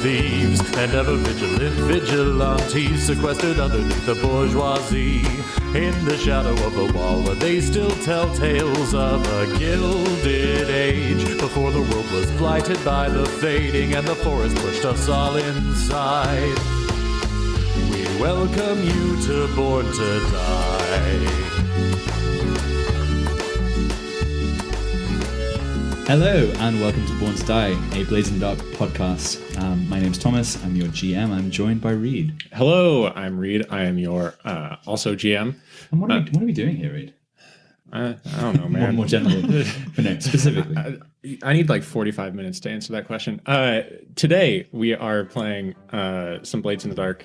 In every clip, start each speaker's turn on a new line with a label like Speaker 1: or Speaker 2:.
Speaker 1: thieves and ever vigilant vigilantes sequestered underneath the bourgeoisie. In the shadow of a wall where they still tell tales of a gilded age, before the world was blighted by the fading and the forest pushed us all inside. We welcome you to Born to Die.
Speaker 2: Hello and welcome to Born to Die, a Blazing Dark podcast. My name's Thomas, I'm your GM, I'm joined by Reed.
Speaker 3: Hello, I'm Reed, I am your also GM.
Speaker 2: And what are we doing here, Reed?
Speaker 3: I don't know, man.
Speaker 2: More generally, but no, specifically.
Speaker 3: I need like 45 minutes to answer that question. Today we are playing some Blades in the Dark.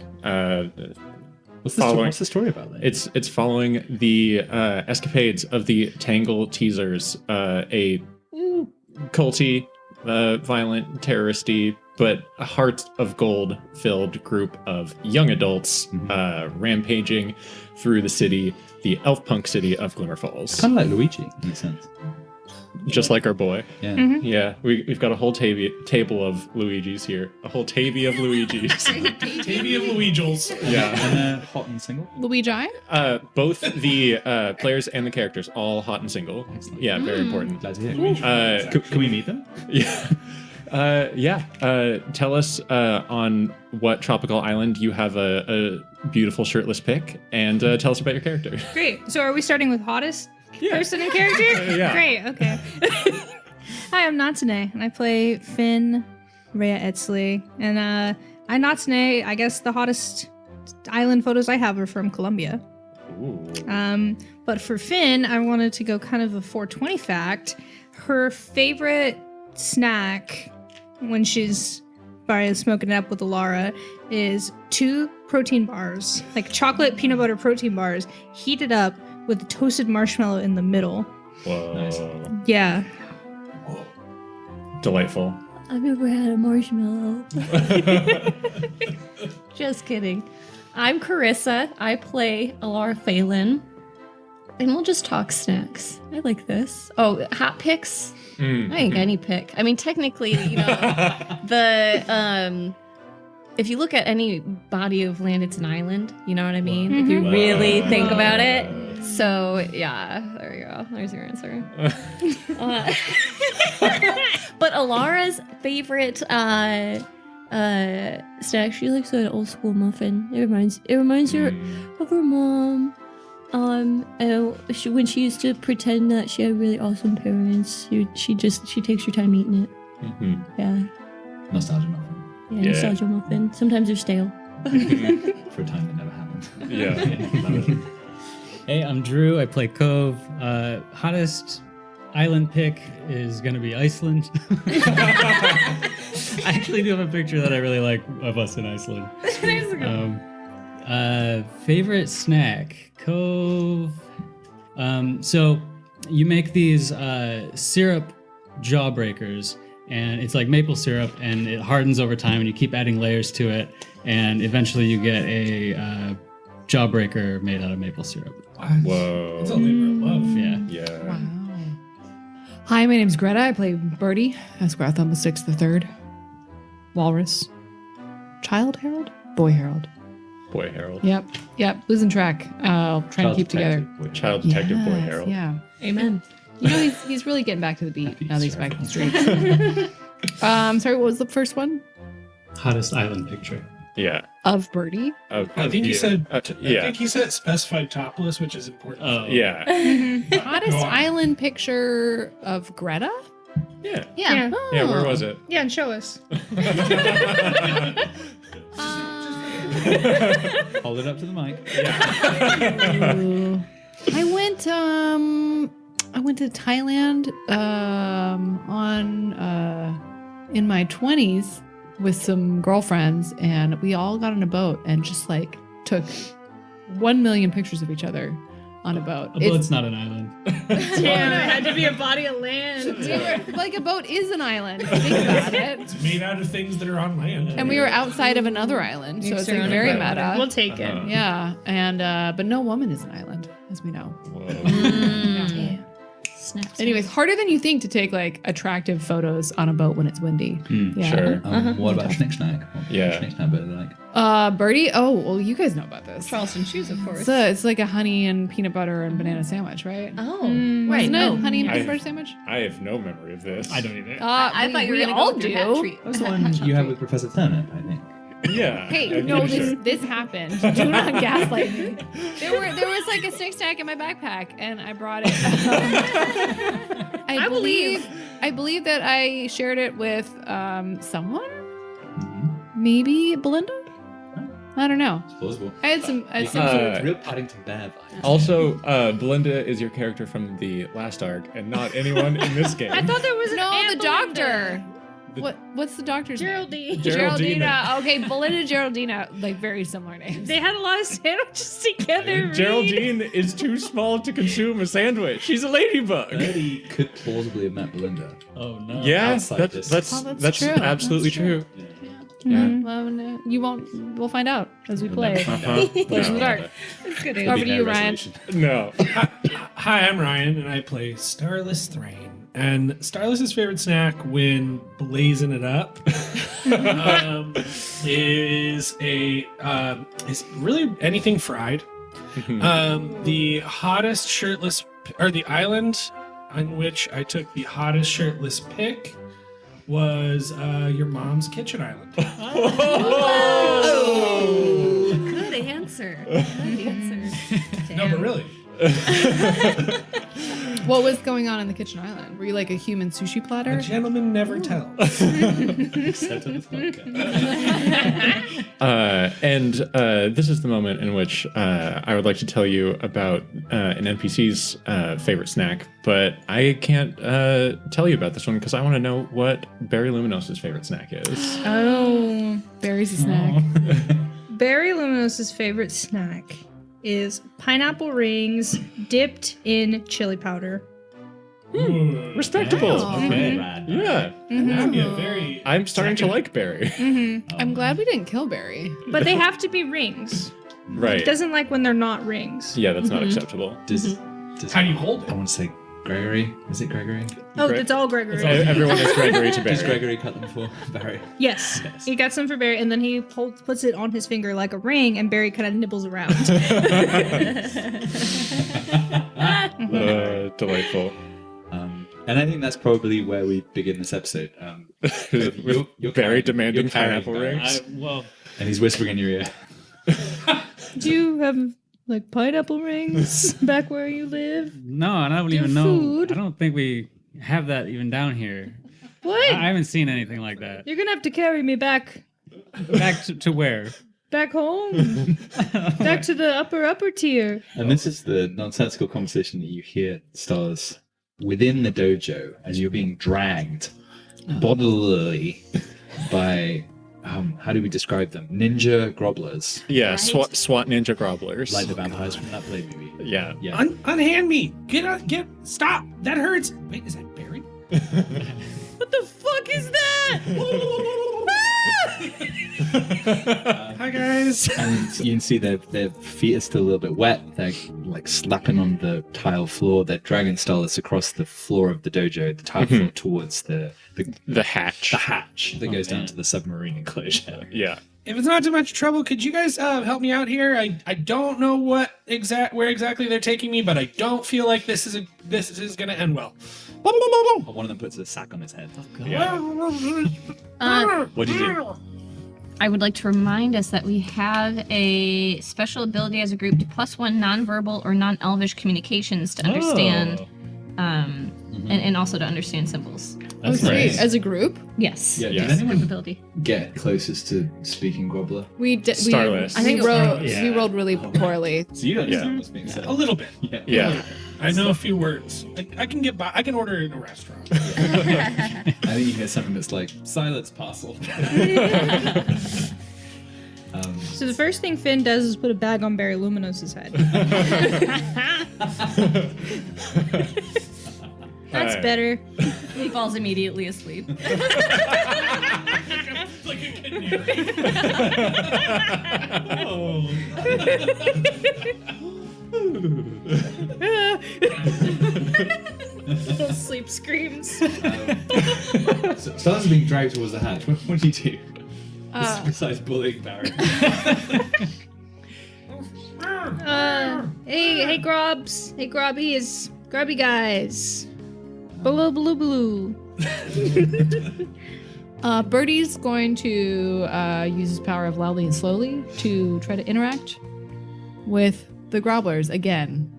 Speaker 2: What's the story about that?
Speaker 3: It's following the escapades of the Tangle Teasers, a culty, violent, terroristy, but a heart of gold filled group of young adults rampaging through the city, the elf punk city of Glimmer Falls.
Speaker 2: Kind of like Luigi, in a sense.
Speaker 3: Just like our boy.
Speaker 2: Yeah.
Speaker 4: Mm-hmm.
Speaker 3: Yeah, we've got a whole table of Luigis here. A whole tabby of Luigis.
Speaker 5: Tabby of Luigils.
Speaker 3: Yeah.
Speaker 2: And hot and single?
Speaker 4: Luigi?
Speaker 3: Both the players and the characters, all hot and single.
Speaker 2: Excellent.
Speaker 3: Yeah, very important.
Speaker 2: Glad to hear. Can we meet them?
Speaker 3: Yeah. Tell us on what tropical island you have a beautiful shirtless pic, and tell us about your character.
Speaker 4: Great. So are we starting with hottest person in character?
Speaker 3: Yeah.
Speaker 4: Great, okay. Hi, I'm Natsune, and I play Finn Rhea Etzley. And I'm Natsune, I guess the hottest island photos I have are from Colombia.
Speaker 3: Ooh.
Speaker 4: But for Finn, I wanted to go kind of a 420 fact. Her favorite snack when she's smoking it up with Alara is 2 protein bars, like chocolate peanut butter protein bars, heated up with a toasted marshmallow in the middle.
Speaker 3: Whoa.
Speaker 2: Nice.
Speaker 4: Yeah.
Speaker 3: Delightful.
Speaker 6: I've never had a marshmallow. Just kidding. I'm Carissa. I play Alara Phelan. And we'll just talk snacks. I like this. Oh, hot picks? I think any pick. I mean, technically, you know, if you look at any body of land, it's an island. You know what I mean? If you really think about it. So, yeah, there you go. There's your answer. But Alara's favorite snack, she likes an old school muffin. It reminds her of her mom. And when she used to pretend that she had really awesome parents, she takes her time eating it.
Speaker 3: Mm-hmm.
Speaker 6: Yeah.
Speaker 2: Nostalgia muffin.
Speaker 6: Yeah, nostalgia muffin. Sometimes they're stale.
Speaker 2: For a time that never happened.
Speaker 3: Yeah.
Speaker 7: Hey, I'm Drew. I play Cove. Hottest island pick is going to be Iceland. I actually do have a picture that I really like of us in Iceland. Favorite snack, Cove. So you make these syrup jawbreakers, and it's like maple syrup, and it hardens over time, and you keep adding layers to it, and eventually you get a jawbreaker made out of maple syrup.
Speaker 3: Whoa.
Speaker 5: That's a labor of love.
Speaker 7: Yeah.
Speaker 3: Yeah.
Speaker 8: Wow. Hi, my name's Greta. I play Birdie, Esquire Thumb the Third. Walrus. Child Herald? Boy Herald.
Speaker 3: Boy Harold.
Speaker 8: Yep. Losing track. I'll try to keep together.
Speaker 3: Child detective Boy
Speaker 8: Yes,
Speaker 3: Harold.
Speaker 8: Yeah.
Speaker 6: Amen.
Speaker 8: You know, he's really getting back to the beat
Speaker 2: Happy
Speaker 8: now that he's back in the
Speaker 2: circle.
Speaker 8: streets. Sorry, what was the first one?
Speaker 7: Hottest island picture.
Speaker 3: Yeah.
Speaker 8: Of Birdie?
Speaker 5: I think he said. I
Speaker 3: yeah.
Speaker 5: think he said specified topless, which is important.
Speaker 7: Oh.
Speaker 3: Yeah.
Speaker 8: Hottest
Speaker 5: Go on.
Speaker 8: island picture of Greta?
Speaker 3: Yeah.
Speaker 4: Yeah.
Speaker 8: Oh.
Speaker 3: Yeah, where was it?
Speaker 4: Yeah, and show us.
Speaker 2: Hold it up to the mic.
Speaker 8: I went to Thailand in my 20s with some girlfriends, and we all got on a boat and just like took 1 million pictures of each other on a boat.
Speaker 7: A boat's not an island.
Speaker 4: Yeah, it had to be a body of land.
Speaker 8: Like a boat is an island, if you think about it.
Speaker 5: It's made out of things that are on land.
Speaker 8: And we were outside of another island, so it's like very meta.
Speaker 4: We'll take it.
Speaker 8: Yeah, and but no woman is an island, as we know.
Speaker 3: Whoa.
Speaker 8: Yeah.
Speaker 6: Snaps.
Speaker 8: Anyways, harder than you think to take like attractive photos on a boat when it's windy. Yeah.
Speaker 3: Sure.
Speaker 2: What about Schnick Snack?
Speaker 3: Yeah.
Speaker 2: Schnick Snack better like.
Speaker 8: Birdie. Oh, well, you guys know about this.
Speaker 4: Charleston shoes, of course.
Speaker 8: It's like a honey and peanut butter and banana sandwich, right?
Speaker 6: Oh,
Speaker 4: Right,
Speaker 8: Isn't
Speaker 6: no.
Speaker 8: it honey and
Speaker 3: I-
Speaker 8: peanut butter sandwich?
Speaker 3: I have no memory of this.
Speaker 5: I don't either.
Speaker 6: I thought you were
Speaker 8: we
Speaker 6: gonna
Speaker 8: all
Speaker 6: go with
Speaker 8: do.
Speaker 6: your hat treat.
Speaker 2: That was the one you had with Professor Turnip, I think.
Speaker 3: Yeah.
Speaker 8: Hey,
Speaker 3: I'm
Speaker 8: no,
Speaker 3: pretty sure.
Speaker 8: this happened. Do not gaslight me. There was like a snack stack in my backpack, and I brought it. I believe that I shared it with someone, maybe Belinda. I don't know.
Speaker 2: It's plausible.
Speaker 8: I had some sort
Speaker 3: Uh,
Speaker 8: of.
Speaker 2: Real Paddington Bear vibes.
Speaker 3: Also, Belinda is your character from the last arc, and not anyone in this game.
Speaker 4: I thought there was an
Speaker 8: No,
Speaker 4: Aunt
Speaker 8: the
Speaker 4: Belinda.
Speaker 8: doctor. What's the doctor's name?
Speaker 4: Geraldine.
Speaker 8: Geraldina. Okay, Belinda and Geraldina, like very similar names.
Speaker 4: They had a lot of sandwiches together.
Speaker 3: Geraldine is too small to consume a sandwich. She's a ladybug.
Speaker 2: Birdie could plausibly have met Belinda.
Speaker 7: Oh no.
Speaker 3: Yeah,
Speaker 2: Outside this.
Speaker 3: that's
Speaker 8: Oh, that's true.
Speaker 3: absolutely
Speaker 8: That's true.
Speaker 3: true.
Speaker 8: Mhm. Well, no, you won't. We'll find out as we play.
Speaker 3: Uh-huh.
Speaker 8: Blades in the dark.
Speaker 4: It's good.
Speaker 8: Over to you, Ryan.
Speaker 3: No.
Speaker 5: Hi, I'm Ryan, and I play Starless Thrain. And Starless's favorite snack when blazing it up is really anything fried. The hottest shirtless, or the island on which I took the hottest shirtless pic was your mom's kitchen island.
Speaker 6: Oh, good answer. Good answer.
Speaker 5: No, but really.
Speaker 8: What was going on in the kitchen island? Were you like a human sushi
Speaker 5: A
Speaker 8: platter?
Speaker 5: gentleman never tells.
Speaker 2: Except on this podcast.
Speaker 3: This is the moment in which I would like to tell you about an NPC's favorite snack, but I can't tell you about this one because I want to know what Barry Luminosa's favorite snack is.
Speaker 4: Oh,
Speaker 8: Berry's a snack.
Speaker 4: Barry Luminosa's favorite snack is pineapple rings dipped in chili powder.
Speaker 3: Respectable.
Speaker 2: Okay. Rad.
Speaker 3: Yeah,
Speaker 5: That'd be a very.
Speaker 3: I'm starting to like Barry.
Speaker 8: I'm glad we didn't kill Berry.
Speaker 4: But they have to be rings.
Speaker 3: Right.
Speaker 4: It doesn't like when they're not rings.
Speaker 3: Yeah, that's not acceptable.
Speaker 2: Does
Speaker 5: How do you hold
Speaker 2: I
Speaker 5: it?
Speaker 2: want to say Gregory. Is it Gregory?
Speaker 4: Oh,
Speaker 3: Greg-
Speaker 4: it's all Gregory.
Speaker 3: Everyone is Gregory to
Speaker 2: Does
Speaker 3: Barry.
Speaker 2: Gregory cut them for Barry?
Speaker 4: Yes. He got some for Barry, and then he puts it on his finger like a ring, and Barry kind of nibbles around.
Speaker 3: Delightful.
Speaker 2: And I think that's probably where we begin this episode.
Speaker 3: With
Speaker 2: you're
Speaker 3: Barry
Speaker 2: carrying-
Speaker 3: demanding
Speaker 2: you're carrying
Speaker 3: pineapple
Speaker 2: Barry.
Speaker 3: rings.
Speaker 2: And he's whispering in your ear.
Speaker 4: Do you have like pineapple rings back where you live?
Speaker 7: No, and I don't
Speaker 4: Your
Speaker 7: even know.
Speaker 4: food.
Speaker 7: I don't think we have that even down here.
Speaker 4: What?
Speaker 7: I haven't seen anything like that.
Speaker 4: You're gonna have to carry me back
Speaker 7: Back to where?
Speaker 4: back home. Back to the upper tier.
Speaker 2: And this is the nonsensical conversation that you hear, Stars, within the dojo as you're being dragged bodily by, how do we describe them? Ninja grobblers,
Speaker 3: Yeah,
Speaker 6: Right.
Speaker 3: SWAT ninja grobblers.
Speaker 2: like the vampires from that play movie.
Speaker 3: Yeah.
Speaker 2: Yeah.
Speaker 5: Unhand me. Stop. That hurts. Wait, is that Barry?
Speaker 4: What the fuck is that?
Speaker 5: Hi, guys.
Speaker 2: And you can see their feet are still a little bit wet. They're like slapping on the tile floor. They're dragging Starless across the floor of the dojo, the tile floor towards the
Speaker 3: hatch.
Speaker 2: hatch that goes down to the submarine enclosure.
Speaker 3: Yeah.
Speaker 5: If it's not too much trouble, could you guys help me out here? I don't know where exactly they're taking me, but I don't feel like this is gonna end well.
Speaker 2: One of them puts a sack on his head. What do you do?
Speaker 6: I would like to remind us that we have a special ability as a group to +1 nonverbal or non-elvish communications to understand, and also to understand symbols.
Speaker 2: That's
Speaker 8: Sweet.
Speaker 2: nice.
Speaker 8: As a group,
Speaker 6: Yes.
Speaker 2: Yeah,
Speaker 3: Yes.
Speaker 2: Did anyone
Speaker 6: Ability.
Speaker 2: get closest to speaking Gobbler?
Speaker 8: we
Speaker 3: Starless.
Speaker 8: I think we
Speaker 3: Yeah.
Speaker 8: rolled really poorly.
Speaker 2: So you understand
Speaker 3: Yeah.
Speaker 2: what's being said.
Speaker 5: A little bit.
Speaker 3: Yeah.
Speaker 5: I know a few words. I can get by. I can order it in a restaurant.
Speaker 2: I think you hear something that's like, silence parcel.
Speaker 4: So the first thing Finn does is put a bag on Barry Luminosa's head. That's better.
Speaker 6: He falls immediately asleep.
Speaker 5: Like a kidney.
Speaker 4: Those sleep screams.
Speaker 2: So Star's being dragged towards the hatch. What do you do? Besides bullying Barry.
Speaker 4: Hey, Grobs. Hey, Grobbies. Grubby guys. Baloo, baloo, baloo.
Speaker 8: Birdie's going to use his power of loudly and slowly to try to interact with the Grobblers again.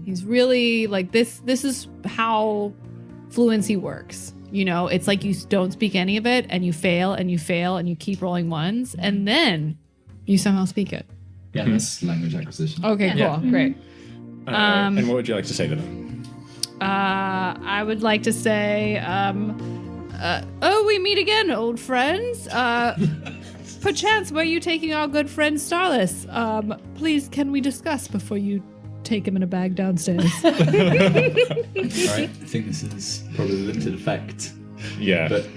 Speaker 8: He's really like this. This is how fluency works. You know, it's like you don't speak any of it, and you fail, and you fail, and you keep rolling ones, and then you somehow speak it.
Speaker 2: Yeah, that's language acquisition.
Speaker 8: Okay, cool,
Speaker 3: Yeah.
Speaker 8: great.
Speaker 3: And what would you like to say to them?
Speaker 8: I would like to say, oh, we meet again, old friends. Perchance, were you taking our good friend Starless? Please, can we discuss before you take him in a bag downstairs?
Speaker 2: All right, I think this is probably limited effect,
Speaker 3: Yeah.
Speaker 2: but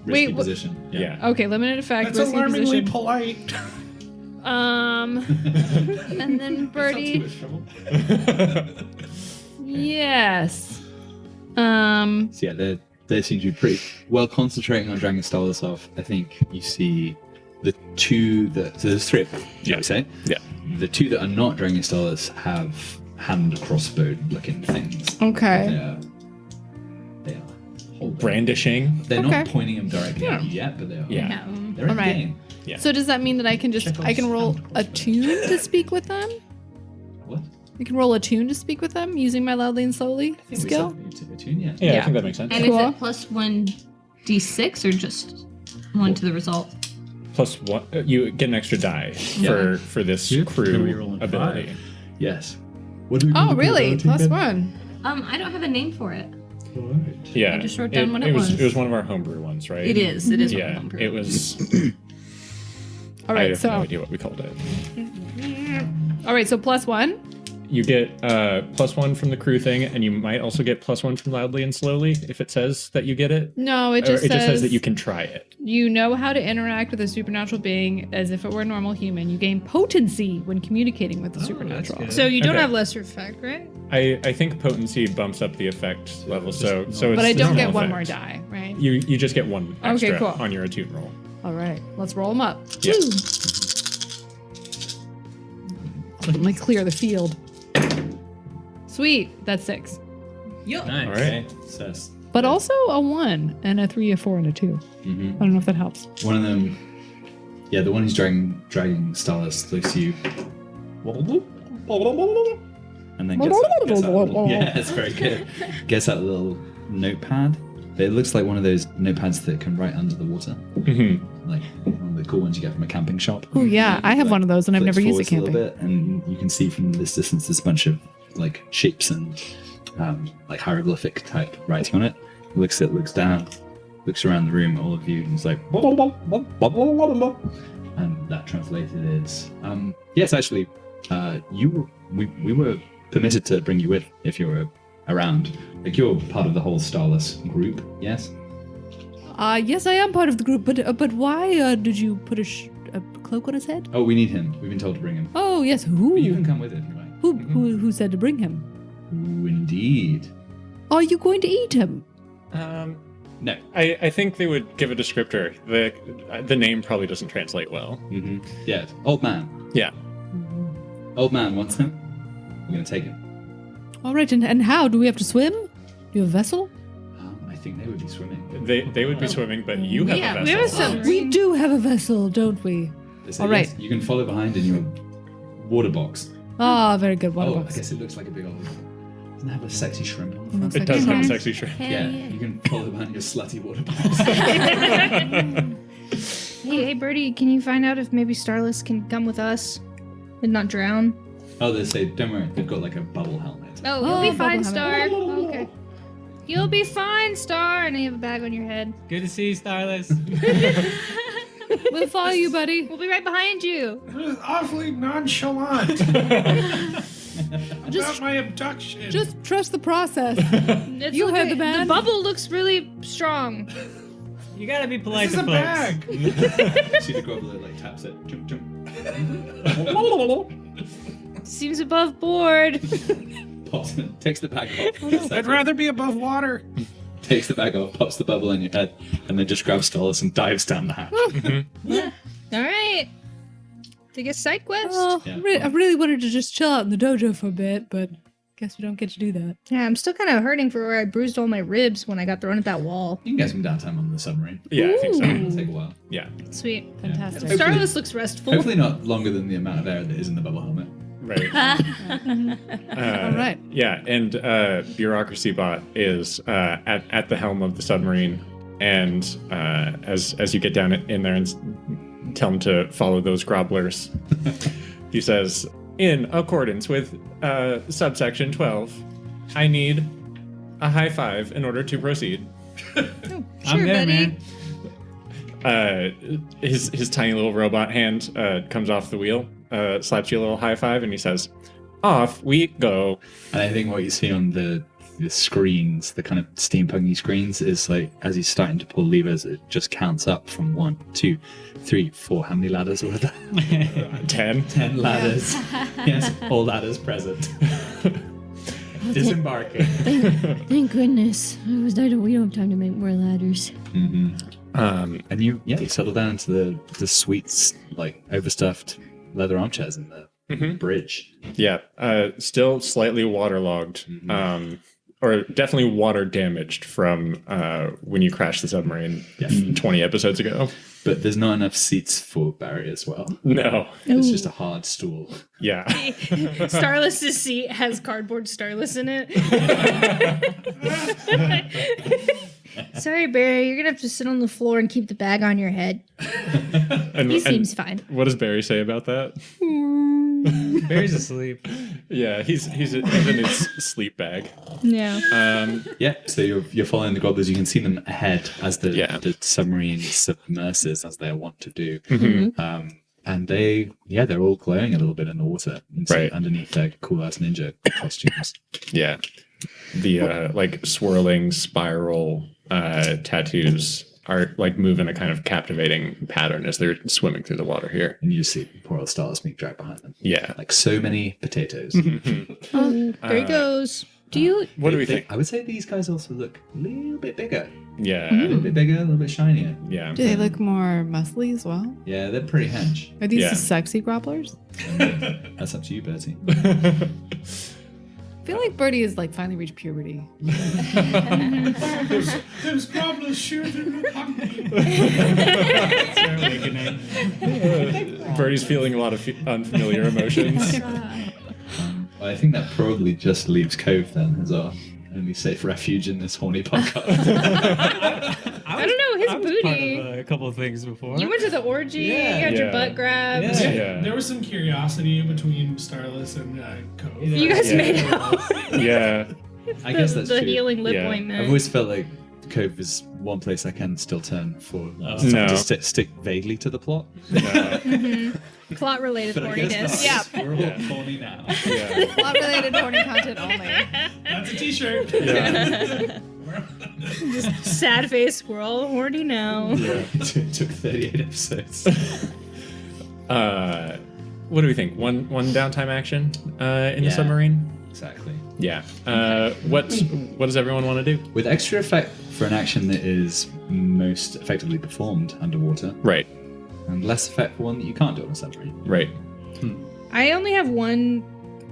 Speaker 2: risky
Speaker 8: Wait,
Speaker 2: position.
Speaker 3: yeah.
Speaker 8: Okay, limited effect.
Speaker 5: That's
Speaker 8: risky
Speaker 5: alarmingly
Speaker 8: position.
Speaker 5: polite.
Speaker 8: And then Birdie. Yes.
Speaker 2: So yeah, they seem to be pretty well concentrating on dragging Starless off. I think you see the two that so there's three of them.
Speaker 3: Yeah.
Speaker 2: I would say.
Speaker 3: Yeah.
Speaker 2: The two that are not dragging Starless have hand crossbow looking things.
Speaker 8: Okay.
Speaker 2: They are holding.
Speaker 3: Brandishing.
Speaker 2: They're
Speaker 8: Okay.
Speaker 2: not pointing them directly at you yet, but they are.
Speaker 3: Yeah.
Speaker 2: They're in
Speaker 8: All right.
Speaker 2: the game.
Speaker 3: Yeah.
Speaker 8: So does that mean that I can roll a tune to speak with them?
Speaker 2: What?
Speaker 8: I can roll a tune to speak with them using my loudly and slowly
Speaker 2: I think
Speaker 8: skill?
Speaker 2: we said we took a tune, yeah.
Speaker 3: Yeah,
Speaker 8: Yeah.
Speaker 3: I think that makes sense.
Speaker 6: And
Speaker 8: Cool.
Speaker 6: is it plus 1d6 or just 1 to the result?
Speaker 3: Plus one, you get an extra die for this
Speaker 7: Then we
Speaker 3: crew
Speaker 7: roll a
Speaker 3: ability.
Speaker 7: 5.
Speaker 2: Yes. What do we
Speaker 8: Oh, really? Plus 1.
Speaker 6: I don't have a name for it.
Speaker 3: Yeah,
Speaker 6: I just wrote down what it was.
Speaker 3: It was one of our homebrew ones, right?
Speaker 6: It is. It is.
Speaker 3: Yeah,
Speaker 6: one
Speaker 3: it was.
Speaker 8: All
Speaker 3: I
Speaker 8: right,
Speaker 3: have
Speaker 8: so
Speaker 3: no idea what we called it.
Speaker 8: plus 1.
Speaker 3: You get plus 1 from the crew thing, and you might also get plus 1 from loudly and slowly if it says that you get it.
Speaker 8: No, it
Speaker 3: Or
Speaker 8: just
Speaker 3: it just says
Speaker 8: says
Speaker 3: that you can try it.
Speaker 8: you know how to interact with a supernatural being as if it were a normal human. You gain potency when communicating with the supernatural.
Speaker 7: good.
Speaker 4: So you don't
Speaker 3: Okay.
Speaker 4: have lesser effect, right?
Speaker 3: I think potency bumps up the effect level, so it's.
Speaker 8: But I
Speaker 3: the
Speaker 8: don't
Speaker 3: normal
Speaker 8: get one
Speaker 3: effect.
Speaker 8: more die, right?
Speaker 3: You just get one
Speaker 8: Okay,
Speaker 3: extra
Speaker 8: cool.
Speaker 3: on your attune roll.
Speaker 8: All right, let's roll them up.
Speaker 3: Yeah.
Speaker 8: Woo. Let me clear the field. Sweet, that's 6.
Speaker 7: Nice.
Speaker 3: All right.
Speaker 2: Says.
Speaker 8: But also a 1 and a 3, a 4, and a 2.
Speaker 2: Mm-hmm.
Speaker 8: I don't know if that helps.
Speaker 2: One of them, yeah, the one who's dragging Starless looks at you, and then gets out a little, yeah, it's very good. Gets out a little notepad. But it looks like one of those notepads that can write under the water,
Speaker 3: Mhm.
Speaker 2: like one of the cool ones you get from a camping shop.
Speaker 8: Oh yeah, I have
Speaker 2: Like,
Speaker 8: one of those and I've
Speaker 2: flicks
Speaker 8: never used it
Speaker 2: forwards a
Speaker 8: camping.
Speaker 2: little bit, and you can see from this distance there's a bunch of like shapes and like hieroglyphic type writing on it. Looks down, looks around the room, all of you, and it's like, and that translated is, yes, actually, we were permitted to bring you with if you were around. Like you're part of the whole Starless group, yes?
Speaker 8: Yes, I am part of the group, but why did you put a cloak on his head?
Speaker 2: Oh, we need him. We've been told to bring him.
Speaker 8: Oh yes, who?
Speaker 2: But you can come with if you like.
Speaker 8: Who said to bring him?
Speaker 2: Ooh, indeed.
Speaker 8: Are you going to eat him?
Speaker 2: No.
Speaker 3: I think they would give a descriptor. The name probably doesn't translate well.
Speaker 2: Mm-hmm. Yeah, old man.
Speaker 3: Yeah.
Speaker 2: Old man wants him. We're gonna take him.
Speaker 8: All right, and how? Do we have to swim? Do you have a vessel?
Speaker 2: I think they would be swimming.
Speaker 3: They would be swimming, but you have
Speaker 4: Yeah,
Speaker 3: a
Speaker 4: we
Speaker 3: vessel.
Speaker 4: have a
Speaker 8: We do have a vessel, don't we?
Speaker 2: They say,
Speaker 8: All right.
Speaker 2: yes, you can follow behind in your water box.
Speaker 8: Ah, very good. Water
Speaker 2: I
Speaker 8: box.
Speaker 2: guess it looks like a big old. Doesn't it have a sexy shrimp on the
Speaker 8: Looks
Speaker 2: front?
Speaker 3: It does have a
Speaker 4: Mhm.
Speaker 3: sexy shrimp.
Speaker 2: Yeah, you can follow behind your slutty water box.
Speaker 4: Hey, Birdie, can you find out if maybe Starless can come with us and not drown?
Speaker 2: Oh, they say, don't worry, they've got like a bubble helmet.
Speaker 4: Oh,
Speaker 8: Oh,
Speaker 4: you'll be fine,
Speaker 8: bubble
Speaker 4: Star.
Speaker 8: helmet.
Speaker 4: Okay. You'll be fine, Star. And you have a bag on your head.
Speaker 7: Good to see you, Starless.
Speaker 8: We'll follow you, buddy.
Speaker 4: We'll be right behind you.
Speaker 5: It was awfully nonchalant
Speaker 8: Just-
Speaker 5: about my abduction.
Speaker 8: Just trust the process.
Speaker 4: It's
Speaker 8: You heard
Speaker 4: okay.
Speaker 8: the man.
Speaker 4: The bubble looks really strong.
Speaker 7: You gotta be polite
Speaker 5: this is
Speaker 7: to
Speaker 5: a
Speaker 7: folks.
Speaker 5: bag.
Speaker 2: See the gobbler like taps it. Jump, jump.
Speaker 4: Seems above board.
Speaker 2: takes the bag off.
Speaker 5: I'd rather be above water.
Speaker 2: Takes the bag off, pops the bubble in your head, and then just grabs Stolas and dives down the hatch.
Speaker 4: All right. Take a side quest.
Speaker 8: Oh,
Speaker 2: Yeah.
Speaker 8: I really wanted to just chill out in the dojo for a bit, but guess we don't get to do that.
Speaker 4: Yeah, I'm still kind of hurting for where I bruised all my ribs when I got thrown at that wall.
Speaker 2: You can get some downtime on the submarine.
Speaker 3: Yeah, I think so.
Speaker 2: It'll take a while.
Speaker 3: Yeah.
Speaker 4: Sweet.
Speaker 8: Fantastic.
Speaker 2: Hopefully-
Speaker 4: Starless looks restful.
Speaker 2: Hopefully not longer than the amount of air that is in the bubble helmet.
Speaker 3: Right.
Speaker 8: All right.
Speaker 3: Yeah, and Bureaucracy Bot is at the helm of the submarine, and as you get down in there and tell him to follow those grobblers, he says, in accordance with subsection 12, I need a high five in order to proceed.
Speaker 4: Sure,
Speaker 7: I'm there,
Speaker 4: buddy.
Speaker 7: man.
Speaker 3: His tiny little robot hand comes off the wheel, slaps you a little high five, and he says, off we go.
Speaker 2: And I think what you see on the screens, the kind of steampunky screens, is like as he's starting to pull levers, it just counts up from 1, 2, 3, 4. How many ladders were there?
Speaker 3: 10.
Speaker 2: 10 ladders. Yes, all ladders present. Disembarking.
Speaker 6: Thank goodness. We don't have time to make more ladders.
Speaker 2: And you settle down into the sweet, like overstuffed leather armchairs in the bridge.
Speaker 3: Yeah, still slightly waterlogged, or definitely water damaged from when you crashed the submarine 20 episodes ago.
Speaker 2: But there's not enough seats for Barry as well.
Speaker 3: No.
Speaker 2: It's just a hard stool.
Speaker 3: Yeah.
Speaker 4: Starless's seat has cardboard Starless in it. Sorry, Barry, you're gonna have to sit on the floor and keep the bag on your head.
Speaker 3: And,
Speaker 4: He seems fine.
Speaker 3: What does Barry say about that?
Speaker 7: Barry's asleep.
Speaker 3: Yeah, he's in his sleep bag.
Speaker 4: Yeah.
Speaker 2: Yeah, so you're following the grobblers. You can see them ahead as the submarine submerses, as they want to do. And they're all glowing a little bit in the water,
Speaker 3: Right.
Speaker 2: underneath their cool ass ninja costumes.
Speaker 3: Yeah. The like swirling spiral tattoos are like move in a kind of captivating pattern as they're swimming through the water here.
Speaker 2: And you see poor old Starless being dragged behind them.
Speaker 3: Yeah.
Speaker 2: Like so many potatoes.
Speaker 4: There he goes.
Speaker 3: What do we think?
Speaker 2: I would say these guys also look a little bit bigger.
Speaker 3: Yeah.
Speaker 2: A little bit bigger, a little bit shinier.
Speaker 3: Yeah.
Speaker 8: Do they look more muscly as well?
Speaker 2: Yeah, they're pretty hench.
Speaker 8: Are these
Speaker 3: Yeah.
Speaker 8: the sexy grobblers?
Speaker 2: That's up to you, Bertie.
Speaker 8: I feel like Birdie has like finally reached puberty.
Speaker 5: Those grobblers sure do look hungry.
Speaker 3: Birdie's feeling a lot of unfamiliar emotions.
Speaker 2: Well, I think that probably just leaves Cove then as our only safe refuge in this horny podcast.
Speaker 4: I don't know, his
Speaker 7: I was
Speaker 4: booty.
Speaker 7: part of a couple of things before.
Speaker 4: You went to the orgy, you had your
Speaker 3: Yeah.
Speaker 4: butt grabbed.
Speaker 7: Yeah.
Speaker 3: Yeah.
Speaker 5: There was some curiosity between Starless and Cove.
Speaker 4: You guys
Speaker 3: Yeah.
Speaker 4: made out.
Speaker 3: Yeah.
Speaker 2: I guess that's
Speaker 4: the
Speaker 2: true.
Speaker 4: healing lip
Speaker 3: Yeah.
Speaker 4: ointment.
Speaker 2: I've always felt like Cove is one place I can still turn for
Speaker 3: No.
Speaker 2: to stick vaguely to the plot.
Speaker 4: Plot related horniness.
Speaker 8: Yeah.
Speaker 2: We're all horny now.
Speaker 3: Yeah.
Speaker 8: Plot related horny content only.
Speaker 5: That's a t-shirt.
Speaker 3: Yeah.
Speaker 4: Sad face, we're all horny now.
Speaker 2: It took 38 episodes.
Speaker 3: What do we think? One downtime action in the submarine?
Speaker 2: Exactly.
Speaker 3: Yeah. What does everyone want to do?
Speaker 2: With extra effect for an action that is most effectively performed underwater,
Speaker 3: Right.
Speaker 2: and less effect for one that you can't do on a submarine.
Speaker 3: Right.
Speaker 4: I only have one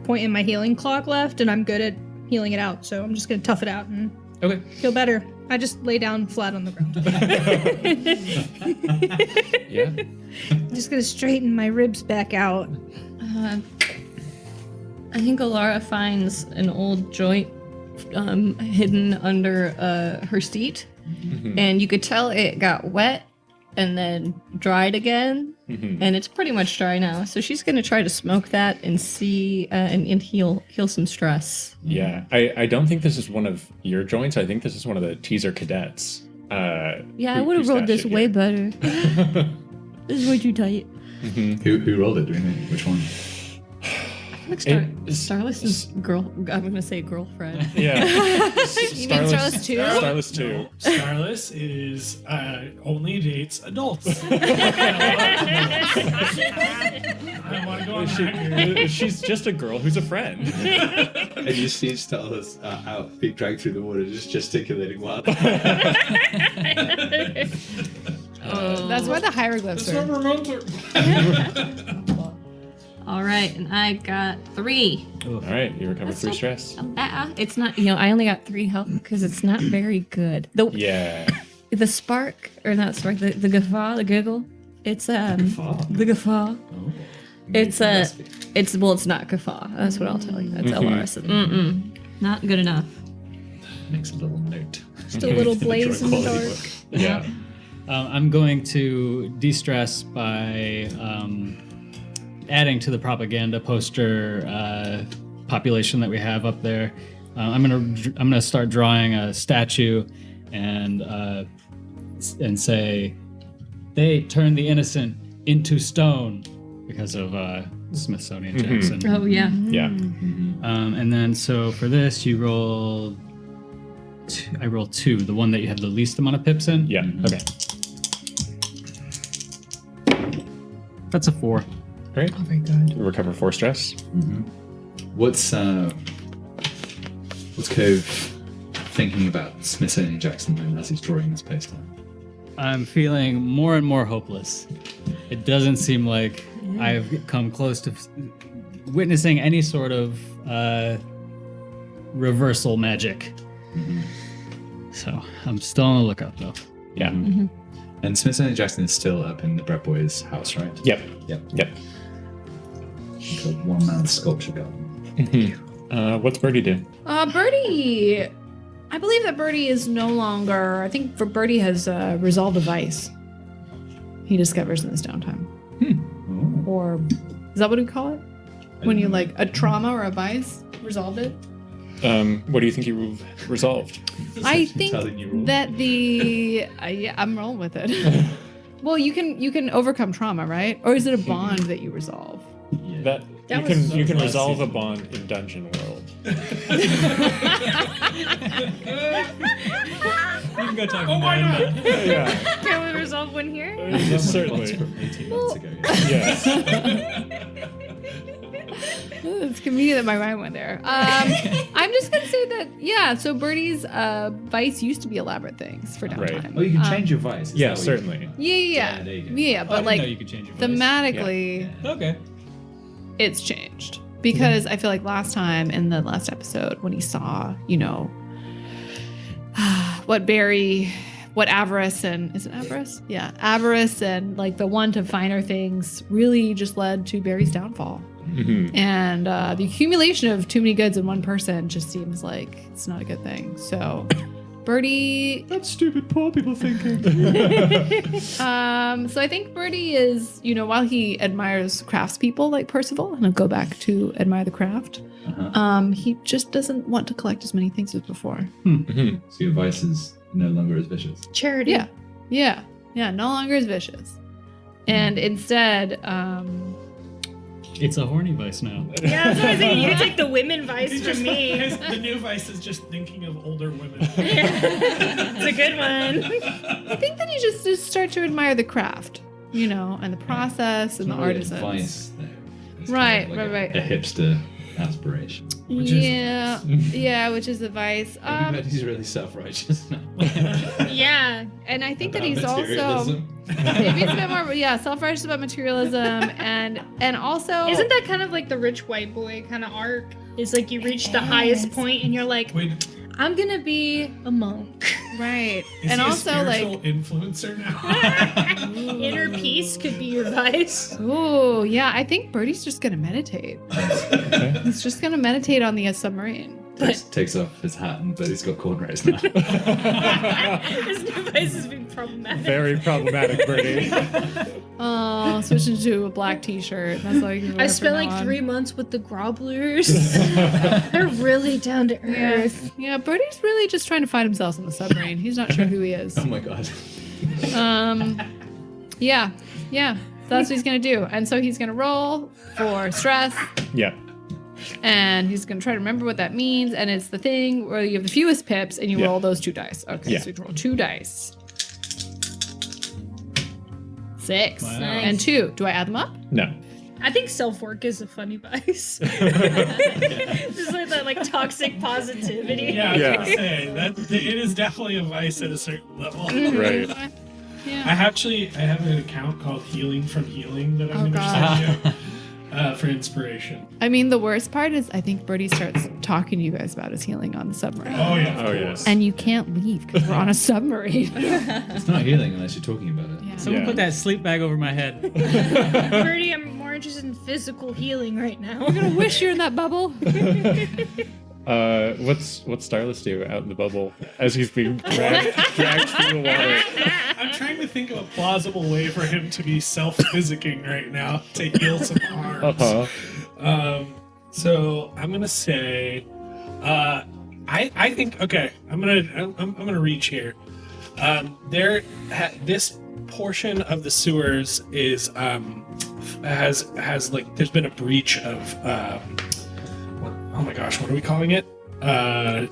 Speaker 4: point in my healing clock left, and I'm good at healing it out, so I'm just gonna tough it out and
Speaker 3: Okay.
Speaker 4: feel better. I just lay down flat on the ground.
Speaker 3: Yeah.
Speaker 4: Just gonna straighten my ribs back out.
Speaker 6: I think Alara finds an old joint hidden under her seat, and you could tell it got wet and then dried again, and it's pretty much dry now. So she's gonna try to smoke that and see and heal some stress.
Speaker 3: Yeah. I don't think this is one of your joints. I think this is one of the teaser cadets.
Speaker 6: Yeah, I would have rolled this way better. This is way too tight.
Speaker 2: Who rolled it? Do we know which one?
Speaker 6: Like
Speaker 3: It's-
Speaker 6: Starless's girl. I'm gonna say girlfriend.
Speaker 3: Yeah.
Speaker 8: You mean Starless 2?
Speaker 3: Starless 2.
Speaker 5: Starless is only dates adults. I want to go on record.
Speaker 3: She's just a girl who's a friend.
Speaker 2: I And you see Stella's out being dragged through the water, just gesticulating wildly.
Speaker 8: That's why the hieroglyphs are.
Speaker 6: All right, and I got 3.
Speaker 3: All right, you recover 3 stress.
Speaker 6: It's not, I only got 3 health because it's not very good.
Speaker 3: Yeah.
Speaker 6: The spark, or not spark, the guffaw, the giggle. It's the guffaw.
Speaker 2: Oh.
Speaker 6: It's it's not guffaw. That's what I'll tell you. That's LRS. Not good enough.
Speaker 2: Makes a little note.
Speaker 4: Just a little blaze in the dark.
Speaker 3: Yeah.
Speaker 7: I'm going to de-stress by adding to the propaganda poster population that we have up there. I'm gonna start drawing a statue and say they turned the innocent into stone because of Smithsonian Jackson.
Speaker 6: Oh yeah.
Speaker 3: Yeah.
Speaker 7: And then so for this you roll. I roll 2, the one that you have the least amount of pips in.
Speaker 3: Yeah. Okay.
Speaker 7: That's a 4.
Speaker 3: Great.
Speaker 8: Oh, very good.
Speaker 3: You recover 4 stress.
Speaker 2: What's Cove thinking about Smithsonian Jackson as he's drawing this poster?
Speaker 7: I'm feeling more and more hopeless. It doesn't seem like I've come close to witnessing any sort of reversal magic. So I'm still on the lookout, though.
Speaker 3: Yeah.
Speaker 2: And Smithsonian Jackson is still up in the Brett Boys' house, right?
Speaker 3: Yep.
Speaker 2: Yep.
Speaker 3: Yep.
Speaker 2: The one-man sculpture garden.
Speaker 3: What's Birdie do?
Speaker 8: Birdie. I believe that Birdie is no longer. I think for Birdie has resolved a vice. He discovers in his downtime.
Speaker 2: Oh.
Speaker 8: Or is that what we call it? When you like a trauma or a vice, resolved it.
Speaker 3: What do you think you resolved?
Speaker 8: I think
Speaker 2: Telling you
Speaker 8: that the yeah, I'm rolling with it. Well, you can overcome trauma, right? Or is it a bond that you resolve?
Speaker 3: That you can resolve a bond in Dungeon World.
Speaker 7: You can go talk to them.
Speaker 3: Yeah.
Speaker 4: Can we resolve one here?
Speaker 3: Certainly.
Speaker 2: From 18 months ago.
Speaker 3: Yes.
Speaker 8: It's convenient that my mind went there. I'm just gonna say that yeah. So Birdie's vice used to be elaborate things for downtime.
Speaker 3: Right.
Speaker 2: Oh, you can change your vice. Is
Speaker 3: Yeah,
Speaker 2: that what
Speaker 3: certainly.
Speaker 8: Yeah,
Speaker 2: there you go.
Speaker 8: yeah.
Speaker 7: I
Speaker 8: But
Speaker 7: didn't
Speaker 8: like
Speaker 7: know you could change your voice.
Speaker 8: thematically,
Speaker 7: Okay.
Speaker 8: it's changed because I feel like last time in the last episode when he saw, what avarice and is it avarice? Yeah, avarice and like the want of finer things really just led to Barry's downfall. And the accumulation of too many goods in one person just seems like it's not a good thing. So Birdie,
Speaker 3: That's stupid poor people thinking.
Speaker 8: so I think Birdie is, while he admires craftspeople like Percival, and I'll go back to admire the craft, he just doesn't want to collect as many things as before.
Speaker 2: So your vice is no longer as vicious.
Speaker 4: Charity.
Speaker 8: Yeah, no longer as vicious. And instead,
Speaker 7: It's a horny vice now.
Speaker 4: Yeah, that's what I was saying. You could take the women vice from me.
Speaker 5: The new vice is just thinking of older women.
Speaker 4: It's a good one.
Speaker 8: I think that he just start to admire the craft, and the process and the artisans.
Speaker 2: Vice, though. It's
Speaker 8: Right,
Speaker 2: kind of
Speaker 8: right.
Speaker 2: A hipster aspiration.
Speaker 8: Yeah, which is the vice.
Speaker 2: Everybody's he's really self-righteous now.
Speaker 4: Yeah.
Speaker 8: And I think that
Speaker 2: About
Speaker 8: he's also
Speaker 2: materialism.
Speaker 8: maybe it's a bit more self-righteous about materialism and also
Speaker 4: Isn't that kind of like the rich white boy kind of arc? It's like you reach the highest point and you're like,
Speaker 5: Wait,
Speaker 4: I'm gonna be a monk.
Speaker 8: right?
Speaker 5: is
Speaker 8: And
Speaker 5: he
Speaker 8: also
Speaker 5: a
Speaker 8: like
Speaker 5: spiritual influencer now?
Speaker 4: Inner peace could be your vice.
Speaker 8: oh yeah, I think Birdie's just gonna meditate. He's just gonna meditate on the submarine.
Speaker 2: Takes off his hat, but he's got cornrows now.
Speaker 4: His new vice is being problematic.
Speaker 3: Very problematic, Birdie.
Speaker 8: Oh, switching to a black t-shirt. That's all you can wear
Speaker 4: I
Speaker 8: from
Speaker 4: spent
Speaker 8: now
Speaker 4: like
Speaker 8: on.
Speaker 4: 3 months with the Grobblers. They're really down to earth.
Speaker 8: Yeah, Birdie's really just trying to find himself on the submarine. He's not sure who he is.
Speaker 2: Oh my god.
Speaker 8: Yeah. That's what he's gonna do. And so he's gonna roll for stress,
Speaker 3: Yeah.
Speaker 8: and he's gonna try to remember what that means. And it's the thing where you have the fewest pips, and you
Speaker 3: Yeah.
Speaker 8: roll those 2 dice. Okay,
Speaker 3: Yeah.
Speaker 8: so you roll 2 dice. 6
Speaker 7: Wow.
Speaker 8: and 2. Do I add them up?
Speaker 3: No.
Speaker 4: I think self-work is a funny vice. Just like that like toxic positivity.
Speaker 5: Yeah, I was
Speaker 3: Yeah.
Speaker 5: gonna say that it is definitely a vice at a certain level.
Speaker 3: Right.
Speaker 5: I have an account called Healing from Healing that I'm
Speaker 8: Oh,
Speaker 5: gonna send you for inspiration.
Speaker 8: I mean, the worst part is I think Birdie starts talking to you guys about his healing on the submarine.
Speaker 5: Oh yeah.
Speaker 3: Oh, yes.
Speaker 8: And you can't leave because we're on a submarine.
Speaker 2: It's not healing unless you're talking about it.
Speaker 8: Yeah.
Speaker 7: Someone
Speaker 3: Yeah.
Speaker 7: put that sleep bag over my head.
Speaker 4: Birdie, I'm more interested in physical healing right now.
Speaker 8: I'm gonna wish you're in that bubble.
Speaker 3: What's Starless do out in the bubble as he's being dragged through the water?
Speaker 5: I'm trying to think of a plausible way for him to be self-physicking right now to heal some harms. So I'm gonna say, I think okay. I'm gonna reach here. This portion of the sewers is has like there's been a breach of oh my gosh, what are we calling it?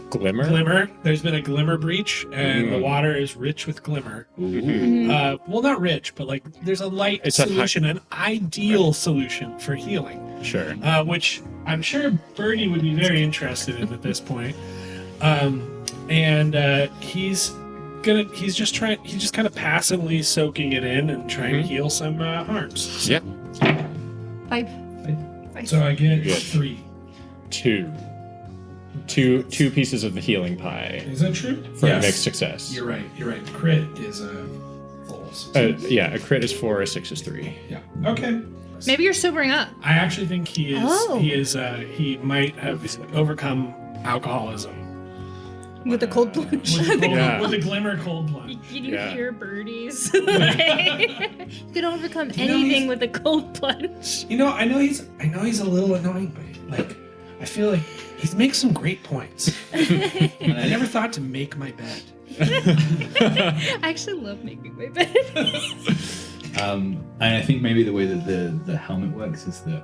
Speaker 3: Glimmer?
Speaker 5: Glimmer. There's been a glimmer breach, and the water is rich with glimmer.
Speaker 3: Ooh.
Speaker 5: Well, not rich, but like there's a light
Speaker 3: It's a
Speaker 5: solution, an ideal solution for healing,
Speaker 3: Sure.
Speaker 5: which I'm sure Birdie would be very interested in at this point. He's just kind of passively soaking it in and trying to heal some harms.
Speaker 3: Yeah.
Speaker 8: 5.
Speaker 5: So I get
Speaker 3: Good.
Speaker 5: 3.
Speaker 3: Two pieces of the healing pie
Speaker 5: Is that true?
Speaker 3: for a mixed success.
Speaker 5: You're right. Crit is a full success.
Speaker 3: Yeah, a crit is 4, a 6 is 3.
Speaker 5: Yeah. Okay.
Speaker 4: Maybe you're sobering up.
Speaker 5: I actually think he is.
Speaker 4: Oh.
Speaker 5: He might have overcome alcoholism
Speaker 4: With the cold plunge.
Speaker 3: Yeah.
Speaker 5: with the glimmer cold plunge.
Speaker 4: You
Speaker 3: Yeah.
Speaker 4: hear birdies. Like, you can overcome anything with a cold plunge.
Speaker 5: You know, I know he's a little annoying, but like, I feel like he makes some great points. And I never thought to make my bed.
Speaker 4: I actually love making my bed.
Speaker 2: And I think maybe the way that the helmet works is that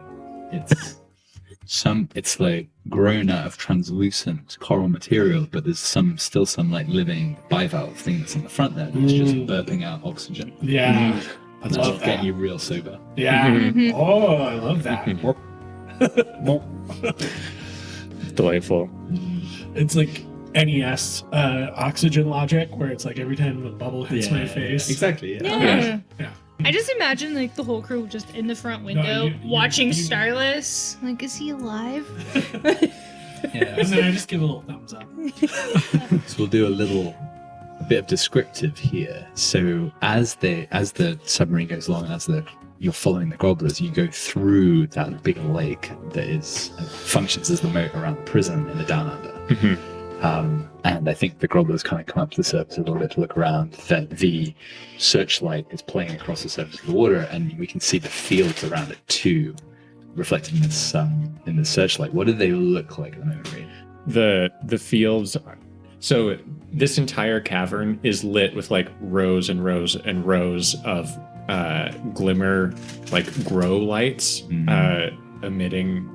Speaker 2: it's like grown out of translucent coral material, but there's still some like living bivalve thing that's on the front there that's just burping out oxygen.
Speaker 5: Yeah.
Speaker 2: And that's
Speaker 5: Love
Speaker 2: just getting
Speaker 5: that.
Speaker 2: you real sober.
Speaker 5: Yeah. Oh, I love that.
Speaker 3: Delightful.
Speaker 5: It's like NES oxygen logic, where it's like every time the bubble hits my face.
Speaker 2: Exactly.
Speaker 4: Yeah.
Speaker 5: Yeah.
Speaker 4: I just imagine like the whole crew just in the front window watching Starless. Like, is he alive?
Speaker 2: Yeah.
Speaker 5: And then I just give a little thumbs up.
Speaker 2: So we'll do a bit of descriptive here. So as the submarine goes along, you're following the gobblers, you go through that big lake that functions as the moat around the prison in the Down Under. And I think the gobblers kind of come up to the surface a little bit to look around. That the searchlight is playing across the surface of the water, and we can see the fields around it too, reflected in the searchlight. What do they look like at the moment, Reed?
Speaker 3: The fields. So this entire cavern is lit with like rows and rows and rows of glimmer, like grow lights, emitting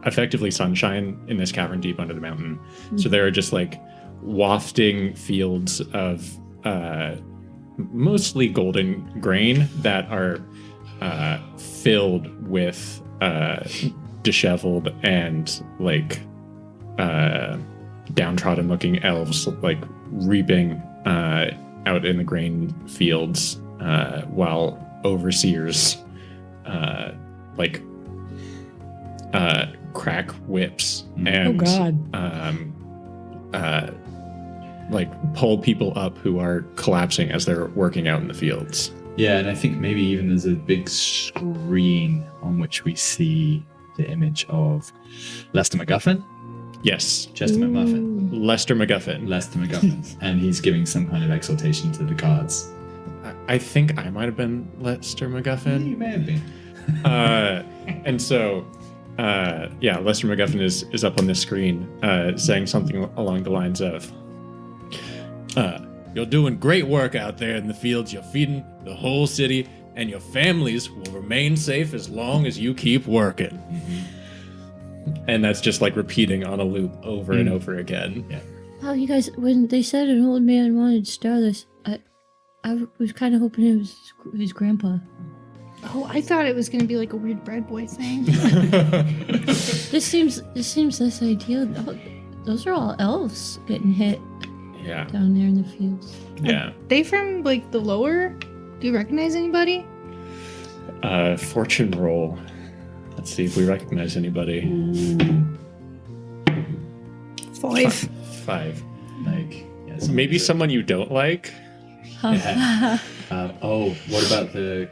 Speaker 3: effectively sunshine in this cavern deep under the mountain. So there are just like wafting fields of mostly golden grain that are filled with disheveled and like downtrodden looking elves like reaping out in the grain fields while overseers crack whips and like pull people up who are collapsing as they're working out in the fields.
Speaker 2: Yeah, and I think maybe even there's a big screen on which we see the image of Lester MacGuffin.
Speaker 3: Yes,
Speaker 2: Chester McMuffin.
Speaker 3: Lester MacGuffin.
Speaker 2: Lester MacGuffin. And he's giving some kind of exhortation to the guards.
Speaker 3: I think I might have been Lester MacGuffin.
Speaker 2: You may have been.
Speaker 3: And so, Lester MacGuffin is up on this screen saying something along the lines of, you're doing great work out there in the fields. You're feeding the whole city, and your families will remain safe as long as you keep working. Mm-hmm. And that's just like repeating on a loop over and over again. Yeah.
Speaker 6: Oh, you guys, when they said an old man wanted Starless, I was kind of hoping it was his grandpa.
Speaker 4: Oh, I thought it was gonna be like a weird bread boy thing.
Speaker 6: This seems less ideal. Those are all elves getting hit
Speaker 3: Yeah.
Speaker 6: down there in the fields.
Speaker 3: Yeah.
Speaker 4: They from like the lower? Do you recognize anybody?
Speaker 3: Fortune roll. Let's see if we recognize anybody.
Speaker 4: 5.
Speaker 3: 5.
Speaker 2: Like, yeah,
Speaker 3: Maybe someone you don't like.
Speaker 2: Yeah. What about the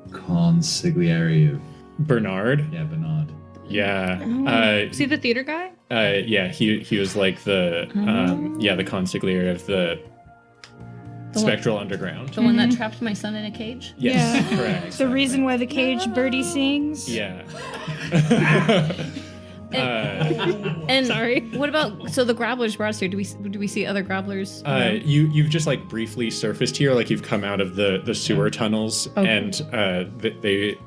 Speaker 2: consigliere of
Speaker 3: Bernard.
Speaker 2: Bernard?
Speaker 3: Yeah.
Speaker 4: Is he the theater guy?
Speaker 3: Yeah. He was like the the consigliere of the Spectral Underground.
Speaker 6: The one that trapped my son in a cage?
Speaker 3: Yes,
Speaker 4: Yeah.
Speaker 3: correct.
Speaker 4: The reason why the cage birdie sings?
Speaker 3: Yeah.
Speaker 6: And
Speaker 4: Sorry.
Speaker 6: what about the grabblers brought us here? Do we see other grabblers?
Speaker 3: You've just like briefly surfaced here, like you've come out of the sewer tunnels,
Speaker 6: Okay.
Speaker 3: and they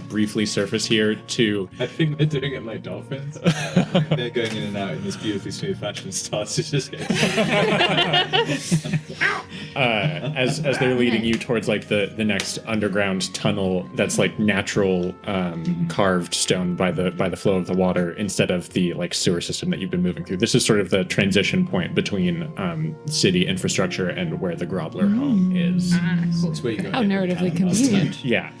Speaker 3: briefly surface here to.
Speaker 2: I think they're doing it like dolphins. They're going in and out in this beautifully smooth fashion. Starts to just get.
Speaker 3: As they're leading you towards like the next underground tunnel that's like natural carved stone by the flow of the water instead of the like sewer system that you've been moving through. This is sort of the transition point between city infrastructure and where the Grobbler home is.
Speaker 2: That's where you go.
Speaker 8: How narratively convenient.
Speaker 3: Yeah.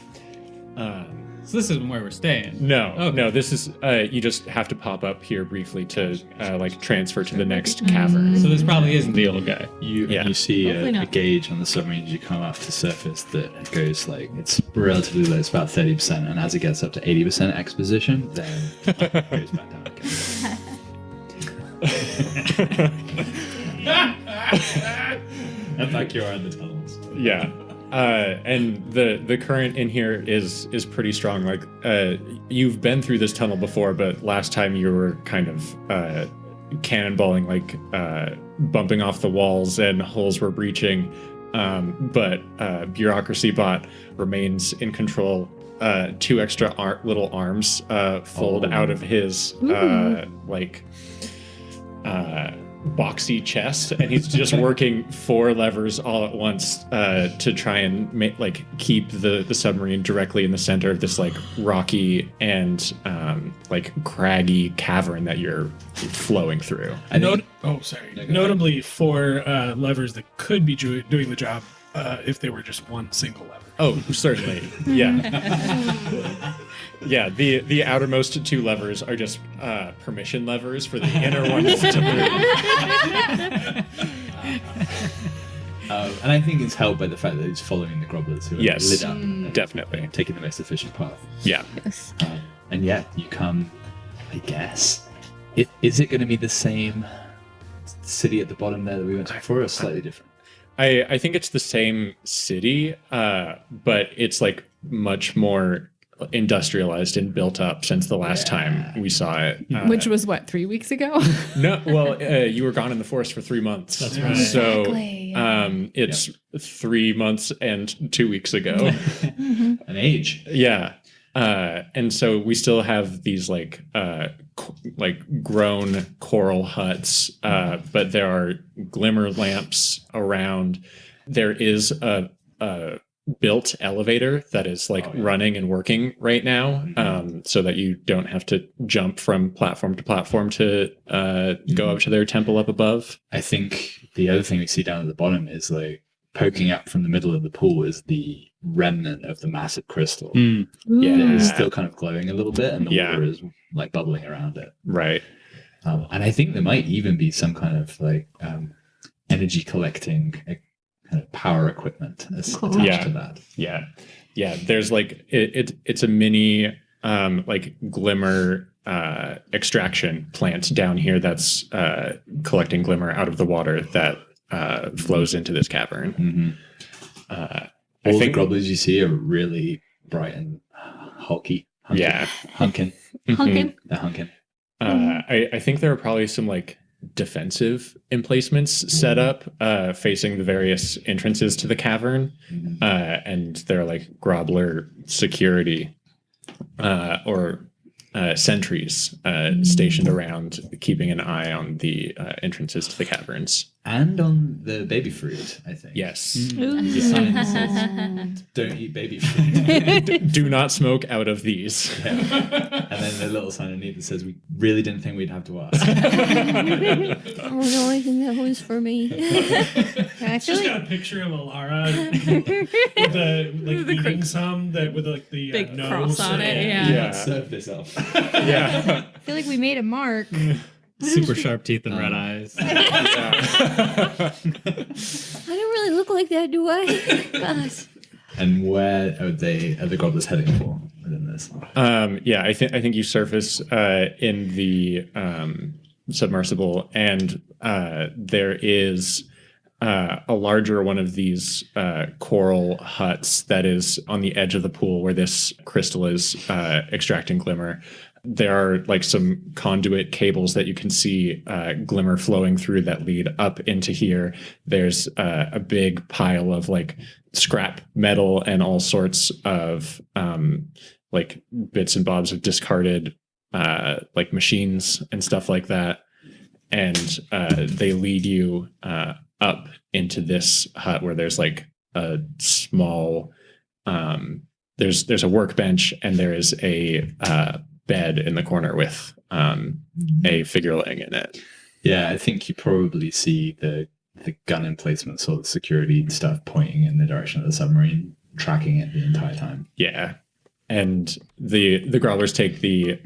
Speaker 7: So this isn't where we're staying.
Speaker 3: No,
Speaker 7: Okay.
Speaker 3: no. This is you just have to pop up here briefly to like transfer to the next cavern.
Speaker 7: So this probably isn't the old guy.
Speaker 2: You see
Speaker 6: Hopefully
Speaker 2: a
Speaker 6: not.
Speaker 2: gauge on the submarine as you come up to surface that goes like it's relatively low. It's about 30%, and as it gets up to 80% exposition, then it goes back down again. And back you are in the tunnels.
Speaker 3: Yeah. And the current in here is pretty strong. Like you've been through this tunnel before, but last time you were kind of cannonballing, like bumping off the walls and holes were breaching. But Bureaucracy Bot remains in control. 2 extra little arms fold out of his boxy chest, and he's just working 4 levers all at once to try and keep the submarine directly in the center of this like rocky and like craggy cavern that you're flowing through.
Speaker 5: Notably, 4 levers that could be doing the job if they were just one single lever.
Speaker 3: Oh, certainly. Yeah. Yeah, the outermost 2 levers are just permission levers for the inner ones to move.
Speaker 2: And I think it's helped by the fact that he's following the Grobblers who are
Speaker 3: Yes,
Speaker 2: lit up and
Speaker 3: definitely.
Speaker 2: taking the most efficient path.
Speaker 3: Yeah.
Speaker 6: Yes.
Speaker 2: And yeah, you come, I guess. Is it going to be the same city at the bottom there that we went to before, or slightly different?
Speaker 3: I think it's the same city, but it's like much more industrialized and built up since the last time we saw it.
Speaker 8: Which was what, 3 weeks ago?
Speaker 3: No, well, you were gone in the forest for 3 months.
Speaker 7: That's right.
Speaker 3: So
Speaker 8: Exactly.
Speaker 3: it's 3 months and 2 weeks ago.
Speaker 2: An age.
Speaker 3: Yeah. And so we still have these like grown coral huts, but there are glimmer lamps around. There is a built elevator that is running and working right now, so that you don't have to jump from platform to platform to go up to their temple up above.
Speaker 2: I think the other thing we see down at the bottom is like poking up from the middle of the pool is the remnant of the massive crystal.
Speaker 3: Yeah.
Speaker 2: It is still kind of glowing a little bit, and the
Speaker 3: Yeah.
Speaker 2: water is like bubbling around it.
Speaker 3: Right.
Speaker 2: And I think there might even be some kind of like energy collecting kind of power equipment attached
Speaker 3: Yeah.
Speaker 2: to that.
Speaker 3: Yeah. Yeah. There's like it's a mini glimmer extraction plant down here that's collecting glimmer out of the water that flows into this cavern.
Speaker 2: Mm-hmm.
Speaker 3: I
Speaker 2: All
Speaker 3: think
Speaker 2: the grobblers you see are really bright and hulky.
Speaker 3: Yeah.
Speaker 2: Hunkin.
Speaker 6: Hunkin'.
Speaker 2: They're hunkin.
Speaker 3: I think there are probably some like defensive emplacements set up facing the various entrances to the cavern, and there are like grobbler security or sentries stationed around, keeping an eye on the entrances to the caverns.
Speaker 2: and on the baby fruit, I think.
Speaker 3: Yes.
Speaker 2: The sign says, "Don't eat baby fruit."
Speaker 3: Do not smoke out of these.
Speaker 2: And then the little sign underneath that says, "We really didn't think we'd have to ask."
Speaker 6: Oh no, I think that one's for me.
Speaker 4: I feel
Speaker 5: Just
Speaker 4: like
Speaker 5: got a picture of Alara with eating some that with like the
Speaker 8: Big
Speaker 5: nose
Speaker 8: cross on it.
Speaker 5: and-
Speaker 8: Yeah.
Speaker 2: Serve this up.
Speaker 3: Yeah.
Speaker 4: I feel like we made a mark.
Speaker 7: Super sharp teeth and red eyes.
Speaker 6: I don't really look like that, do I? Gosh.
Speaker 2: And where are the gobblers heading for within this?
Speaker 3: Yeah, I think you surface in the submersible, and there is a larger one of these coral huts that is on the edge of the pool where this crystal is extracting glimmer. There are like some conduit cables that you can see glimmer flowing through that lead up into here. There's a big pile of like scrap metal and all sorts of like bits and bobs of discarded like machines and stuff like that. And they lead you up into this hut where there's like a small there's a workbench, and there is a bed in the corner with a figure laying in it.
Speaker 2: Yeah, I think you probably see the gun emplacements or the security stuff pointing in the direction of the submarine, tracking it the entire time.
Speaker 3: Yeah. And the growlers take the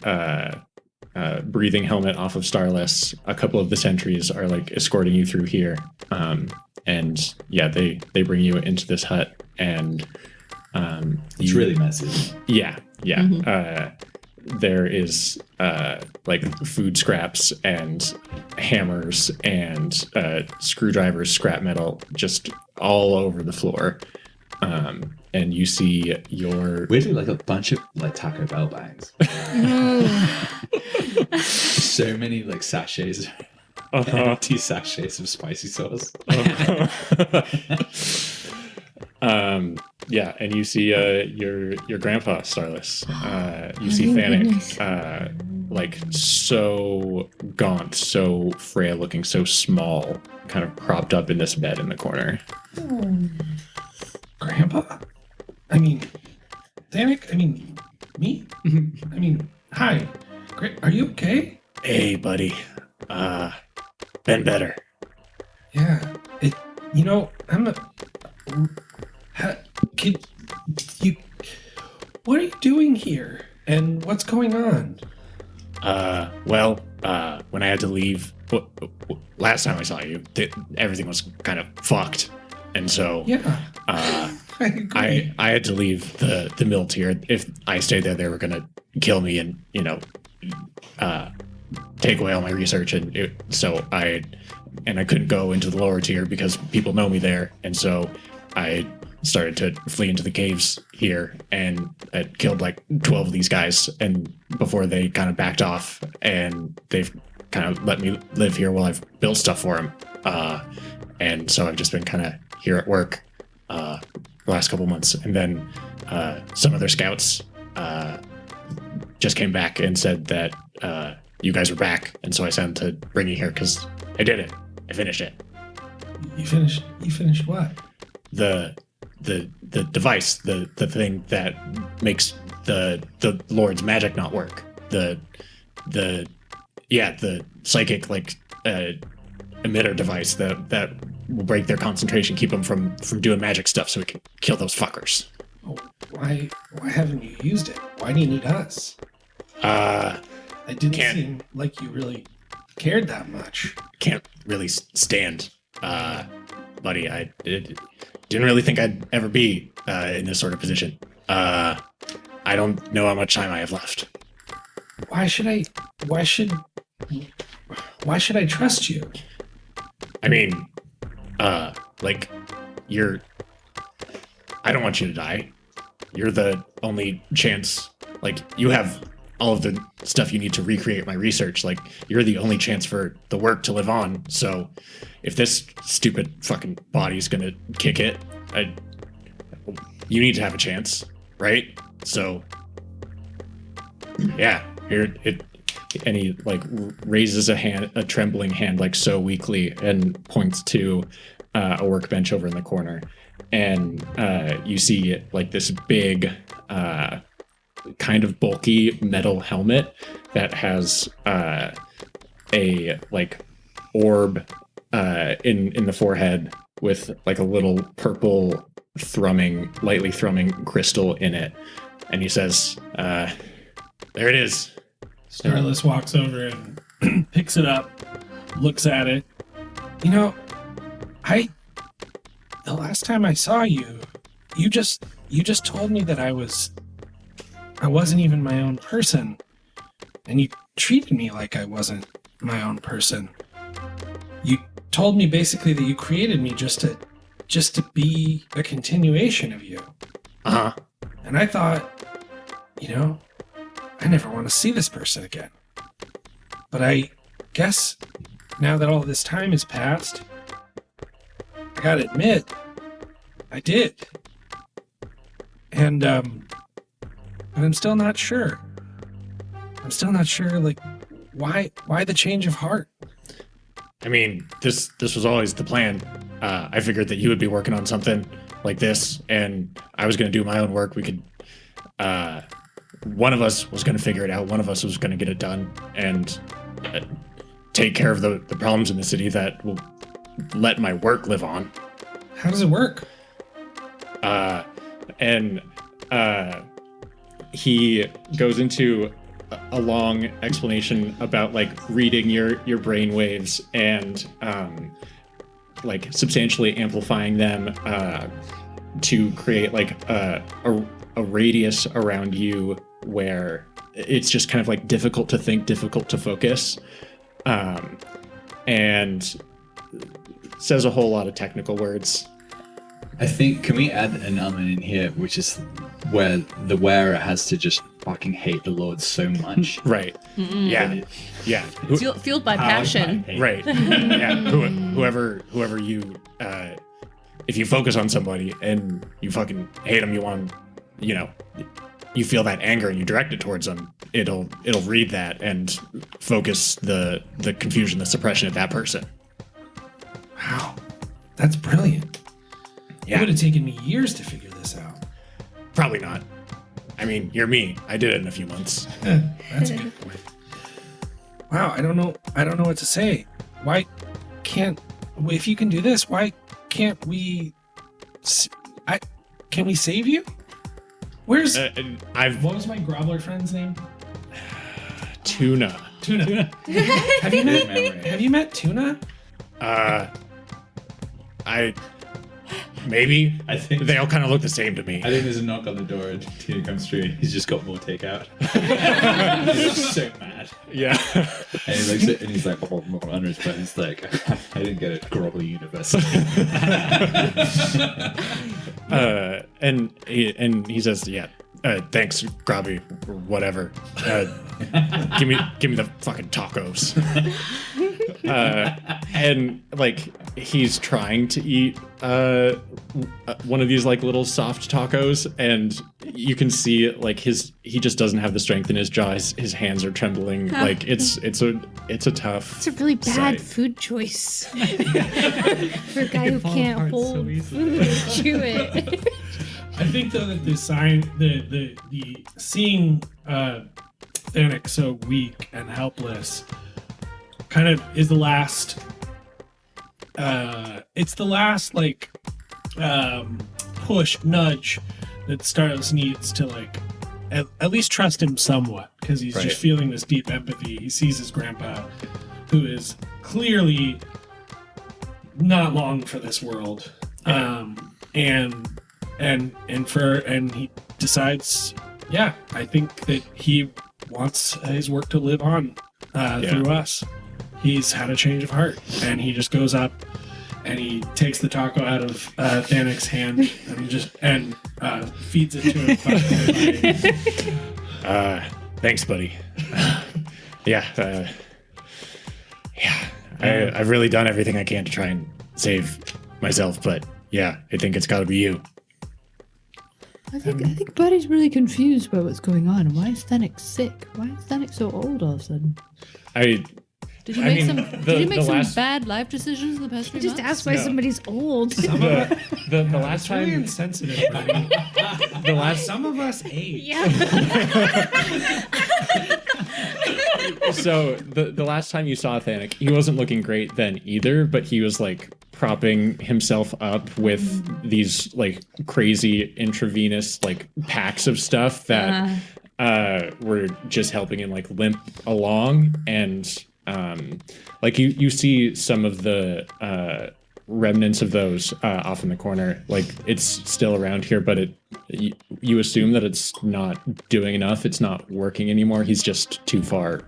Speaker 3: breathing helmet off of Starless. A couple of the sentries are like escorting you through here. And yeah, they bring you into this hut, and
Speaker 2: It's really messy.
Speaker 3: yeah. There is like food scraps and hammers and screwdrivers, scrap metal, just all over the floor. And you see your
Speaker 2: Weirdly, like a bunch of like Taco Bell bags. So many like sachets, empty sachets of spicy sauce.
Speaker 3: Yeah, and you see your grandpa, Starless. You see Thanic, like so gaunt, so frail looking, so small, kind of propped up in this bed in the corner.
Speaker 5: Grandpa? I mean, Thanic? I mean, me? I mean, hi. Are you okay?
Speaker 3: Hey, buddy. Been better.
Speaker 5: Yeah. I'm a... Could you... What are you doing here? And what's going on?
Speaker 3: Well, when I had to leave, last time I saw you, everything was kind of fucked. And so...
Speaker 5: Yeah. I agree.
Speaker 3: I had to leave the mill tier. If I stayed there, they were gonna kill me and take away all my research, and so I couldn't go into the lower tier because people know me there, and so I started to flee into the caves here, and I killed like 12 of these guys, and before they kind of backed off, and they've kind of let me live here while I've built stuff for them, and so I've just been kind of here at work the last couple months, and then some other scouts just came back and said that you guys were back, and so I sent them to bring you here because I did it. I finished it.
Speaker 5: You finished what?
Speaker 3: The device, the thing that makes the Lord's magic not work. The psychic like emitter device that will break their concentration, keep them from doing magic stuff, so we can kill those fuckers.
Speaker 5: Oh, why haven't you used it? Why do you need us? It didn't seem like you really cared that much.
Speaker 3: Can't really stand, buddy. I didn't really think I'd ever be in this sort of position. I don't know how much time I have left.
Speaker 5: Why should I trust you?
Speaker 3: I mean, like, I don't want you to die. You're the only chance, like, you have all of the stuff you need to recreate my research. Like, you're the only chance for the work to live on. So if this stupid fucking body's gonna kick it, you need to have a chance, right? So yeah, here he like raises a trembling hand like so weakly and points to a workbench over in the corner, and you see like this big kind of bulky metal helmet that has a like orb in the forehead with like a little purple lightly thrumming crystal in it, and he says, there it is.
Speaker 5: Starless walks over and picks it up, looks at it. You know, the last time I saw you, you just told me that I wasn't even my own person, and you treated me like I wasn't my own person. You told me basically that you created me just to be a continuation of you.
Speaker 3: Uh-huh.
Speaker 5: And I thought, you know, I never want to see this person again. But I guess now that all this time has passed, I gotta admit, I did. And, but I'm still not sure. I'm still not sure, like, why the change of heart?
Speaker 3: I mean, this was always the plan. I figured that you would be working on something like this, and I was going to do my own work. We could, one of us was going to figure it out. One of us was going to get it done and take care of the problems in the city that will let my work live on.
Speaker 5: How does it work?
Speaker 3: He goes into a long explanation about like reading your brain waves and like substantially amplifying them to create like a radius around you where it's just kind of like difficult to think, difficult to focus, and says a whole lot of technical words.
Speaker 2: I think, can we add an element in here, which is where the wearer has to just fucking hate the Lord so much?
Speaker 3: Right. Yeah. Yeah.
Speaker 8: Fueled by passion.
Speaker 3: Right. Yeah. Whoever you, if you focus on somebody and you fucking hate them, you want, you know, you feel that anger and you direct it towards them, it'll read that and focus the confusion, the suppression at that person.
Speaker 5: Wow. That's brilliant. It
Speaker 3: Yeah.
Speaker 5: would have taken me years to figure this out.
Speaker 3: Probably not. I mean, you're me. I did it in a few months.
Speaker 5: That's a good point. Wow, I don't know what to say. Why can't, if you can do this, why can't we can we save you? Where's what was my groveler friend's name?
Speaker 3: Tuna.
Speaker 5: Have you met Tuna?
Speaker 3: Maybe.
Speaker 2: I think
Speaker 3: They all kind of look the same to me.
Speaker 2: I think there's a knock on the door and Tina comes through and he's just got more takeout. He's so mad.
Speaker 3: Yeah.
Speaker 2: And he looks at and he's like, under his breath, he's like, I didn't get it, Grovelly University.
Speaker 3: And he says, yeah, thanks, Grobby, or whatever. Give me the fucking tacos. And like he's trying to eat one of these like little soft tacos, and you can see like he just doesn't have the strength in his jaw. His hands are trembling. Like it's a tough.
Speaker 4: It's a really bad
Speaker 3: sight.
Speaker 4: food choice for a guy who can't hold food or chew it.
Speaker 5: I think though that the seeing Thanic so weak and helpless kind of is the last it's the last like push nudge that Starless needs to like at least trust him somewhat, because he's just feeling this deep empathy. He sees his grandpa, who is clearly not long for this world, and he decides, yeah, I think that he wants his work to live on through us. He's had a change of heart, and he just goes up and he takes the taco out of Thanic's hand and feeds it to him.
Speaker 3: Thanks, buddy. I've really done everything I can to try and save myself, but yeah, I think it's got to be you.
Speaker 8: I think Buddy's really confused about what's going on. Why is Thanic sick? Why is Thanic so old all of a sudden? Did you make some bad life decisions in the past few
Speaker 4: Just
Speaker 8: months?
Speaker 4: ask why somebody's old.
Speaker 3: The last
Speaker 5: Really
Speaker 3: time
Speaker 5: insensitive, buddy. Some of us age.
Speaker 4: Yeah.
Speaker 3: So the last time you saw Thanic, he wasn't looking great then either, but he was like propping himself up with these like crazy intravenous like packs of stuff that were just helping him like limp along. And like you see some of the remnants of those off in the corner. Like it's still around here, but you assume that it's not doing enough. It's not working anymore. He's just too far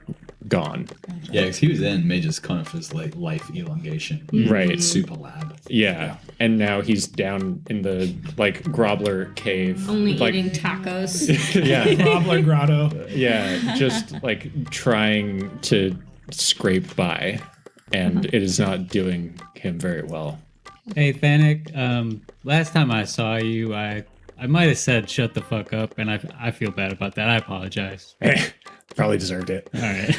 Speaker 3: gone.
Speaker 2: Yeah, because he was in Mage's Conifer's like life elongation.
Speaker 3: Right.
Speaker 2: Super lab.
Speaker 3: Yeah. And now he's down in the like Grobbler cave.
Speaker 6: Only
Speaker 3: like,
Speaker 6: eating tacos.
Speaker 3: Yeah.
Speaker 5: Gobbler Grotto.
Speaker 3: Yeah. Just like trying to scrape by. And it is not doing him very well.
Speaker 7: Hey, Thanic, last time I saw you, I might have said shut the fuck up, and I feel bad about that. I apologize.
Speaker 3: Probably deserved it.
Speaker 7: All right.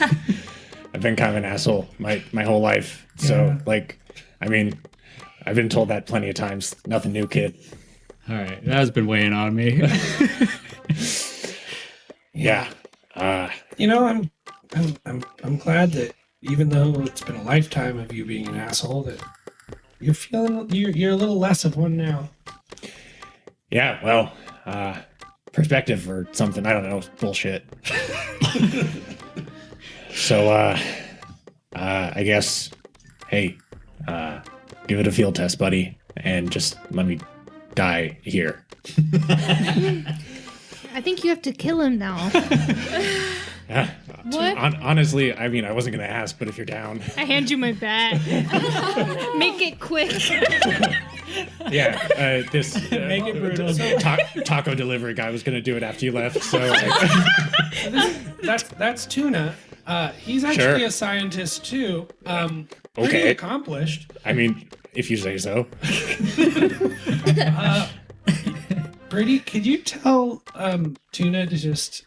Speaker 3: I've been kind of an asshole my whole life. So, like, I mean, I've been told that plenty of times. Nothing new, kid.
Speaker 7: All right. That has been weighing on me.
Speaker 3: Yeah.
Speaker 5: You know, I'm glad that even though it's been a lifetime of you being an asshole, that you're feeling you're a little less of one now.
Speaker 3: Yeah, well, perspective or something. I don't know. Bullshit. So, I guess, hey, give it a field test, buddy, and just let me die here.
Speaker 4: I think you have to kill him now.
Speaker 8: What?
Speaker 3: Honestly, I mean, I wasn't going to ask, but if you're down.
Speaker 4: I hand you my bat. Make it quick.
Speaker 3: Yeah, this
Speaker 5: Make it brutal.
Speaker 3: taco delivery guy was going to do it after you left, so.
Speaker 5: That's Tuna. He's actually a scientist too. Pretty
Speaker 3: Okay.
Speaker 5: accomplished.
Speaker 3: I mean, if you say so.
Speaker 5: Brady, could you tell Tuna to just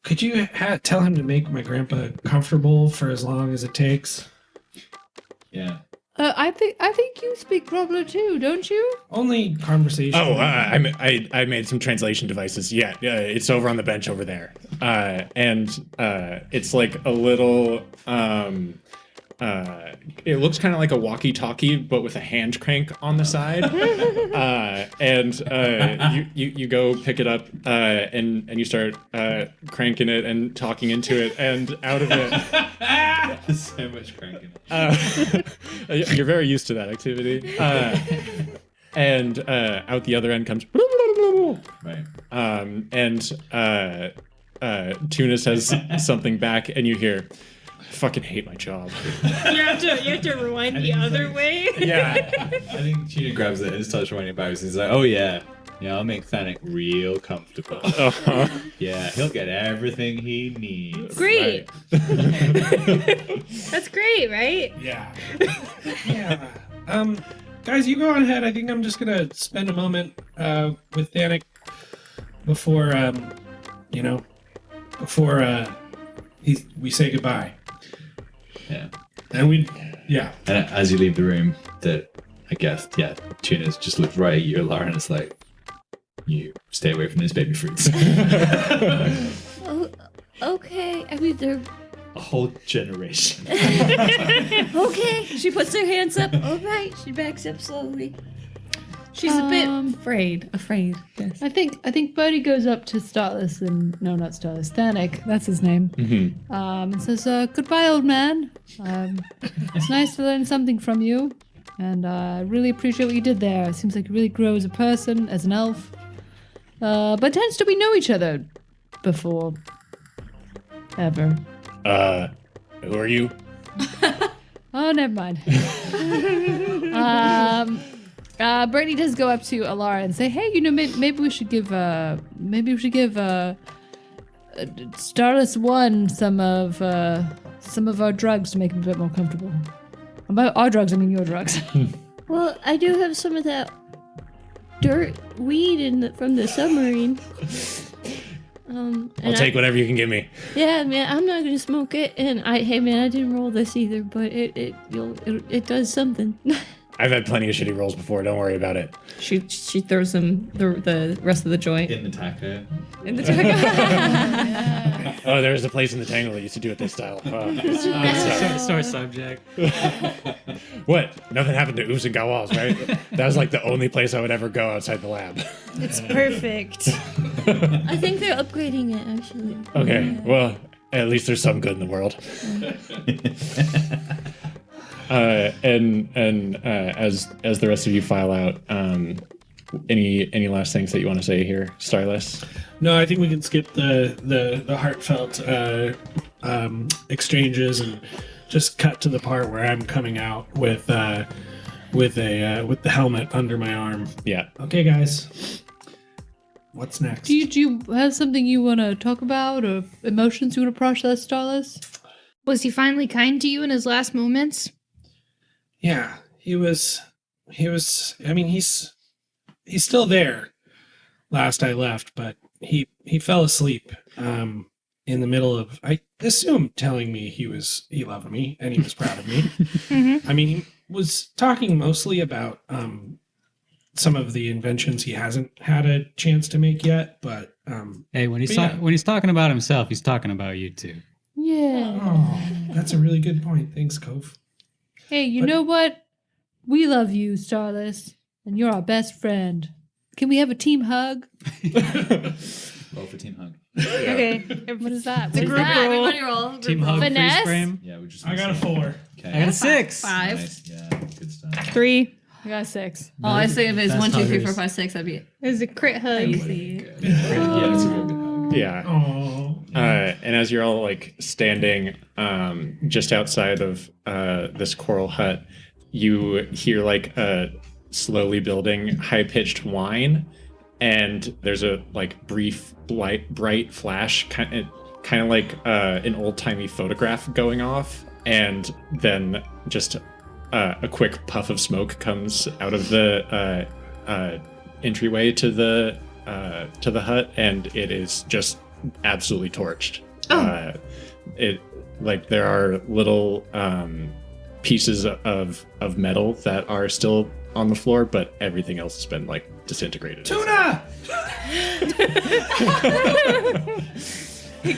Speaker 5: could you tell him to make my grandpa comfortable for as long as it takes?
Speaker 2: Yeah.
Speaker 8: I think you speak Grobbler too, don't you?
Speaker 5: Only conversation.
Speaker 3: Oh, I made some translation devices. Yeah, it's over on the bench over there. And it's like a little. It looks kind of like a walkie-talkie, but with a hand crank on the side. And you go pick it up and you start cranking it and talking into it, and out of it.
Speaker 2: There's so much cranking.
Speaker 3: You're very used to that activity. And out the other end comes.
Speaker 2: Right.
Speaker 3: Tuna says something back, and you hear, "I fucking hate my job."
Speaker 4: You have to rewind the other way.
Speaker 3: Yeah.
Speaker 2: I think Tuna grabs it and starts running about. He's like, oh yeah, I'll make Thanic real comfortable.
Speaker 3: Uh-huh.
Speaker 2: Yeah, he'll get everything he needs.
Speaker 4: Great. That's great, right?
Speaker 5: Yeah. Yeah. Guys, you go on ahead. I think I'm just gonna spend a moment with Thanic before we say goodbye.
Speaker 2: Yeah.
Speaker 5: And
Speaker 2: And as you leave the room, I guess, Tuna's just looked right at you, Laura, and it's like, you stay away from those baby fruits.
Speaker 6: Oh, okay. I mean, they're
Speaker 2: A whole generation.
Speaker 6: okay. She puts her hands up. All right. She backs up slowly. She's a bit afraid. Yes.
Speaker 8: I think Birdie goes up to Starless and not Starless, Thanic. That's his name.
Speaker 3: Mm-hmm.
Speaker 8: And says, "Goodbye, old man. It's nice to learn something from you, and I really appreciate what you did there. It seems like you really grow as a person, as an elf. But tends to we know each other before ever?
Speaker 3: Who are you?
Speaker 8: Oh, never mind. Brittany does go up to Alara and say, "Hey, maybe we should give Starless One some of our drugs to make him a bit more comfortable. And by our drugs, I mean your drugs."
Speaker 6: Well, I do have some of that dirt weed from the submarine.
Speaker 3: I'll
Speaker 6: And
Speaker 3: take whatever you can give me.
Speaker 6: Yeah, man, I'm not gonna smoke it. And hey, man, I didn't roll this either, but it does something.
Speaker 3: I've had plenty of shitty rolls before. Don't worry about it.
Speaker 8: She throws him the rest of the joint
Speaker 2: In the taco.
Speaker 8: in the taco.
Speaker 3: Oh, there's a place in the Tangle that used to do it this style. Oh,
Speaker 7: Sore subject.
Speaker 3: what? Nothing happened to Oos and Gawals, right? That was like the only place I would ever go outside the lab.
Speaker 4: It's perfect.
Speaker 6: I think they're upgrading it actually.
Speaker 3: Okay, well, at least there's some good in the world. As the rest of you file out, any last things that you want to say here, Starless?
Speaker 5: No, I think we can skip the heartfelt exchanges and just cut to the part where I'm coming out with the helmet under my arm.
Speaker 3: Yeah.
Speaker 5: Okay, guys. What's next?
Speaker 8: Do you have something you want to talk about or emotions you want to process, Starless?
Speaker 4: Was he finally kind to you in his last moments?
Speaker 5: Yeah, he was. I mean, he's still there. Last I left, but he fell asleep in the middle of, I assume, telling me he loved me and he was proud of me.
Speaker 4: Mm-hmm.
Speaker 5: I mean, he was talking mostly about some of the inventions he hasn't had a chance to make yet, but
Speaker 7: Hey, when he's
Speaker 5: But yeah.
Speaker 7: when he's talking about himself, he's talking about you too.
Speaker 8: Yeah.
Speaker 5: oh, that's a really good point. Thanks, Cove.
Speaker 8: Hey, you
Speaker 5: But-
Speaker 8: know what? We love you, Starless, and you're our best friend. Can we have a team hug?
Speaker 2: Roll for team hug.
Speaker 4: Okay.
Speaker 8: What is that?
Speaker 4: The
Speaker 8: What is
Speaker 4: group
Speaker 8: that?
Speaker 4: roll.
Speaker 6: Everybody roll.
Speaker 7: Team hug freeze
Speaker 8: Finesse?
Speaker 7: frame.
Speaker 2: Yeah, we just.
Speaker 5: I got a 4.
Speaker 2: Okay.
Speaker 7: I got a 6.
Speaker 8: 5.
Speaker 2: Nice. Yeah, good stuff.
Speaker 4: 3.
Speaker 8: I got 6.
Speaker 6: Oh, I say if it's
Speaker 7: Best
Speaker 6: 1, 2, 3,
Speaker 7: huggers.
Speaker 6: 4, 5, 6, that'd be
Speaker 4: It was a crit hug.
Speaker 6: easy.
Speaker 2: Yeah, it's a real good hug.
Speaker 3: Yeah.
Speaker 5: Oh.
Speaker 3: And as you're all like standing just outside of this coral hut, you hear like a slowly building high-pitched whine, and there's a like brief bright flash, kind of like an old-timey photograph going off, and then just a quick puff of smoke comes out of the entryway to the hut, and it is just absolutely torched. It like there are little pieces of metal that are still on the floor, but everything else has been like disintegrated.
Speaker 5: Tuna!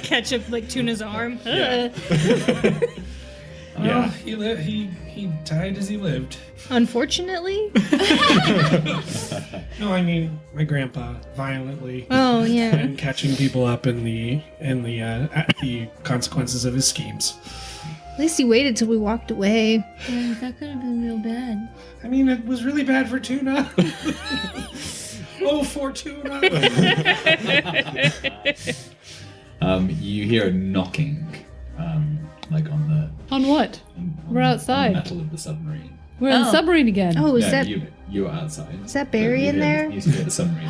Speaker 4: Catch up like Tuna's arm.
Speaker 3: Yeah.
Speaker 5: Oh, he died as he lived.
Speaker 4: Unfortunately.
Speaker 5: No, I mean my grandpa violently
Speaker 4: Oh yeah.
Speaker 5: and catching people up in the consequences of his schemes.
Speaker 4: At least he waited till we walked away.
Speaker 6: Yeah, that could have been real bad.
Speaker 5: I mean, it was really bad for Tuna. Oh, for Tuna.
Speaker 2: You hear a knocking, like on the.
Speaker 8: On what? We're outside.
Speaker 2: On the metal of the submarine.
Speaker 8: We're in the
Speaker 6: Oh.
Speaker 8: submarine again.
Speaker 4: Oh, is
Speaker 2: No,
Speaker 4: that
Speaker 2: you're outside.
Speaker 4: is that Barry in there?
Speaker 2: You hear the submarine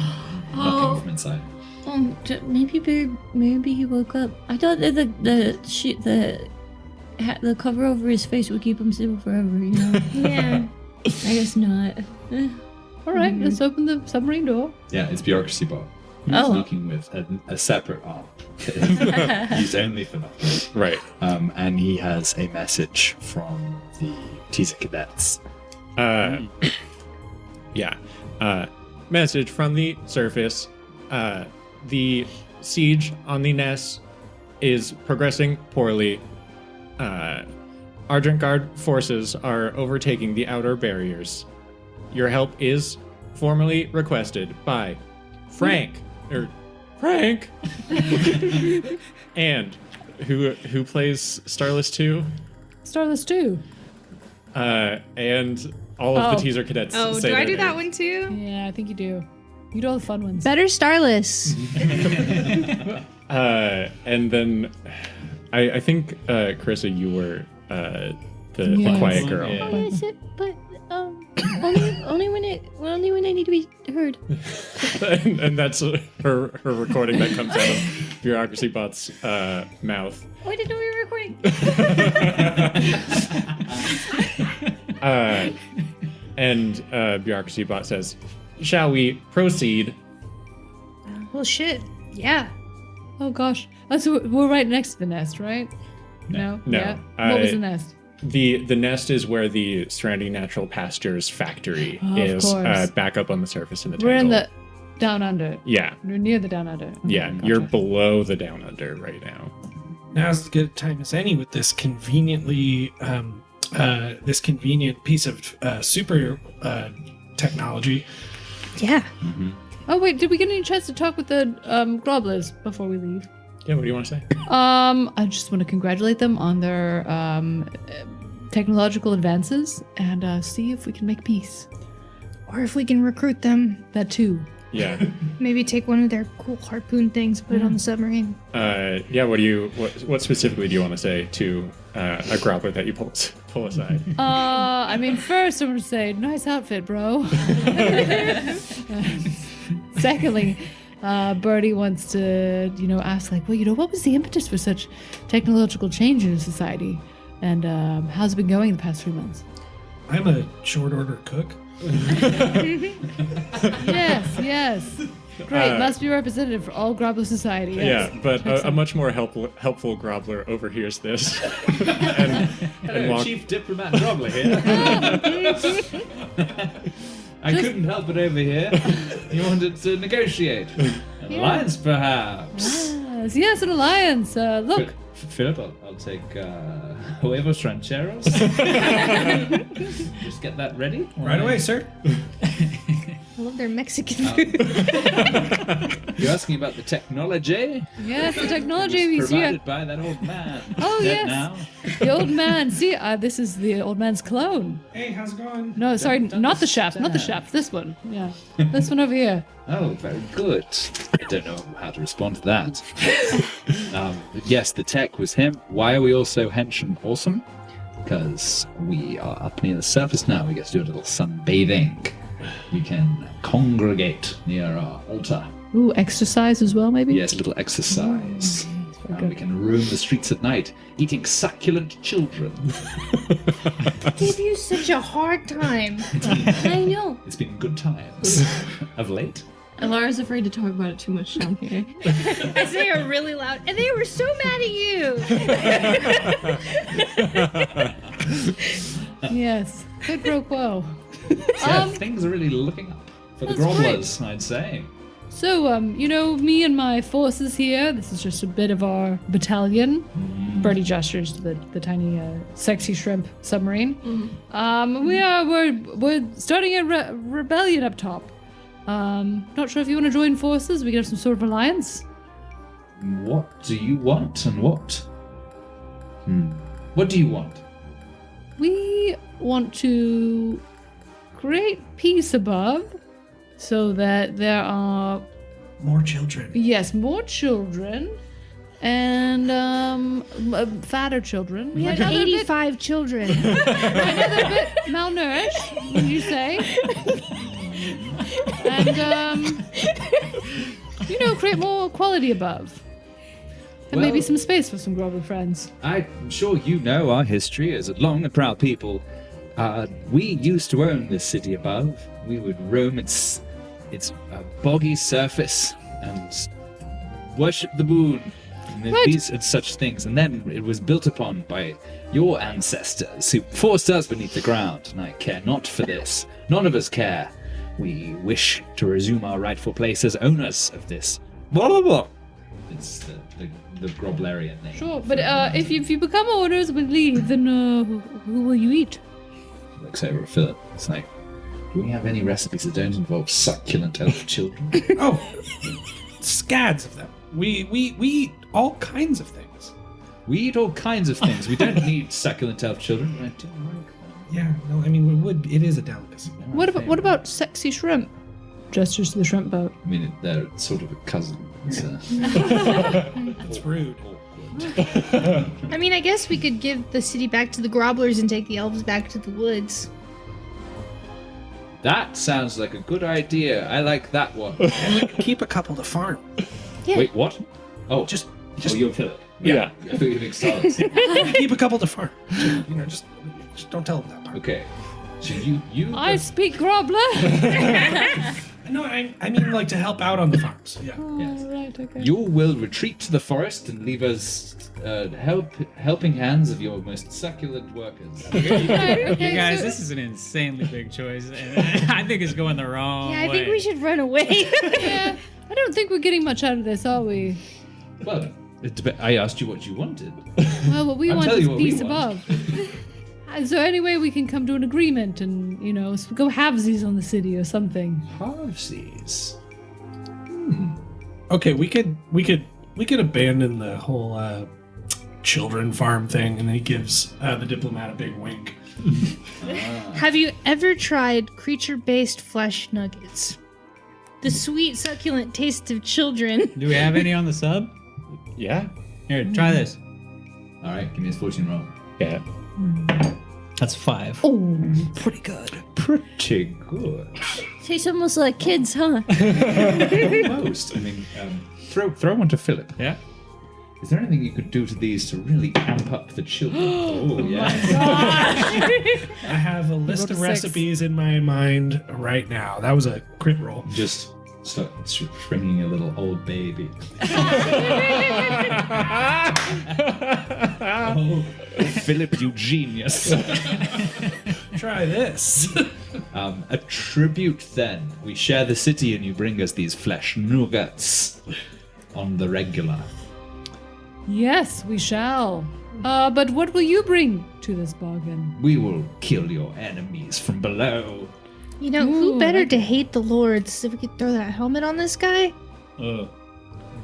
Speaker 2: knocking from inside.
Speaker 6: Maybe he woke up. I thought that the cover over his face would keep him still forever, you know?
Speaker 4: Yeah.
Speaker 6: I guess not.
Speaker 8: All right, let's open the submarine door.
Speaker 2: Yeah, it's bureaucracy bot. Who's
Speaker 6: Oh.
Speaker 2: knocking with a separate arm. Used only for knocking.
Speaker 3: Right.
Speaker 2: And he has a message from the teaser cadets.
Speaker 3: Yeah. Message from the surface. The siege on the Ness is progressing poorly. Argent Guard forces are overtaking the outer barriers. Your help is formally requested by Frank. And who plays Starless 2?
Speaker 8: Starless 2.
Speaker 3: And all of
Speaker 8: Oh.
Speaker 3: the teaser cadets.
Speaker 4: Oh,
Speaker 3: say
Speaker 4: do I
Speaker 3: their
Speaker 4: do that
Speaker 3: names.
Speaker 4: one too?
Speaker 8: Yeah, I think you do. You do all the fun ones.
Speaker 4: Better Starless.
Speaker 3: And then I think Carissa, you were the
Speaker 8: Yes.
Speaker 3: quiet girl.
Speaker 7: Yeah.
Speaker 6: But only when I need to be heard.
Speaker 3: and that's her recording that comes out of Bureaucracy Bot's mouth.
Speaker 6: Oh, I didn't know we were recording.
Speaker 3: And Bureaucracy Bot says, shall we proceed?
Speaker 4: Well, shit. Yeah.
Speaker 8: Oh gosh. So we're right next to the nest, right? No.
Speaker 3: No.
Speaker 8: Yeah. What was the nest?
Speaker 3: The nest is where the Surrounding Natural Pastures factory
Speaker 8: Oh, of
Speaker 3: is,
Speaker 8: course.
Speaker 3: back up on the surface in the
Speaker 8: We're in
Speaker 3: Tangle.
Speaker 8: the down under.
Speaker 3: Yeah,
Speaker 8: We're near the down under. Okay,
Speaker 3: yeah.
Speaker 8: gotcha.
Speaker 3: You're below the down under right now.
Speaker 5: Now's as good a time as any with this conveniently, this convenient piece of super technology.
Speaker 4: Yeah.
Speaker 8: Oh wait, did we get any chance to talk with the Grobblers before we leave?
Speaker 3: Yeah, what do you want to say?
Speaker 8: I just want to congratulate them on their technological advances and see if we can make peace.
Speaker 4: Or if we can recruit them,
Speaker 8: That too.
Speaker 3: Yeah.
Speaker 4: maybe take one of their cool harpoon things, put it on the submarine.
Speaker 3: Yeah, what specifically do you want to say to a grobbler that you pull aside?
Speaker 8: I mean, first I'm gonna say, nice outfit, bro. Secondly, Birdie wants to, ask like, well, what was the impetus for such technological change in society, and how's it been going the past 3 months?
Speaker 5: I'm a short order cook.
Speaker 8: Yes. Great, must be representative for all Grobbler society. Yes.
Speaker 3: Yeah, but a much more helpful grobbler overhears this and walks.
Speaker 2: Chief Diplomat Grobbler here. I couldn't help it over here. You wanted to negotiate. An alliance, perhaps.
Speaker 8: Yes, an alliance. Look.
Speaker 2: Philip, I'll take huevos rancheros. Just get that ready.
Speaker 5: Right away, sir.
Speaker 4: I love their Mexican food.
Speaker 2: You're asking about the technology?
Speaker 8: Yes, the technology
Speaker 2: It
Speaker 8: we
Speaker 2: was
Speaker 8: see.
Speaker 2: provided by that old man.
Speaker 8: Oh,
Speaker 2: Dead
Speaker 8: yes.
Speaker 2: now.
Speaker 8: The old man. See, this is the old man's clone.
Speaker 5: Hey, how's it going?
Speaker 8: No, sorry,
Speaker 2: Don't
Speaker 8: not the chef. Not the
Speaker 2: understand.
Speaker 8: chef. This one. Yeah. This one over here.
Speaker 2: Oh, very good. I don't know how to respond to that. Yes, the tech was him. Why are we all so hench and awesome? Because we are up near the surface now. We get to do a little sunbathing. We can congregate near our altar.
Speaker 8: Ooh, exercise as well, maybe?
Speaker 2: Yes, a little exercise. And we can roam the streets at night, eating succulent children.
Speaker 4: Give you such a hard time.
Speaker 6: I know.
Speaker 2: It's been good times of late.
Speaker 6: Alara's afraid to talk about it too much down here.
Speaker 4: As they are really loud, and they were so mad at you.
Speaker 8: Yes. Quid pro quo.
Speaker 2: Yeah, things are really looking up for the
Speaker 8: That's great.
Speaker 2: Grobblers, I'd say.
Speaker 8: So, me and my forces here, this is just a bit of our battalion. Birdie gestures to the tiny, sexy shrimp submarine. We're starting a rebellion up top. Not sure if you want to join forces. We can have some sort of alliance.
Speaker 2: What do you want and what? What do you want?
Speaker 8: We want to create peace above so that there are,
Speaker 5: More children.
Speaker 8: yes, more children and fatter children.
Speaker 4: We had
Speaker 8: Another bit-
Speaker 4: 85 children.
Speaker 8: Another bit malnourished, would you say? And, create more quality above. And maybe
Speaker 2: Well-
Speaker 8: some space for some Grover friends.
Speaker 2: I'm sure you know our history as a long and proud people. We used to own this city above. We would roam its boggy surface and worship the moon and
Speaker 8: Right.
Speaker 2: these and such things. And then it was built upon by your ancestors who forced us beneath the ground. And I care not for this. None of us care. We wish to resume our rightful place as owners of this. Blah, blah, blah. It's the Groblerian name.
Speaker 8: Sure, but if you become owners and leave, then who will you eat?
Speaker 2: Looks over at Philip. It's like, do we have any recipes that don't involve succulent elf children?
Speaker 5: Oh, scads of them. We eat all kinds of things.
Speaker 2: We eat all kinds of things. We don't need succulent elf children. I don't like them.
Speaker 5: Yeah, no, I mean, it is a delicacy.
Speaker 8: What about sexy shrimp? Gestures to the shrimp boat.
Speaker 2: I mean, they're sort of a cousin. It's,
Speaker 5: That's rude.
Speaker 4: I mean, I guess we could give the city back to the Grobblers and take the elves back to the woods.
Speaker 2: that sounds like a good idea. I like that one.
Speaker 5: And we could keep a couple to farm.
Speaker 4: Yeah.
Speaker 2: Wait, what? Oh,
Speaker 5: Just
Speaker 2: oh, you're Philip.
Speaker 3: Yeah.
Speaker 2: I thought you were being Stars.
Speaker 5: keep a couple to farm. Just don't tell them that part.
Speaker 2: Okay. So you
Speaker 8: I speak Grobbler.
Speaker 5: No, I mean like to help out on the farms. Yeah.
Speaker 2: Yes.
Speaker 8: Right, okay.
Speaker 2: You will retreat to the forest and leave us helping hands of your most succulent workers.
Speaker 8: Okay,
Speaker 7: You guys,
Speaker 8: so-
Speaker 7: this is an insanely big choice, and I think it's going the wrong
Speaker 4: Yeah, I
Speaker 7: way.
Speaker 4: think we should run away.
Speaker 8: Yeah, I don't think we're getting much out of this, are we?
Speaker 2: Well, I asked you what you wanted.
Speaker 8: Well, what we
Speaker 2: I'll
Speaker 8: want
Speaker 2: tell
Speaker 8: is
Speaker 2: you what we
Speaker 8: peace
Speaker 2: want.
Speaker 8: above. Is there any way we can come to an agreement and, go halvesies on the city or something?
Speaker 2: Halvesies.
Speaker 5: Okay, we could abandon the whole children farm thing, and he gives the diplomat a big wink.
Speaker 4: Have you ever tried creature-based flesh nuggets? The sweet, succulent taste of children.
Speaker 7: Do we have any on the sub?
Speaker 3: Yeah.
Speaker 7: Here, try this.
Speaker 2: All right, give me a fortune roll.
Speaker 3: Yeah.
Speaker 7: That's 5.
Speaker 8: Oh, pretty good.
Speaker 2: Pretty good.
Speaker 6: Tastes almost like kids, huh?
Speaker 2: Almost. I mean, throw one to Philip.
Speaker 7: Yeah.
Speaker 2: Is there anything you could do to these to really amp up the children? Oh, yeah.
Speaker 5: I have a list of
Speaker 8: rolled a 6.
Speaker 5: recipes in my mind right now. That was a crit roll.
Speaker 2: Just start shrinking a little old baby. Oh, Philip, you genius.
Speaker 5: Try this.
Speaker 2: A tribute, then. We share the city and you bring us these flesh nuggets on the regular.
Speaker 8: Yes, we shall. But what will you bring to this bargain?
Speaker 2: We will kill your enemies from below.
Speaker 4: You know,
Speaker 8: Ooh,
Speaker 4: who better
Speaker 8: I
Speaker 4: to hate the lords if we could throw that helmet on this guy?
Speaker 7: Oh.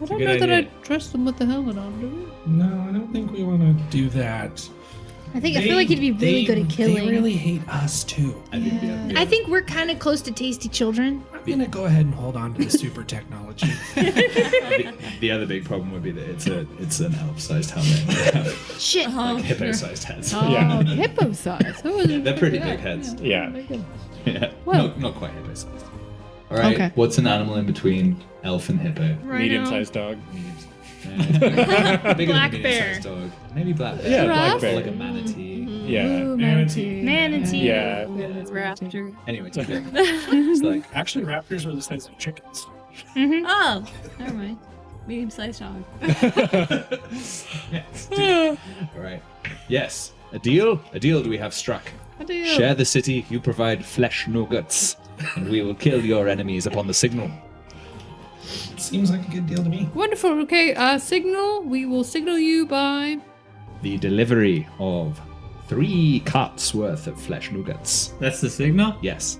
Speaker 8: I don't
Speaker 7: good
Speaker 8: know that
Speaker 7: idea.
Speaker 8: I trust them with the helmet on, do we?
Speaker 5: No, I don't think we want to do that.
Speaker 4: I feel like he'd be really good at killing.
Speaker 5: They really hate us too.
Speaker 4: I think we're kind of close to tasty children.
Speaker 5: I'm gonna go ahead and hold on to the super technology.
Speaker 2: The other big problem would be that it's an elf-sized helmet.
Speaker 4: Shit.
Speaker 2: Like hippo-sized heads.
Speaker 8: Oh,
Speaker 3: Yeah.
Speaker 8: hippo size.
Speaker 2: They're pretty big heads.
Speaker 3: Yeah.
Speaker 2: Yeah.
Speaker 8: Well-
Speaker 2: not quite hippo-sized. All right.
Speaker 8: Okay.
Speaker 2: What's an animal in between elf and hippo?
Speaker 3: Medium-sized dog.
Speaker 2: Bigger
Speaker 4: Black
Speaker 2: than a
Speaker 4: bear.
Speaker 2: medium-sized dog. Maybe black bear.
Speaker 3: Yeah,
Speaker 8: Giraffe?
Speaker 3: black bear.
Speaker 2: Like a manatee.
Speaker 3: Yeah.
Speaker 8: Ooh, manatee.
Speaker 4: Manatee.
Speaker 3: Yeah.
Speaker 6: Raptor.
Speaker 2: Anyway, it's okay. It's like
Speaker 5: Actually, raptors are the size of chickens.
Speaker 6: Oh, never mind. Medium-sized dog.
Speaker 2: all right. Yes. A deal? A deal do we have struck?
Speaker 8: I do.
Speaker 2: Share the city, you provide flesh nuggets, and we will kill your enemies upon the signal.
Speaker 5: Seems like a good deal to me.
Speaker 8: Wonderful. Okay, signal. We will signal you by.
Speaker 2: The delivery of 3 carts worth of flesh nuggets.
Speaker 7: That's the signal?
Speaker 2: Yes.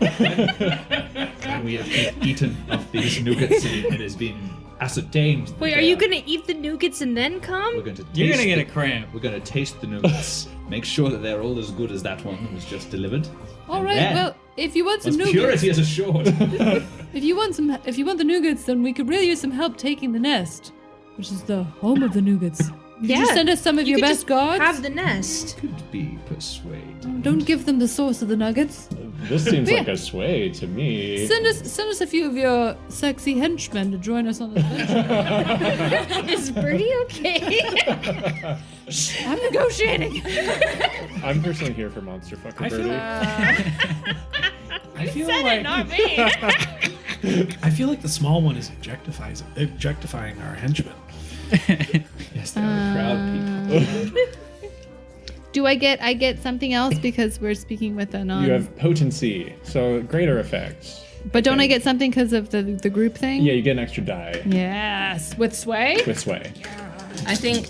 Speaker 2: And we have eaten of these nuggets, and it has been ascertained. that
Speaker 4: Wait, are
Speaker 2: they
Speaker 4: you gonna eat the nougats and then
Speaker 2: We're
Speaker 4: come?
Speaker 2: going to.
Speaker 7: You're
Speaker 2: taste
Speaker 7: gonna get
Speaker 2: the-
Speaker 7: a cramp.
Speaker 2: We're going to taste the nuggets. Make sure that they're all as good as that one that was just delivered.
Speaker 8: All
Speaker 2: And
Speaker 8: right.
Speaker 2: then,
Speaker 8: Well, if you want some
Speaker 2: once
Speaker 8: nougats,
Speaker 2: purity is assured.
Speaker 8: if you want the nougats, then we could really use some help taking the nest, which is the home of the nougats. Could you send us some of
Speaker 4: You
Speaker 8: your
Speaker 4: could
Speaker 8: best
Speaker 4: just
Speaker 8: guards?
Speaker 4: have the nest.
Speaker 2: Could be persuaded.
Speaker 8: Don't give them the source of the nuggets.
Speaker 3: This seems
Speaker 8: Yeah.
Speaker 3: like a sway to me.
Speaker 8: Send us a few of your sexy henchmen to join us on this adventure.
Speaker 4: Is Birdie okay?
Speaker 8: I'm negotiating.
Speaker 3: I'm personally here for Monster Fucker
Speaker 5: I feel-
Speaker 3: Birdie.
Speaker 5: I feel like
Speaker 4: me.
Speaker 5: I feel like the small one is objectifying our henchmen.
Speaker 2: Yes, they are proud people.
Speaker 8: Do I get something else because we're speaking with a non?
Speaker 3: You have potency, so greater effects.
Speaker 8: But don't I get something because of the group thing?
Speaker 3: Yeah, you get an extra die
Speaker 8: Yes, with sway.
Speaker 3: with sway.
Speaker 6: I think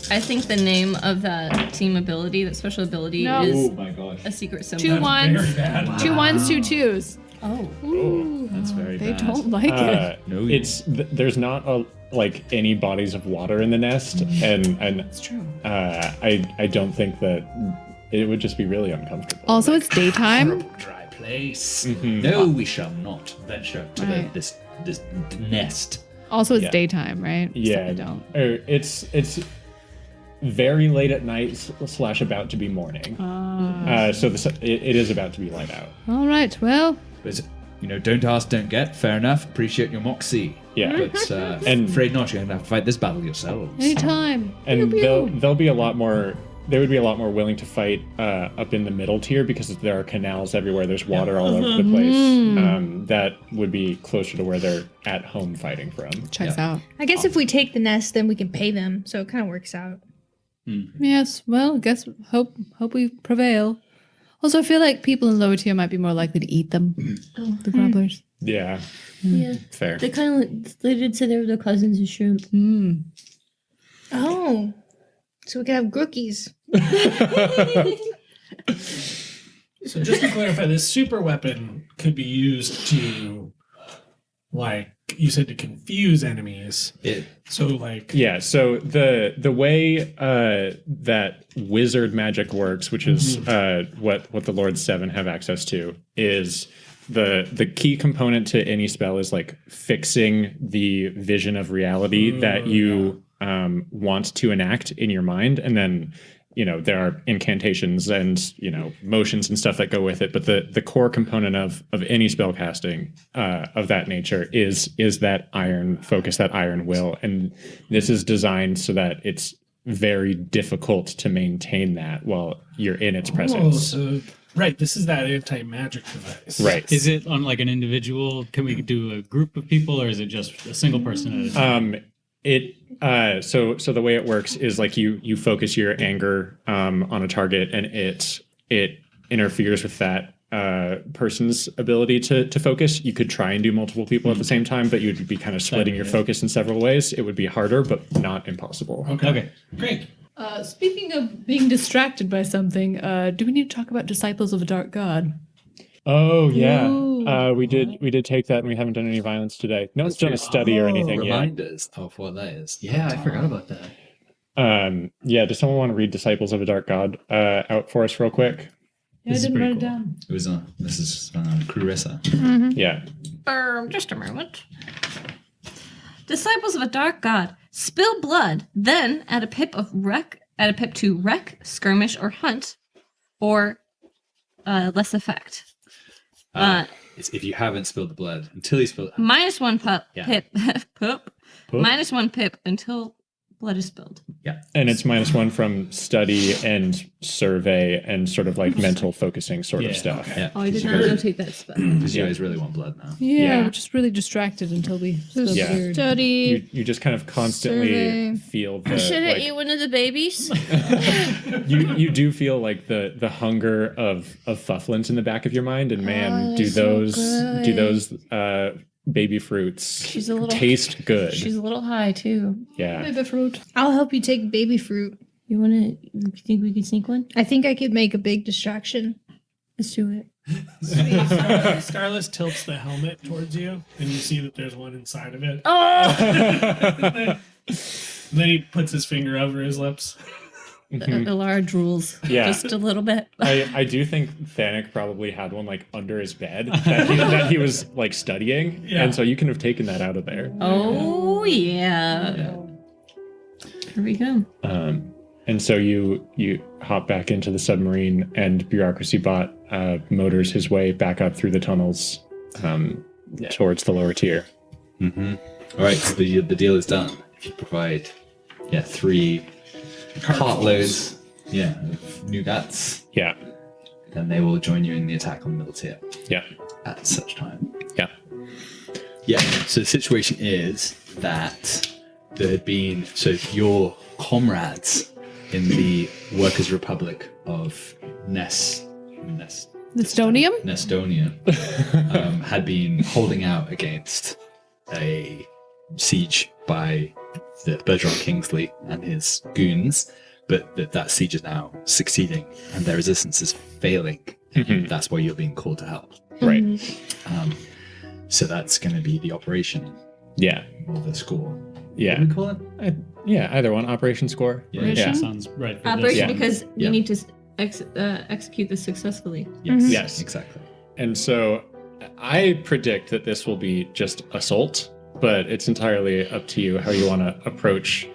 Speaker 6: the name of that team ability, that special ability,
Speaker 8: No.
Speaker 2: Oh
Speaker 6: is
Speaker 2: my gosh.
Speaker 6: a secret symbol.
Speaker 8: 2 ones,
Speaker 5: Very bad.
Speaker 8: 2 ones, 2 twos.
Speaker 6: Oh.
Speaker 8: Ooh,
Speaker 2: That's very
Speaker 8: they
Speaker 2: bad.
Speaker 8: don't like it.
Speaker 2: No,
Speaker 3: There's not like any bodies of water in the nest, and
Speaker 6: That's true.
Speaker 3: I don't think that it would just be really uncomfortable.
Speaker 8: Also, it's daytime.
Speaker 2: horrible dry place.
Speaker 3: Mhm.
Speaker 2: No, we shall not venture to
Speaker 8: Right.
Speaker 2: this nest.
Speaker 8: Also, it's
Speaker 3: Yeah.
Speaker 8: daytime, right? So
Speaker 3: Yeah,
Speaker 8: I don't.
Speaker 3: it's very late at night / about to be morning. So it is about to be light out.
Speaker 8: All right. Well,
Speaker 2: But don't ask, don't get. Fair enough. Appreciate your moxie.
Speaker 3: Yeah.
Speaker 2: But
Speaker 3: And-
Speaker 2: afraid not. You're gonna have to fight this battle yourselves.
Speaker 8: anytime.
Speaker 3: And
Speaker 8: Pew, pew.
Speaker 3: there'll be a lot more they would be a lot more willing to fight up in the middle tier because there are canals everywhere. There's water all over the place. That would be closer to where they're at home fighting from.
Speaker 8: Checks out.
Speaker 4: I guess if we take the nest, then we can pay them, so it kind of works out.
Speaker 8: Yes, well, I guess hope we prevail. Also, I feel like people in lower tier might be more likely to eat them. The grumblers.
Speaker 3: Yeah,
Speaker 6: Yeah.
Speaker 3: fair.
Speaker 6: They kind of they did say they were the cousins of shrimp.
Speaker 4: Oh, so we can have grookies.
Speaker 5: So just to clarify, this super weapon could be used to, like you said, to confuse enemies. So like
Speaker 3: Yeah, so the way that wizard magic works, which is what the Lord Seven have access to, is the key component to any spell is like fixing the vision of reality that you want to enact in your mind, and then there are incantations and motions and stuff that go with it, but the core component of any spell casting of that nature is that iron focus, that iron will, and this is designed so that it's very difficult to maintain that while you're in its presence.
Speaker 5: so right, this is that anti-magic device.
Speaker 3: Right.
Speaker 7: Is it on like an individual? Can we do a group of people, or is it just a single person at a time?
Speaker 3: So the way it works is like you focus your anger on a target, and it interferes with that person's ability to focus. You could try and do multiple people at the same time, but you'd be kind of splitting your focus in several ways. It would be harder, but not impossible.
Speaker 5: Okay. Great.
Speaker 8: Speaking of being distracted by something, do we need to talk about Disciples of a Dark God?
Speaker 3: Oh yeah,
Speaker 8: Ooh.
Speaker 3: we did take that, and we haven't done any violence today. No one's done a study or anything yet.
Speaker 2: Reminders of what that is. Yeah, I forgot about that.
Speaker 3: Yeah, does someone want to read Disciples of a Dark God out for us real quick?
Speaker 8: Yeah, I
Speaker 7: This is
Speaker 8: didn't write it
Speaker 7: pretty cool.
Speaker 8: down.
Speaker 2: It was this is Clarissa.
Speaker 3: Yeah.
Speaker 9: Just a moment. Disciples of a dark god, spill blood, then add a pip to wreck, skirmish, or hunt, or less effect.
Speaker 2: It's if you haven't spilled the blood until you spill it.
Speaker 9: -1
Speaker 2: Yeah.
Speaker 9: pip, -1 pip until blood is spilled.
Speaker 3: And it's -1 from study and survey and sort of like mental focusing sort of
Speaker 7: Yeah.
Speaker 3: stuff.
Speaker 2: Yeah,
Speaker 6: Oh, I did
Speaker 2: you
Speaker 6: not
Speaker 2: guys-
Speaker 6: notate that spell.
Speaker 2: because you guys really want blood now.
Speaker 8: Yeah,
Speaker 3: Yeah.
Speaker 8: we're just really distracted until we spill
Speaker 3: Yeah.
Speaker 8: the weird.
Speaker 4: Study.
Speaker 3: You just kind of constantly
Speaker 4: Survey.
Speaker 3: feel the
Speaker 6: Should have
Speaker 3: like,
Speaker 6: eaten one of the babies.
Speaker 3: you do feel like the hunger of fufflins in the back of your mind, and man,
Speaker 6: Oh,
Speaker 3: do
Speaker 6: so
Speaker 3: those
Speaker 6: good.
Speaker 3: baby fruits
Speaker 6: She's a little
Speaker 3: taste good.
Speaker 6: She's a little high too.
Speaker 3: Yeah.
Speaker 8: Baby fruit.
Speaker 4: I'll help you take baby fruit.
Speaker 6: You think we could sneak one?
Speaker 4: I think I could make a big distraction.
Speaker 6: Let's do it.
Speaker 5: Scarlett tilts the helmet towards you, and you see that there's one inside of it. Then he puts his finger over his lips.
Speaker 6: Ilara drools.
Speaker 3: Yeah.
Speaker 6: Just a little bit.
Speaker 3: I do think Thanic probably had one like under his bed that he was like studying,
Speaker 5: Yeah.
Speaker 3: and so you can have taken that out of there.
Speaker 6: Oh yeah. Here we go.
Speaker 3: And so you hop back into the submarine, and Bureaucracy Bot motors his way back up through the tunnels towards the lower tier.
Speaker 2: Mm-hmm. All right, so the deal is done. If you provide 3 cartloads, of nougats,
Speaker 3: Yeah,
Speaker 2: then they will join you in the attack on the middle tier
Speaker 3: yeah,
Speaker 2: at such time.
Speaker 3: yeah.
Speaker 2: Yeah, so the situation is that there had been, so your comrades in the Workers' Republic of
Speaker 8: Nestonium?
Speaker 2: Nestonia had been holding out against a siege by the Bergeron Kingsley and his goons, but that siege is now succeeding and their resistance is failing.
Speaker 3: Mhm.
Speaker 2: That's why you're being called to help.
Speaker 3: Right.
Speaker 2: So that's going to be the operation
Speaker 3: Yeah,
Speaker 2: or the score.
Speaker 3: yeah,
Speaker 2: What do we call it?
Speaker 3: yeah. Either one. Operation score.
Speaker 2: Yeah.
Speaker 8: Operation?
Speaker 7: Sounds right. For
Speaker 9: Operation
Speaker 7: this.
Speaker 9: because
Speaker 2: Yeah.
Speaker 9: you need to execute this successfully.
Speaker 2: Yes.
Speaker 3: Yes.
Speaker 2: Exactly.
Speaker 3: And so I predict that this will be just assault, but it's entirely up to you how you want to approach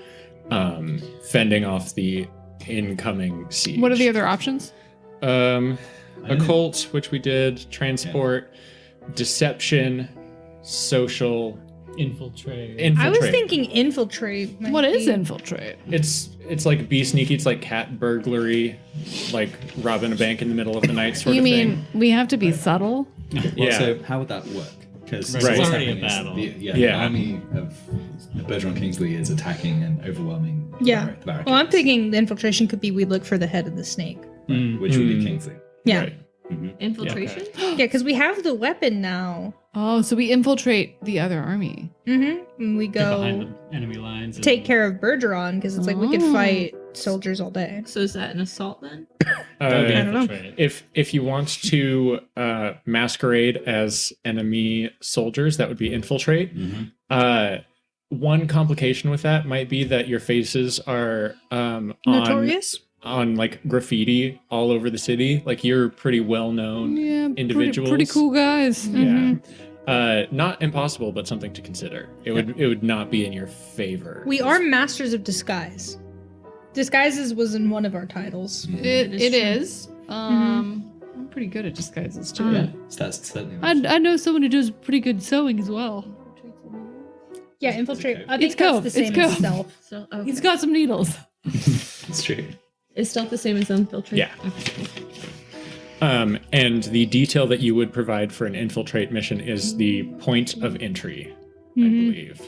Speaker 3: fending off the incoming siege.
Speaker 8: What are the other options?
Speaker 3: Occult, which we did, transport, deception, social,
Speaker 7: Infiltrate.
Speaker 4: I was
Speaker 3: Infiltrate.
Speaker 4: thinking infiltrate. might
Speaker 8: What is
Speaker 4: be-
Speaker 8: infiltrate?
Speaker 3: It's like be sneaky. It's like cat burglary, like robbing a bank in the middle of the night sort
Speaker 8: You
Speaker 3: of
Speaker 8: mean
Speaker 3: thing.
Speaker 8: we have to be subtle?
Speaker 2: Well,
Speaker 3: Yeah.
Speaker 2: so how would that work? Because
Speaker 3: Right.
Speaker 2: what's
Speaker 7: It's already
Speaker 2: happening
Speaker 7: a
Speaker 2: is
Speaker 7: battle.
Speaker 2: the
Speaker 3: Yeah.
Speaker 2: army of Bergeron Kingsley is attacking and overwhelming
Speaker 4: Yeah.
Speaker 2: the barricades,
Speaker 4: Well, I'm thinking the infiltration could be we look for the head of the snake.
Speaker 2: which would be Kingsley.
Speaker 4: Yeah.
Speaker 3: Right.
Speaker 9: Infiltration?
Speaker 4: Yeah, because we have the weapon now.
Speaker 8: Oh, so we infiltrate the other army.
Speaker 4: Mm-hmm. And we
Speaker 7: Get behind
Speaker 4: go
Speaker 7: the enemy lines. And
Speaker 4: take care of Bergeron because it's like we could
Speaker 8: Oh.
Speaker 4: fight soldiers all day.
Speaker 9: So is that an assault then?
Speaker 7: That would be
Speaker 3: Uh,
Speaker 4: I don't know.
Speaker 7: infiltrate.
Speaker 3: if you want to masquerade as enemy soldiers, that would be infiltrate. One complication with that might be that your faces are
Speaker 4: Notorious.
Speaker 3: on like graffiti all over the city. Like you're pretty well known.
Speaker 8: Yeah,
Speaker 3: Individuals.
Speaker 8: Pretty cool guys.
Speaker 3: Yeah. Not impossible, but something to consider. It would not be in your favor.
Speaker 4: We are masters of disguise. Disguises was in one of our titles.
Speaker 8: It
Speaker 9: is
Speaker 8: is.
Speaker 9: true.
Speaker 8: I'm pretty good at disguises too.
Speaker 2: Yeah, so that's certainly.
Speaker 8: I know someone who does pretty good sewing as well.
Speaker 4: Yeah, infiltrate. I
Speaker 8: It's
Speaker 4: think that's
Speaker 8: Cove.
Speaker 4: the
Speaker 8: It's
Speaker 4: same as
Speaker 8: Cove.
Speaker 4: stealth.
Speaker 9: So okay.
Speaker 8: He's got some needles.
Speaker 2: It's true.
Speaker 9: Is stealth the same as infiltrate?
Speaker 3: Yeah.
Speaker 9: Okay.
Speaker 3: And the detail that you would provide for an infiltrate mission is the point of entry, I believe.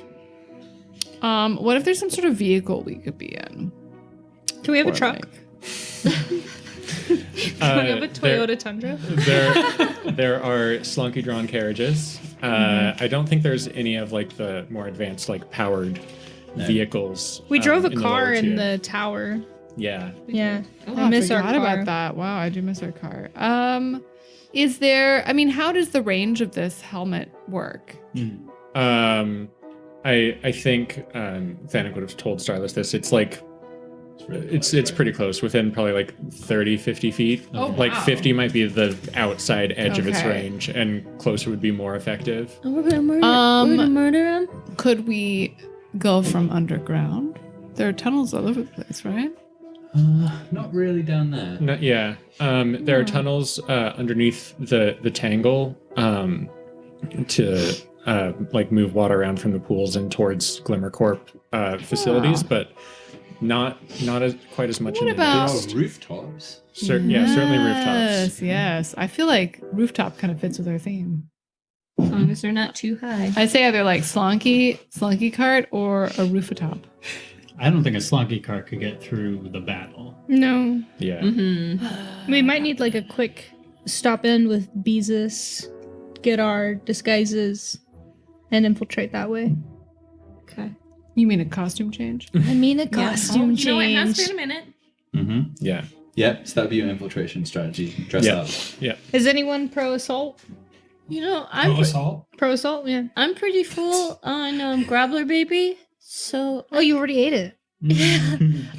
Speaker 8: What if there's some sort of vehicle we could be in?
Speaker 4: Can we have a
Speaker 8: Or,
Speaker 4: truck?
Speaker 8: like-
Speaker 4: Can we have a
Speaker 3: There-
Speaker 4: Toyota Tundra?
Speaker 3: there are slunky drawn carriages. I don't think there's any of like the more advanced like powered vehicles.
Speaker 4: We drove a
Speaker 3: in the
Speaker 4: car
Speaker 3: lower
Speaker 4: in
Speaker 3: tier.
Speaker 4: the tower.
Speaker 3: Yeah.
Speaker 4: Yeah.
Speaker 8: Oh,
Speaker 4: I miss our
Speaker 8: forgot
Speaker 4: car.
Speaker 8: about that. Wow, I do miss our car. Is there? I mean, how does the range of this helmet work?
Speaker 3: I think Thanic would have told Starless this. It's like it's pretty close, within probably like 30, 50 feet.
Speaker 8: Oh,
Speaker 3: Like
Speaker 8: wow.
Speaker 3: 50 might be the outside edge of its
Speaker 8: Okay.
Speaker 3: range, and closer would be more effective.
Speaker 6: Oh, we're gonna murder.
Speaker 8: Um,
Speaker 6: we're gonna murder him.
Speaker 8: Could we go from underground? There are tunnels all over the place, right?
Speaker 2: Not really down there.
Speaker 3: No, yeah. There are tunnels underneath the tangle to like move water around from the pools and towards Glimmer Corp facilities, but not as quite as much.
Speaker 8: What
Speaker 3: in
Speaker 8: about-
Speaker 3: the
Speaker 2: Oh,
Speaker 3: east.
Speaker 2: rooftops.
Speaker 3: Yeah, certainly rooftops.
Speaker 8: Yes, yes. I feel like rooftop kind of fits with our theme.
Speaker 9: As long as they're not too high.
Speaker 8: I say either like slunky cart or a rooftop.
Speaker 7: I don't think a slunky cart could get through the battle.
Speaker 4: No.
Speaker 3: Yeah.
Speaker 9: Mm-hmm.
Speaker 4: We might need like a quick stop in with Beezus, get our disguises, and infiltrate that way.
Speaker 9: Okay.
Speaker 8: You mean a costume change?
Speaker 4: I mean a
Speaker 9: Yeah.
Speaker 4: costume
Speaker 9: You know, it has
Speaker 4: change.
Speaker 9: been a minute.
Speaker 2: Mm-hmm.
Speaker 3: Yeah.
Speaker 2: Yep, so that'd be your infiltration strategy. Dress
Speaker 3: Yeah.
Speaker 2: up.
Speaker 3: Yeah.
Speaker 4: Is anyone pro assault?
Speaker 9: You know,
Speaker 5: Oh, assault?
Speaker 4: Pro assault, yeah.
Speaker 9: I'm pretty full on Grabbler Baby. So
Speaker 4: Oh, you already ate it.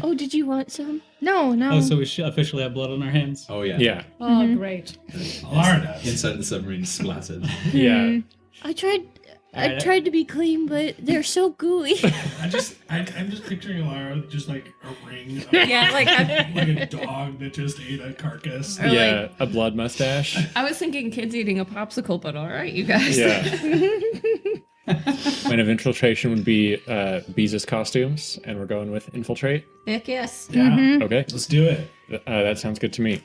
Speaker 9: oh, did you want some?
Speaker 4: No, no.
Speaker 7: Oh, so we should officially have blood on our hands?
Speaker 2: Oh yeah.
Speaker 3: Yeah.
Speaker 8: Oh, great.
Speaker 5: Alara does.
Speaker 2: Inside the submarine splattered.
Speaker 3: Yeah.
Speaker 9: I tried
Speaker 7: Alright.
Speaker 9: tried to be clean, but they're so gooey.
Speaker 5: I'm just picturing Alara just like a ring. Of,
Speaker 9: Yeah, like
Speaker 5: like a dog that just ate a carcass.
Speaker 9: Or
Speaker 3: Yeah. A blood mustache.
Speaker 9: I was thinking kids eating a popsicle, but all right, you guys.
Speaker 3: Yeah. Point of infiltration would be Beezus costumes, and we're going with infiltrate.
Speaker 9: Heck yes.
Speaker 5: Yeah.
Speaker 3: Okay.
Speaker 5: Let's do it.
Speaker 3: That sounds good to me.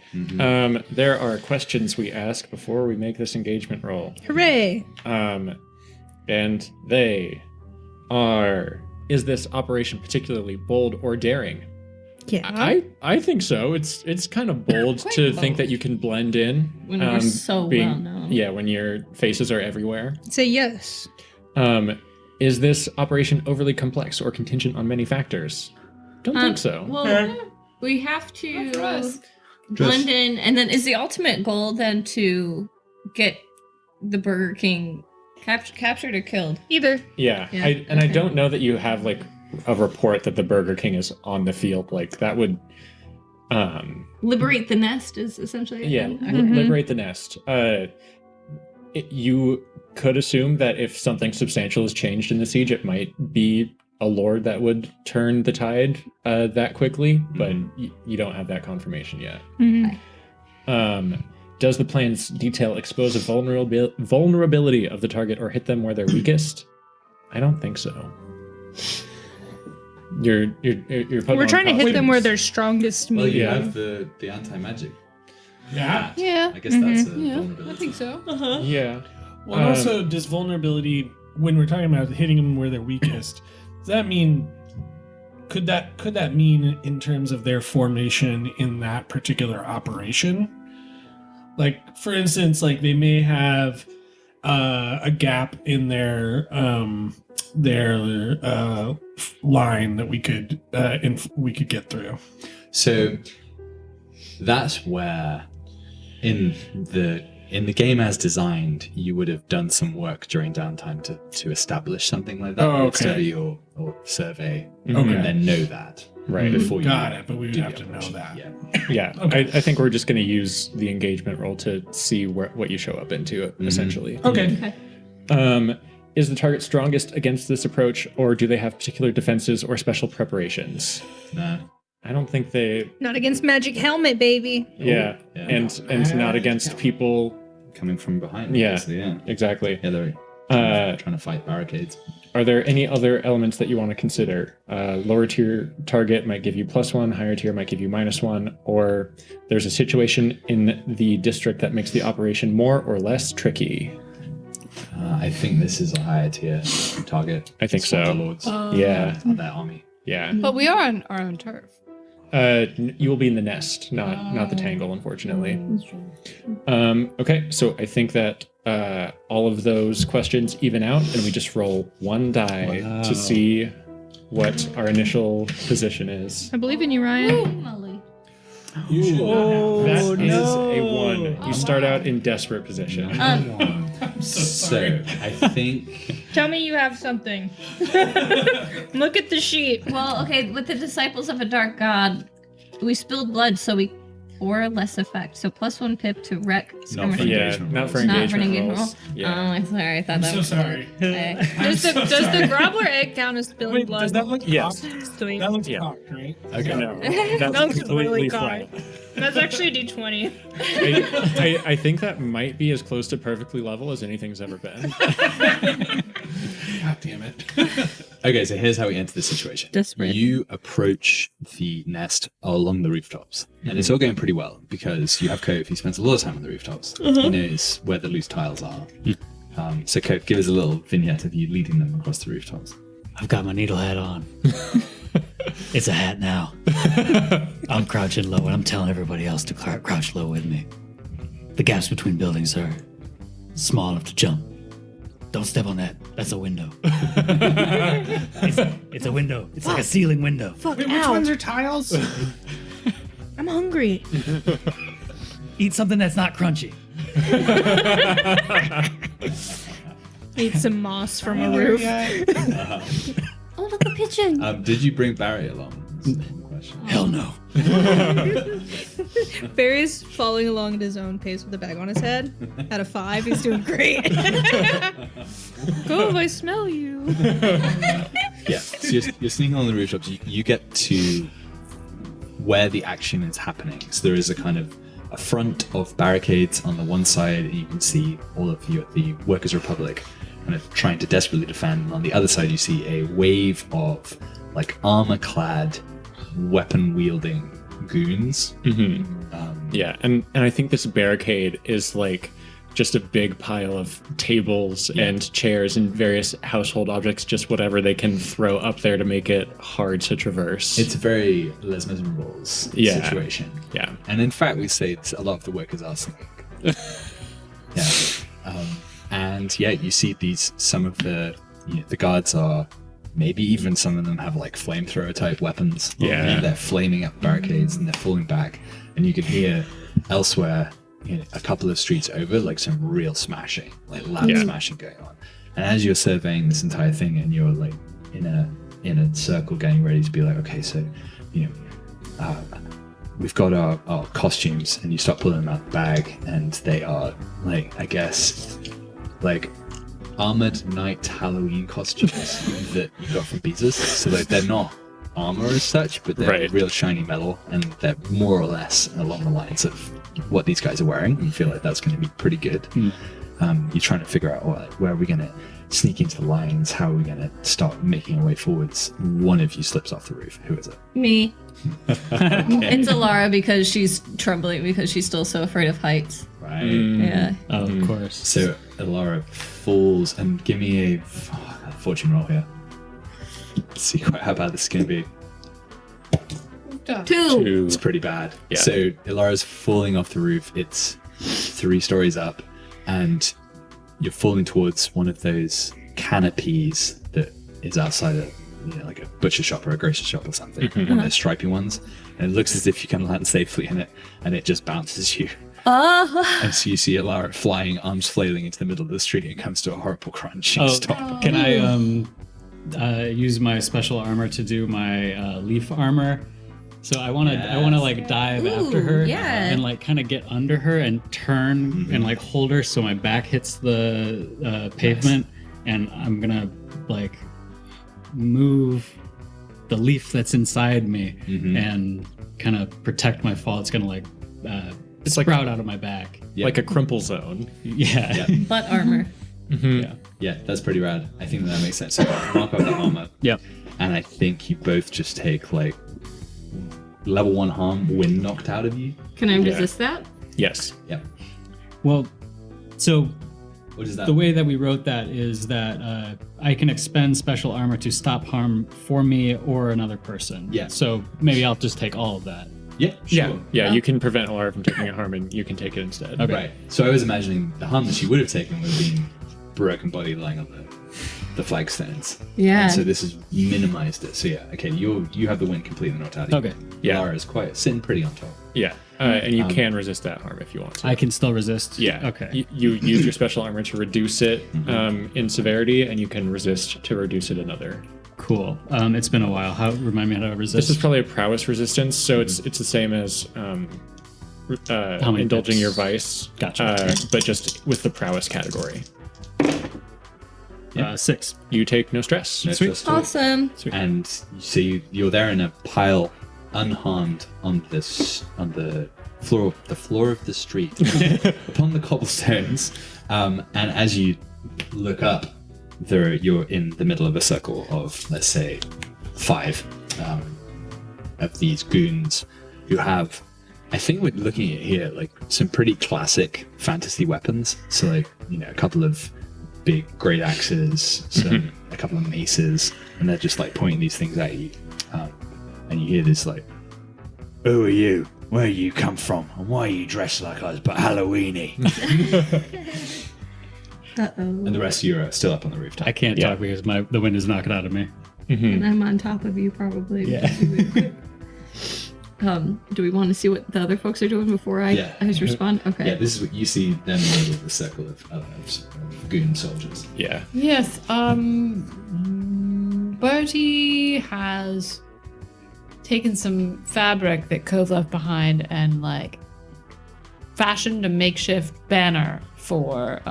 Speaker 3: There are questions we ask before we make this engagement roll.
Speaker 4: Hooray.
Speaker 3: And they are: is this operation particularly bold or daring?
Speaker 4: Yeah.
Speaker 3: I think so. It's kind of bold
Speaker 9: Quite
Speaker 3: to
Speaker 9: bold.
Speaker 3: think that you can blend in
Speaker 9: When we're so well known.
Speaker 3: Yeah, when your faces are everywhere.
Speaker 4: Say yes.
Speaker 3: Is this operation overly complex or contingent on many factors? Don't think so.
Speaker 9: Well, we have to
Speaker 8: for us.
Speaker 9: blend in, and then is the ultimate goal then to get the Burger King captured or killed?
Speaker 4: Either.
Speaker 3: Yeah,
Speaker 9: Yeah,
Speaker 3: I
Speaker 9: okay.
Speaker 3: don't know that you have like a report that the Burger King is on the field. Like that would,
Speaker 9: Liberate the nest is essentially it
Speaker 3: yeah,
Speaker 9: then?
Speaker 3: li-
Speaker 9: Okay.
Speaker 3: liberate the nest. You could assume that if something substantial has changed in the siege, it might be a lord that would turn the tide that quickly, but you don't have that confirmation yet. Does the plan's detail expose a vulnerability of the target or hit them where they're weakest? I don't think so. You're putting
Speaker 4: We're
Speaker 3: on
Speaker 4: trying to hit them where
Speaker 3: costumes.
Speaker 4: they're strongest.
Speaker 2: Well, you
Speaker 4: medium.
Speaker 2: have the anti-magic.
Speaker 5: Yeah.
Speaker 8: Yeah.
Speaker 2: I guess that's a
Speaker 8: Yeah,
Speaker 2: vulnerability.
Speaker 8: I think so.
Speaker 3: Yeah.
Speaker 5: Well, and also, does vulnerability, when we're talking about hitting them where they're weakest, does that mean, could that mean in terms of their formation in that particular operation? Like, for instance, like they may have a gap in their line that we could get through.
Speaker 2: So that's where in the game as designed, you would have done some work during downtime to establish something like that,
Speaker 5: Oh,
Speaker 2: or
Speaker 5: okay.
Speaker 2: study or survey,
Speaker 3: Okay.
Speaker 2: and then know that
Speaker 3: Right.
Speaker 2: before you
Speaker 5: Got it, but we would
Speaker 2: do
Speaker 5: have
Speaker 2: the
Speaker 5: to know
Speaker 2: operation.
Speaker 5: that.
Speaker 2: Yeah.
Speaker 3: Yeah,
Speaker 5: Okay.
Speaker 3: I think we're just going to use the engagement roll to see what you show up into, essentially.
Speaker 5: Okay.
Speaker 3: Is the target strongest against this approach, or do they have particular defenses or special preparations?
Speaker 2: Nah.
Speaker 3: I don't think they.
Speaker 4: Not against magic helmet, baby.
Speaker 3: Yeah,
Speaker 2: Yeah.
Speaker 3: and not against people.
Speaker 2: Coming from behind.
Speaker 3: Yeah.
Speaker 2: obviously, yeah.
Speaker 3: Exactly.
Speaker 2: Yeah, they're trying to fight barricades.
Speaker 3: Are there any other elements that you want to consider? Lower tier target might give you +1, higher tier might give you -1, or there's a situation in the district that makes the operation more or less tricky.
Speaker 2: I think this is a higher tier target.
Speaker 3: I think
Speaker 2: It's what
Speaker 3: so.
Speaker 2: the Lords
Speaker 3: Yeah,
Speaker 2: of their army.
Speaker 3: yeah.
Speaker 8: But we are on our own turf.
Speaker 3: You will be in the nest, not the tangle, unfortunately.
Speaker 6: That's true.
Speaker 3: Okay, so I think that all of those questions even out, and we just roll one die
Speaker 7: Wow.
Speaker 3: to see what our initial position is.
Speaker 4: I believe in you, Ryan.
Speaker 9: Molly.
Speaker 5: You should not have
Speaker 3: That is a 1. You start out in desperate position.
Speaker 5: I'm so sorry.
Speaker 2: I think
Speaker 4: Tell me you have something. Look at the sheet.
Speaker 9: Well, okay, with the disciples of a dark god, we spilled blood, so we or less effect. So +1 pip to wreck.
Speaker 2: Not
Speaker 9: skirmish.
Speaker 2: for
Speaker 3: Yeah,
Speaker 2: engagement
Speaker 3: not for
Speaker 2: rolls.
Speaker 9: Not for
Speaker 3: engagement
Speaker 9: engagement
Speaker 3: rolls.
Speaker 9: roll.
Speaker 3: Yeah.
Speaker 9: Oh, I'm sorry. I thought
Speaker 5: I'm
Speaker 9: that
Speaker 5: so
Speaker 9: was
Speaker 5: sorry.
Speaker 9: Okay.
Speaker 4: Does the gobbler egg count as spilling
Speaker 5: Wait,
Speaker 4: blood?
Speaker 5: does that look
Speaker 3: Yes.
Speaker 5: cocked?
Speaker 4: Sweet.
Speaker 5: That looks
Speaker 3: Yeah.
Speaker 5: cocked, right?
Speaker 3: Okay, no,
Speaker 4: That
Speaker 3: that's
Speaker 4: looks
Speaker 3: completely
Speaker 4: really
Speaker 3: fine.
Speaker 4: That's actually a D20.
Speaker 3: I think that might be as close to perfectly level as anything's ever been.
Speaker 5: God damn it.
Speaker 2: Okay, so here's how we enter the situation.
Speaker 9: Desperate.
Speaker 2: You approach the nest along the rooftops, and it's all going pretty well because you have Cove. He spends a lot of time on the rooftops. He knows where the loose tiles are. So Cove, give us a little vignette of you leading them across the rooftops.
Speaker 7: I've got my needle hat on. It's a hat now. I'm crouching low, and I'm telling everybody else to crouch low with me. The gaps between buildings are small enough to jump. Don't step on that. That's a window. It's a window. It's like a ceiling window.
Speaker 4: Fuck,
Speaker 5: Wait, which ones are tiles?
Speaker 4: I'm hungry.
Speaker 7: Eat something that's not crunchy.
Speaker 4: Eat some moss from a roof.
Speaker 6: Oh, look, a pigeon.
Speaker 2: Did you bring Barry along? That's the question.
Speaker 7: Hell no.
Speaker 4: Barry's following along at his own pace with a bag on his head. Out of 5, he's doing great. Go, I smell you.
Speaker 2: Yeah, so you're sneaking on the rooftops. You get to where the action is happening. So there is a kind of a front of barricades on the one side, and you can see all of you at the Workers' Republic kind of trying to desperately defend. And on the other side, you see a wave of like armor-clad, weapon-wielding goons.
Speaker 3: Yeah, and I think this barricade is like just a big pile of tables and chairs and various household objects, just whatever they can throw up there to make it hard to traverse.
Speaker 2: It's a very Les Miserables situation.
Speaker 3: Yeah.
Speaker 2: And in fact, we say a lot of the workers are singing. And yeah, you see some of the guards are, maybe even some of them have like flamethrower type weapons.
Speaker 3: Yeah.
Speaker 2: And they're flaming up barricades and they're falling back. And you can hear elsewhere, a couple of streets over, like some real smashing, like loud smashing going on. And as you're surveying this entire thing and you're like in a circle getting ready to be like, okay, so, we've got our costumes, and you start pulling them out the bag, and they are like, I guess, like armored night Halloween costumes that you got from Beezers. So like they're not armor as such, but they're real shiny metal, and they're more or less along the lines of what these guys are wearing. You feel like that's going to be pretty good. You're trying to figure out where are we going to sneaking to the lines. How are we going to start making our way forwards? One of you slips off the roof. Who is it?
Speaker 9: Me.
Speaker 2: Okay.
Speaker 9: It's Alara because she's trembling because she's still so afraid of heights.
Speaker 2: Right.
Speaker 9: Yeah.
Speaker 7: Oh, of course.
Speaker 2: So Alara falls, and give me a fortune roll here. Let's see how bad this is going to be.
Speaker 9: 2.
Speaker 2: It's pretty bad.
Speaker 3: Yeah.
Speaker 2: So Ilara's falling off the roof. It's 3 stories up, and you're falling towards one of those canopies that is outside of, like a butcher shop or a grocery shop or something. One of those stripy ones. And it looks as if you can land safely in it, and it just bounces you. And so you see Ilara flying, arms flailing into the middle of the street, and it comes to a horrible crunch. And stop.
Speaker 7: Can I use my special armor to do my leaf armor? So I want to like dive after her
Speaker 9: yeah.
Speaker 7: and like kind of get under her and turn and like hold her so my back hits the pavement, and I'm gonna like move the leaf that's inside me and kind of protect my fall. It's gonna like
Speaker 3: It's like
Speaker 7: sprout out of my back.
Speaker 3: like a crumple zone.
Speaker 7: Yeah.
Speaker 9: Butt armor.
Speaker 2: Yeah, that's pretty rad. I think that makes sense. So mark up the armor.
Speaker 7: Yep.
Speaker 2: And I think you both just take like level 1 harm, wind knocked out of you.
Speaker 9: Can I resist that?
Speaker 3: Yes.
Speaker 2: Yep.
Speaker 7: Well, so
Speaker 2: What is that?
Speaker 7: the way that we wrote that is that I can expend special armor to stop harm for me or another person.
Speaker 2: Yeah.
Speaker 7: So maybe I'll just take all of that.
Speaker 2: Yeah, sure.
Speaker 3: Yeah. You can prevent Alara from taking a harm, and you can take it instead.
Speaker 7: Okay.
Speaker 2: Right. So I was imagining the harm that she would have taken would have been broken body lying on the flagstones.
Speaker 9: Yeah.
Speaker 2: And so this has minimized it. So yeah, okay, you have the wind completely knocked out of you.
Speaker 7: Okay.
Speaker 3: Yeah.
Speaker 2: Lara is quite sitting pretty on top.
Speaker 3: Yeah. And you can resist that harm if you want to.
Speaker 7: I can still resist.
Speaker 3: Yeah.
Speaker 7: Okay.
Speaker 3: You use your special armor to reduce it in severity, and you can resist to reduce it another.
Speaker 7: Cool. It's been a while. Remind me how to resist.
Speaker 3: This is probably a prowess resistance, so it's the same as
Speaker 7: many
Speaker 3: indulging
Speaker 7: pips?
Speaker 3: your vice.
Speaker 7: Gotcha.
Speaker 3: But just with the prowess category.
Speaker 7: 6.
Speaker 3: You take no stress.
Speaker 2: No
Speaker 7: Sweet.
Speaker 2: stress at all.
Speaker 9: Awesome.
Speaker 2: And so you're there in a pile, unharmed on the floor of the street, upon the cobblestones. And as you look up, you're in the middle of a circle of, let's say, 5 of these goons who have, I think we're looking at here, like some pretty classic fantasy weapons. So like, a couple of big great axes, a couple of maces, and they're just like pointing these things at you. And you hear this like, "Who are you? Where you come from? And why are you dressed like us but Halloweeny?" And the rest of you are still up on the rooftop.
Speaker 7: I can't talk because the wind is knocking out of me.
Speaker 9: And I'm on top of you probably.
Speaker 7: Yeah.
Speaker 9: Do we want to see what the other folks are doing before I respond? Okay.
Speaker 2: Yeah, this is what you see them in the middle of the circle of goon soldiers.
Speaker 3: Yeah.
Speaker 8: Yes. Bertie has taken some fabric that Cove left behind and like fashioned a makeshift banner for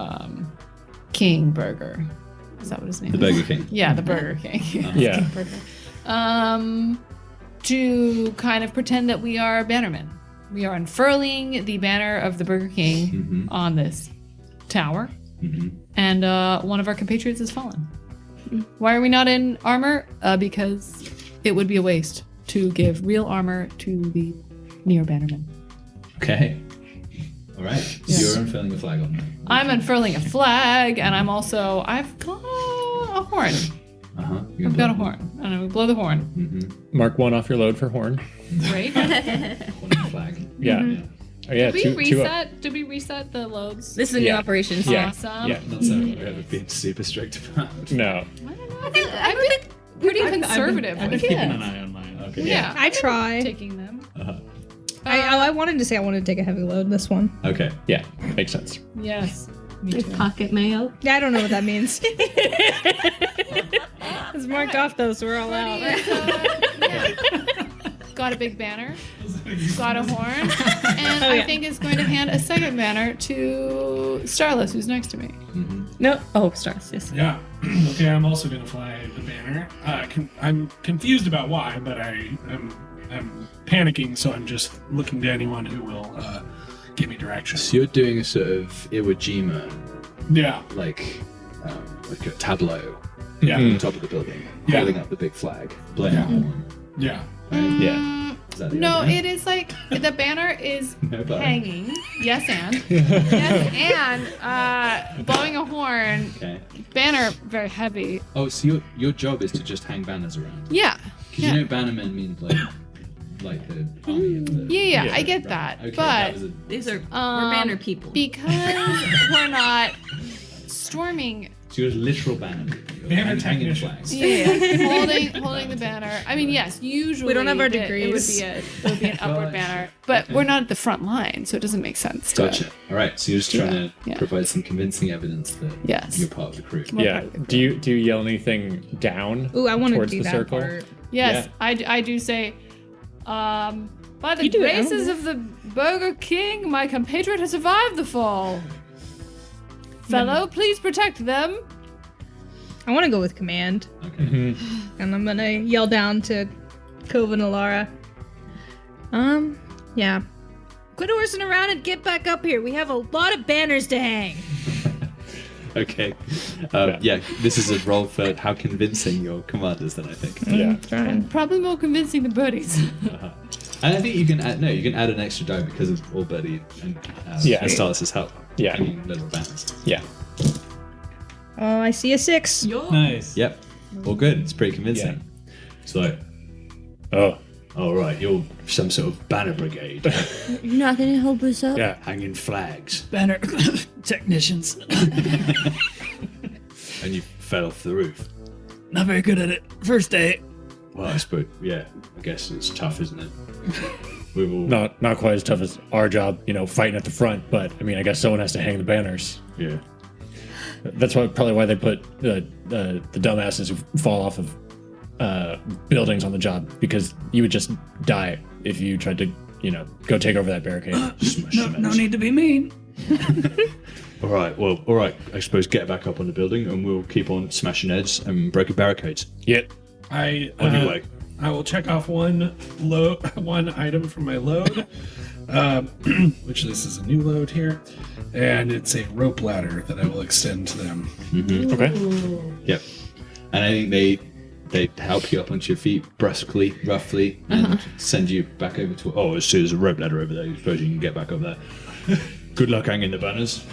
Speaker 8: King Burger. Is that what his name
Speaker 2: The
Speaker 8: is?
Speaker 2: Burger King.
Speaker 8: Yeah, the Burger King.
Speaker 3: Yeah.
Speaker 8: King Burger. To kind of pretend that we are bannermen. We are unfurling the banner of the Burger King on this tower, and one of our compatriots has fallen. Why are we not in armor? Because it would be a waste to give real armor to the near bannermen.
Speaker 2: Okay. All right. So
Speaker 8: Yes.
Speaker 2: you're unfurling the flag on that.
Speaker 8: I'm unfurling a flag, and I've got a horn. I've got a horn, and I would blow the horn.
Speaker 3: Mark 1 off your load for horn.
Speaker 8: Right?
Speaker 2: Flag.
Speaker 3: Yeah. Oh yeah.
Speaker 8: Did we reset the loads?
Speaker 9: This is a new operation.
Speaker 3: Yeah.
Speaker 8: Awesome.
Speaker 3: Yeah.
Speaker 2: Not something we've ever been super strict about.
Speaker 3: No.
Speaker 8: I don't know. I've been pretty conservative.
Speaker 7: I've been
Speaker 8: with
Speaker 7: keeping
Speaker 8: it.
Speaker 7: an eye on mine. Okay.
Speaker 8: Yeah,
Speaker 4: I try.
Speaker 8: taking them.
Speaker 4: I wanted to say I wanted to take a heavy load this one.
Speaker 2: Okay.
Speaker 3: Yeah. Makes sense.
Speaker 8: Yes, me too.
Speaker 9: Pocket mayo.
Speaker 4: Yeah, I don't know what that means. It's marked off though, so we're all out.
Speaker 8: Got a big banner, got a horn, and I think is going to hand a second banner to Starless, who's next to me.
Speaker 9: No. Oh, stars. Yes.
Speaker 5: Yeah. Okay, I'm also going to fly the banner. I'm confused about why, but I'm panicking, so I'm just looking to anyone who will give me direction.
Speaker 2: So you're doing a sort of Iwo Jima,
Speaker 5: Yeah.
Speaker 2: like like a tableau
Speaker 5: Yeah.
Speaker 2: on top of the building,
Speaker 5: Yeah.
Speaker 2: holding up the big flag, blowing a horn.
Speaker 5: Yeah.
Speaker 2: Right?
Speaker 3: Yeah.
Speaker 2: Is that the
Speaker 8: No,
Speaker 2: idea?
Speaker 8: it is like the banner is
Speaker 2: No, but-
Speaker 8: hanging. Yes, and yes, and blowing a horn.
Speaker 2: Okay.
Speaker 8: Banner very heavy.
Speaker 2: Oh, so your job is to just hang banners around.
Speaker 8: Yeah.
Speaker 2: Because you know bannermen mean like the army of the...
Speaker 8: Yeah,
Speaker 3: Yeah,
Speaker 8: I get
Speaker 2: Right.
Speaker 8: that.
Speaker 2: Okay,
Speaker 8: but
Speaker 2: that was a...
Speaker 9: These are
Speaker 8: Um,
Speaker 9: we're banner people.
Speaker 8: because we're not storming,
Speaker 2: So you're a literal banner. You're
Speaker 5: Banner
Speaker 2: hanging
Speaker 5: technician.
Speaker 2: flags.
Speaker 8: holding the banner. I mean, yes, usually
Speaker 4: We don't have our
Speaker 8: it would
Speaker 4: degrees.
Speaker 8: be it would be an upward banner, but we're not at the front line, so it doesn't make sense. to-
Speaker 2: Gotcha. All right, so you're just trying to
Speaker 8: Yeah.
Speaker 2: provide some convincing evidence that
Speaker 8: Yes.
Speaker 2: you're part of the crew.
Speaker 3: Yeah. Do you yell anything down?
Speaker 4: Ooh, I want to
Speaker 3: towards
Speaker 4: do
Speaker 3: the
Speaker 4: that
Speaker 3: circle?
Speaker 4: part.
Speaker 8: Yes, I do say, by the
Speaker 4: You do it, I don't
Speaker 8: graces
Speaker 4: know.
Speaker 8: of the Burger King, my compatriot has survived the fall. Fellow, please protect them.
Speaker 4: I want to go with command,
Speaker 2: Okay.
Speaker 4: and I'm gonna yell down to Cove and Alara. Yeah. Quit horsing around and get back up here. We have a lot of banners to hang.
Speaker 2: Okay. Yeah, this is a role for how convincing your commanders then, I think.
Speaker 3: Yeah.
Speaker 4: Trying.
Speaker 8: Probably more convincing the birdies.
Speaker 2: And I think you can add an extra die because of all Birdie and
Speaker 3: Yeah.
Speaker 2: Astalis' help.
Speaker 3: Yeah.
Speaker 2: Hanging little banners.
Speaker 3: Yeah.
Speaker 4: Oh, I see a 6.
Speaker 7: Nice.
Speaker 2: Yep. All good. It's pretty convincing. It's like, oh, all right, you're some sort of banner brigade,
Speaker 6: You're not gonna help us up?
Speaker 3: Yeah.
Speaker 2: hanging flags,
Speaker 7: Banner technicians.
Speaker 2: and you fell off the roof.
Speaker 7: Not very good at it. First day.
Speaker 2: Well, I suppose, yeah, I guess it's tough, isn't it? We've all,
Speaker 3: Not quite as tough as our job, fighting at the front. But I mean, I guess someone has to hang the banners.
Speaker 2: yeah.
Speaker 3: That's probably why they put the dumbasses who fall off of buildings on the job, because you would just die if you tried to go take over that barricade.
Speaker 2: Smash
Speaker 7: No,
Speaker 2: them
Speaker 7: no
Speaker 2: heads.
Speaker 7: need to be mean.
Speaker 2: All right. I suppose get back up on the building, and we'll keep on smashing heads and breaking barricades.
Speaker 3: Yep.
Speaker 2: Anyway.
Speaker 5: I will check off one item from my load, which this is a new load here, and it's a rope ladder that I will extend to them.
Speaker 3: Okay.
Speaker 2: Yep. And I think they help you up onto your feet brusquely, roughly, and send you back over to. Oh, as soon as a rope ladder over there, I suppose you can get back up there. Good luck hanging the banners.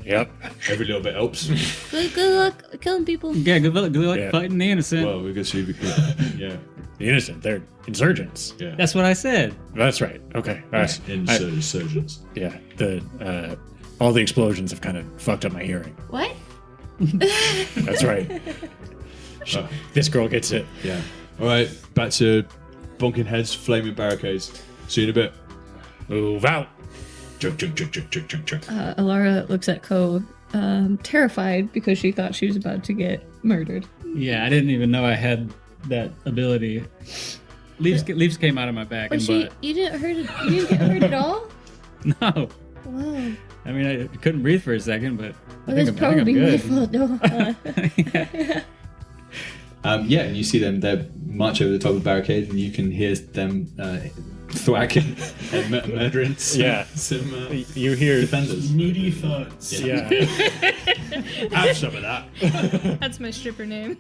Speaker 3: Yep.
Speaker 2: Every little bit helps.
Speaker 6: Good luck killing people.
Speaker 7: Yeah, good luck
Speaker 3: Yeah.
Speaker 7: fighting the innocent.
Speaker 2: Well, we can see. Yeah.
Speaker 3: The innocent. They're insurgents.
Speaker 2: Yeah.
Speaker 7: That's what I said.
Speaker 3: That's right. Okay. All right.
Speaker 2: Insurgents.
Speaker 3: Yeah. All the explosions have kind of fucked up my hearing.
Speaker 9: What?
Speaker 3: That's right.
Speaker 2: Oh,
Speaker 3: This girl gets it.
Speaker 2: yeah. All right. Back to bonking heads, flaming barricades. See you in a bit.
Speaker 3: Move out.
Speaker 2: Chunk, chunk, chunk, chunk, chunk, chunk, chunk.
Speaker 6: Alara looks at Cove, terrified because she thought she was about to get murdered.
Speaker 7: Yeah, I didn't even know I had that ability. Leaves came out of my back
Speaker 6: But
Speaker 7: and
Speaker 6: you didn't hurt it. You didn't get hurt at all.
Speaker 7: no.
Speaker 6: Wow.
Speaker 7: I mean, I couldn't breathe for a second, but
Speaker 6: Well,
Speaker 7: I
Speaker 6: that's
Speaker 7: think I'm
Speaker 6: probably my
Speaker 7: good.
Speaker 6: fault. No.
Speaker 2: Yeah, and you see them. They march over the top of the barricade, and you can hear them thwacking and murdering some
Speaker 3: You hear.
Speaker 2: defenders.
Speaker 5: Meaty thuds.
Speaker 3: Yeah.
Speaker 2: Have some of that.
Speaker 4: That's my stripper name.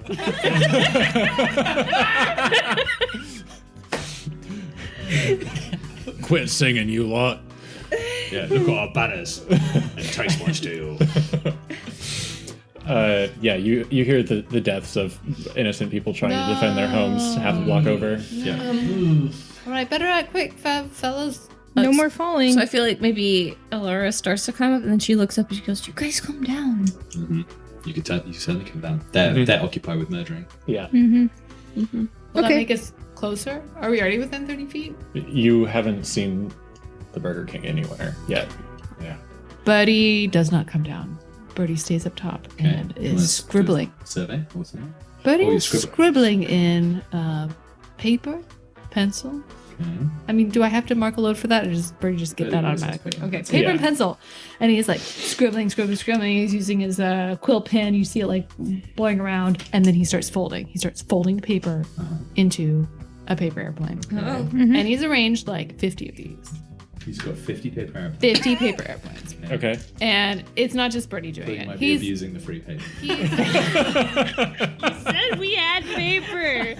Speaker 3: Quit singing, you lot.
Speaker 2: Yeah, look at our banners and taste my steel.
Speaker 3: Yeah, you hear the deaths of innocent people trying to defend their homes half a block over.
Speaker 2: Yeah.
Speaker 8: All right, better act quick, fellas.
Speaker 4: No more falling.
Speaker 6: So I feel like maybe Alara starts to climb up, and then she looks up and she goes, "You guys calm down."
Speaker 2: You can certainly come down. They're occupied with murdering.
Speaker 3: Yeah.
Speaker 8: Will that
Speaker 4: Okay.
Speaker 8: make us closer? Are we already within 30 feet?
Speaker 3: You haven't seen the Burger King anywhere yet. Yeah.
Speaker 8: Buddy does not come down. Birdie stays up top and is scribbling.
Speaker 2: Survey? What's that?
Speaker 8: Birdie
Speaker 2: Oh, you're
Speaker 8: is
Speaker 2: scribbling.
Speaker 8: scribbling in paper, pencil.
Speaker 2: Okay.
Speaker 8: I mean, do I have to mark a load for that, or does Birdie just get
Speaker 2: Birdie
Speaker 8: that
Speaker 2: does it.
Speaker 8: automatically? Okay, paper and
Speaker 3: Yeah.
Speaker 8: pencil, and he's like scribbling. He's using his quill pen. You see it like blowing around, and then he starts folding. He starts folding the paper into a paper airplane,
Speaker 6: Oh.
Speaker 8: and he's arranged like 50 of these.
Speaker 2: He's got 50 paper airplanes.
Speaker 8: 50 paper airplanes.
Speaker 3: Okay.
Speaker 8: And it's not just Birdie doing
Speaker 2: He
Speaker 8: it.
Speaker 2: might be abusing the free paper.
Speaker 4: Said we had paper.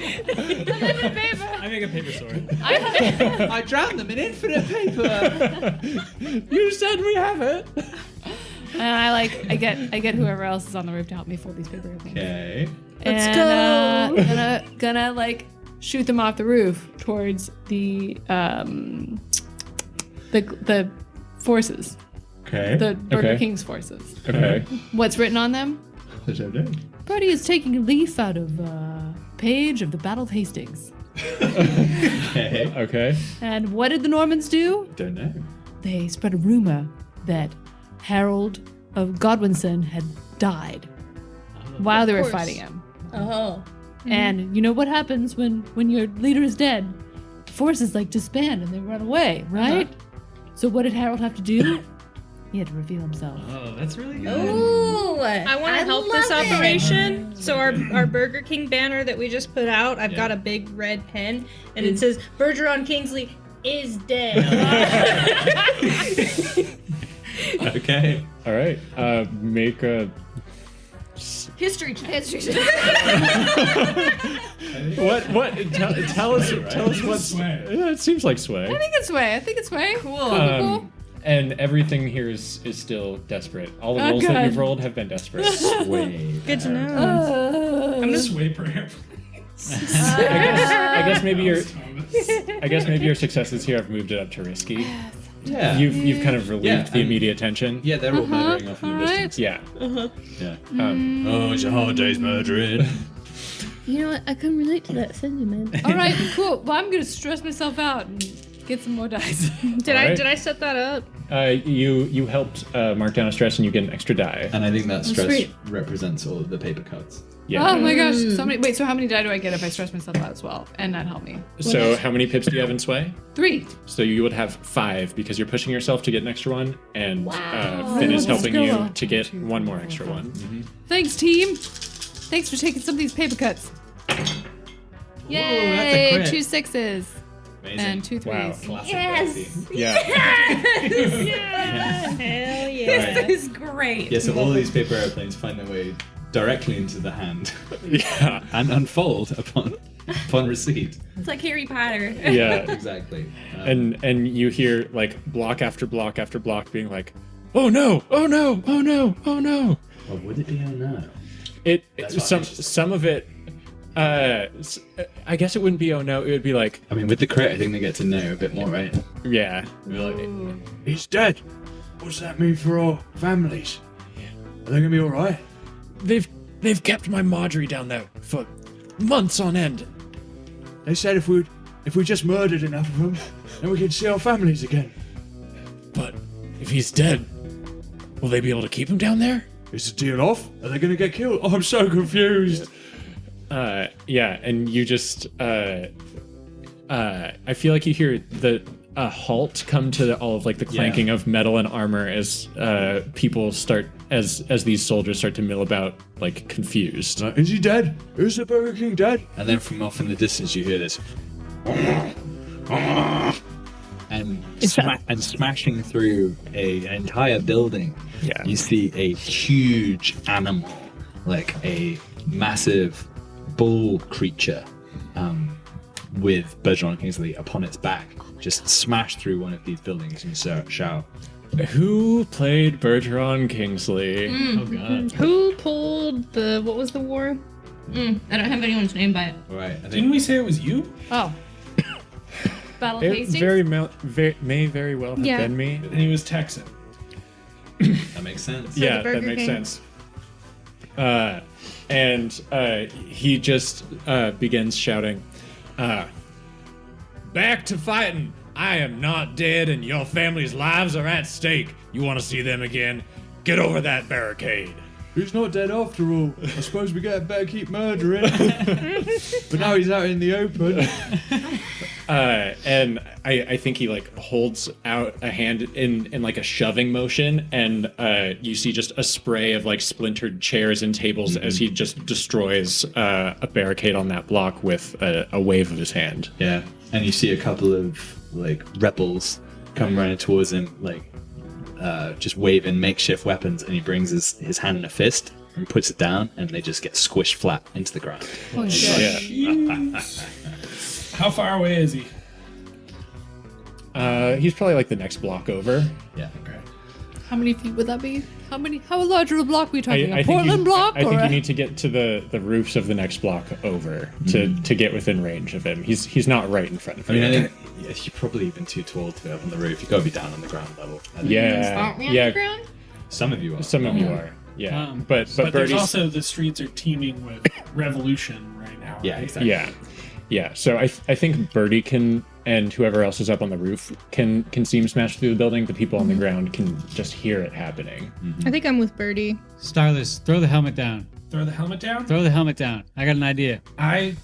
Speaker 7: I make a paper sword.
Speaker 2: I drowned them in infinite paper.
Speaker 3: You said we have it.
Speaker 8: And I get whoever else is on the roof to help me fold these paper airplanes.
Speaker 2: Okay.
Speaker 8: Let's go. Gonna like shoot them off the roof towards the forces,
Speaker 2: Okay.
Speaker 8: the Burger
Speaker 3: Okay.
Speaker 8: King's forces.
Speaker 3: Okay.
Speaker 8: What's written on them?
Speaker 2: I don't know.
Speaker 8: Birdie is taking a leaf out of a page of the Battle of Hastings.
Speaker 2: Okay.
Speaker 3: Okay.
Speaker 8: And what did the Normans do?
Speaker 2: Don't know.
Speaker 8: They spread a rumor that Harold of Godwinson had died while they were
Speaker 4: course.
Speaker 8: fighting him.
Speaker 6: Oh.
Speaker 8: And you know what happens when your leader is dead? Forces like disband and they run away, right? So what did Harold have to do? He had to reveal himself.
Speaker 7: Oh, that's really good.
Speaker 6: Ooh.
Speaker 4: I want to help this
Speaker 6: love it.
Speaker 4: operation. So our Burger King banner that we just put out, I've got a big red pen, and it says Bergeron Kingsley is dead.
Speaker 2: Okay.
Speaker 3: All right. Make a.
Speaker 9: History check.
Speaker 3: What? Tell us. Tell us what's.
Speaker 5: Sway.
Speaker 3: Yeah, it seems like sway.
Speaker 8: I think it's way.
Speaker 9: Cool.
Speaker 3: And everything here is still desperate. All the rolls that
Speaker 8: God.
Speaker 3: you've rolled have been desperate.
Speaker 2: Way.
Speaker 4: Good to know.
Speaker 5: I'm just way per airplane.
Speaker 3: I guess maybe your
Speaker 5: Thomas.
Speaker 3: successes here have moved it up to risky.
Speaker 2: Yeah.
Speaker 3: You've kind of relieved
Speaker 2: Yeah,
Speaker 3: the
Speaker 2: and-
Speaker 3: immediate tension.
Speaker 2: Yeah, they're all murdering off in the
Speaker 8: alright.
Speaker 2: distance.
Speaker 3: Yeah.
Speaker 2: Yeah.
Speaker 1: Oh, it's a hard day's murdering.
Speaker 6: You know what? I can relate to that sentiment.
Speaker 8: All right, cool. Well, I'm gonna stress myself out and get some more dice.
Speaker 4: Did
Speaker 3: Alright.
Speaker 4: I set that up?
Speaker 3: You helped mark down a stress and you get an extra die.
Speaker 2: And I think that stress
Speaker 8: sweet.
Speaker 2: represents all of the paper cuts.
Speaker 3: Yeah.
Speaker 8: Oh my gosh! So how many die do I get if I stress myself out as well? And that helped me.
Speaker 3: So how many pips do you have in sway?
Speaker 8: 3.
Speaker 3: So you would have 5 because you're pushing yourself to get an extra one, and Finn is
Speaker 8: Let's
Speaker 3: helping
Speaker 8: go
Speaker 3: you
Speaker 8: up.
Speaker 3: to get
Speaker 8: 2,
Speaker 3: one
Speaker 8: 3,
Speaker 3: more
Speaker 8: 4,
Speaker 3: extra
Speaker 8: 5.
Speaker 3: one.
Speaker 8: Thanks, team. Thanks for taking some of these paper cuts. Yay!
Speaker 2: that's a crit.
Speaker 8: 2 6s
Speaker 2: Amazing.
Speaker 8: and 2 3s.
Speaker 3: Wow.
Speaker 2: Classic
Speaker 6: Yes.
Speaker 2: Bessie.
Speaker 3: Yeah.
Speaker 4: Hell yeah.
Speaker 2: Right.
Speaker 9: This is great.
Speaker 2: Yeah, so all these paper airplanes find their way directly into the hand
Speaker 3: Yeah.
Speaker 2: and unfold upon receipt.
Speaker 9: It's like Harry Potter.
Speaker 3: Yeah.
Speaker 2: Exactly.
Speaker 3: And you hear like block after block after block being like, oh no, oh no, oh no, oh no.
Speaker 2: Well, would it be or no?
Speaker 3: It
Speaker 2: fine.
Speaker 3: some of it. I guess it wouldn't be oh no. It would be like
Speaker 2: I mean, with the crit, I think they get to know a bit more, right?
Speaker 3: yeah.
Speaker 1: He's dead. What's that mean for our families? Are they gonna be all right?
Speaker 3: They've kept my Marjorie down there for months on end.
Speaker 1: They said if we just murdered enough of them, then we could see our families again.
Speaker 3: But if he's dead, will they be able to keep him down there?
Speaker 1: Is the deal off? Are they gonna get killed? Oh, I'm so confused.
Speaker 3: Yeah, and you just I feel like you hear a halt come to all of like the clanking of metal and armor as people start as these soldiers start to mill about like confused.
Speaker 1: Is he dead? Is the Burger King dead?
Speaker 2: And then from off in the distance, you hear this. And smashing through an entire building,
Speaker 3: Yeah.
Speaker 2: you see a huge animal, like a massive bull creature, with Bergeron Kingsley upon its back, just smash through one of these buildings and shout.
Speaker 3: Who played Bergeron Kingsley?
Speaker 7: Oh god.
Speaker 4: Who pulled the what was the war?
Speaker 9: I don't have anyone's name by it.
Speaker 2: All right, I
Speaker 5: Didn't
Speaker 2: think
Speaker 5: we say it was you?
Speaker 8: Oh. Battle of
Speaker 3: It
Speaker 8: Hastings.
Speaker 3: may very well have
Speaker 4: Yeah.
Speaker 3: been me.
Speaker 5: And he was Texan.
Speaker 2: that makes sense.
Speaker 3: Yeah,
Speaker 4: the Burger
Speaker 3: that makes
Speaker 4: King.
Speaker 3: sense. And he just begins shouting, "Back to fighting! I am not dead, and your family's lives are at stake. You want to see them again? Get over that barricade."
Speaker 1: He's not dead after all. I suppose we better keep murdering. But now he's out in the open.
Speaker 3: And I think he like holds out a hand in like a shoving motion, and you see just a spray of like splintered chairs and tables as he just destroys a barricade on that block with a wave of his hand.
Speaker 2: Yeah, and you see a couple of like rebels come running towards him, like just waving makeshift weapons, and he brings his hand in a fist and puts it down, and they just get squished flat into the ground.
Speaker 8: Oh, shit.
Speaker 3: Yeah.
Speaker 5: How far away is he?
Speaker 3: He's probably like the next block over.
Speaker 2: Yeah.
Speaker 8: How many feet would that be? How large of a block are we talking? A
Speaker 3: think
Speaker 8: Portland
Speaker 3: you,
Speaker 8: block?
Speaker 3: I think
Speaker 8: or
Speaker 3: you need to get to the roofs of the next block over to get within range of him. He's not right in front of
Speaker 2: I
Speaker 3: you.
Speaker 2: mean, I think you're probably even too tall to be up on the roof. You got to be down on the ground level. I think
Speaker 3: yeah, yeah.
Speaker 2: Some of you are.
Speaker 3: Some of you are. Yeah, but
Speaker 5: But there's
Speaker 3: Birdie's
Speaker 5: also the streets are teeming with revolution right now.
Speaker 2: Yeah,
Speaker 5: right?
Speaker 2: exactly.
Speaker 3: yeah. So I think Birdie can, and whoever else is up on the roof can see him smash through the building. The people on the ground can just hear it happening.
Speaker 4: I think I'm with Birdie.
Speaker 7: Starless, throw the helmet down.
Speaker 5: Throw the helmet down.
Speaker 7: Throw the helmet down. I got an idea.
Speaker 5: I'm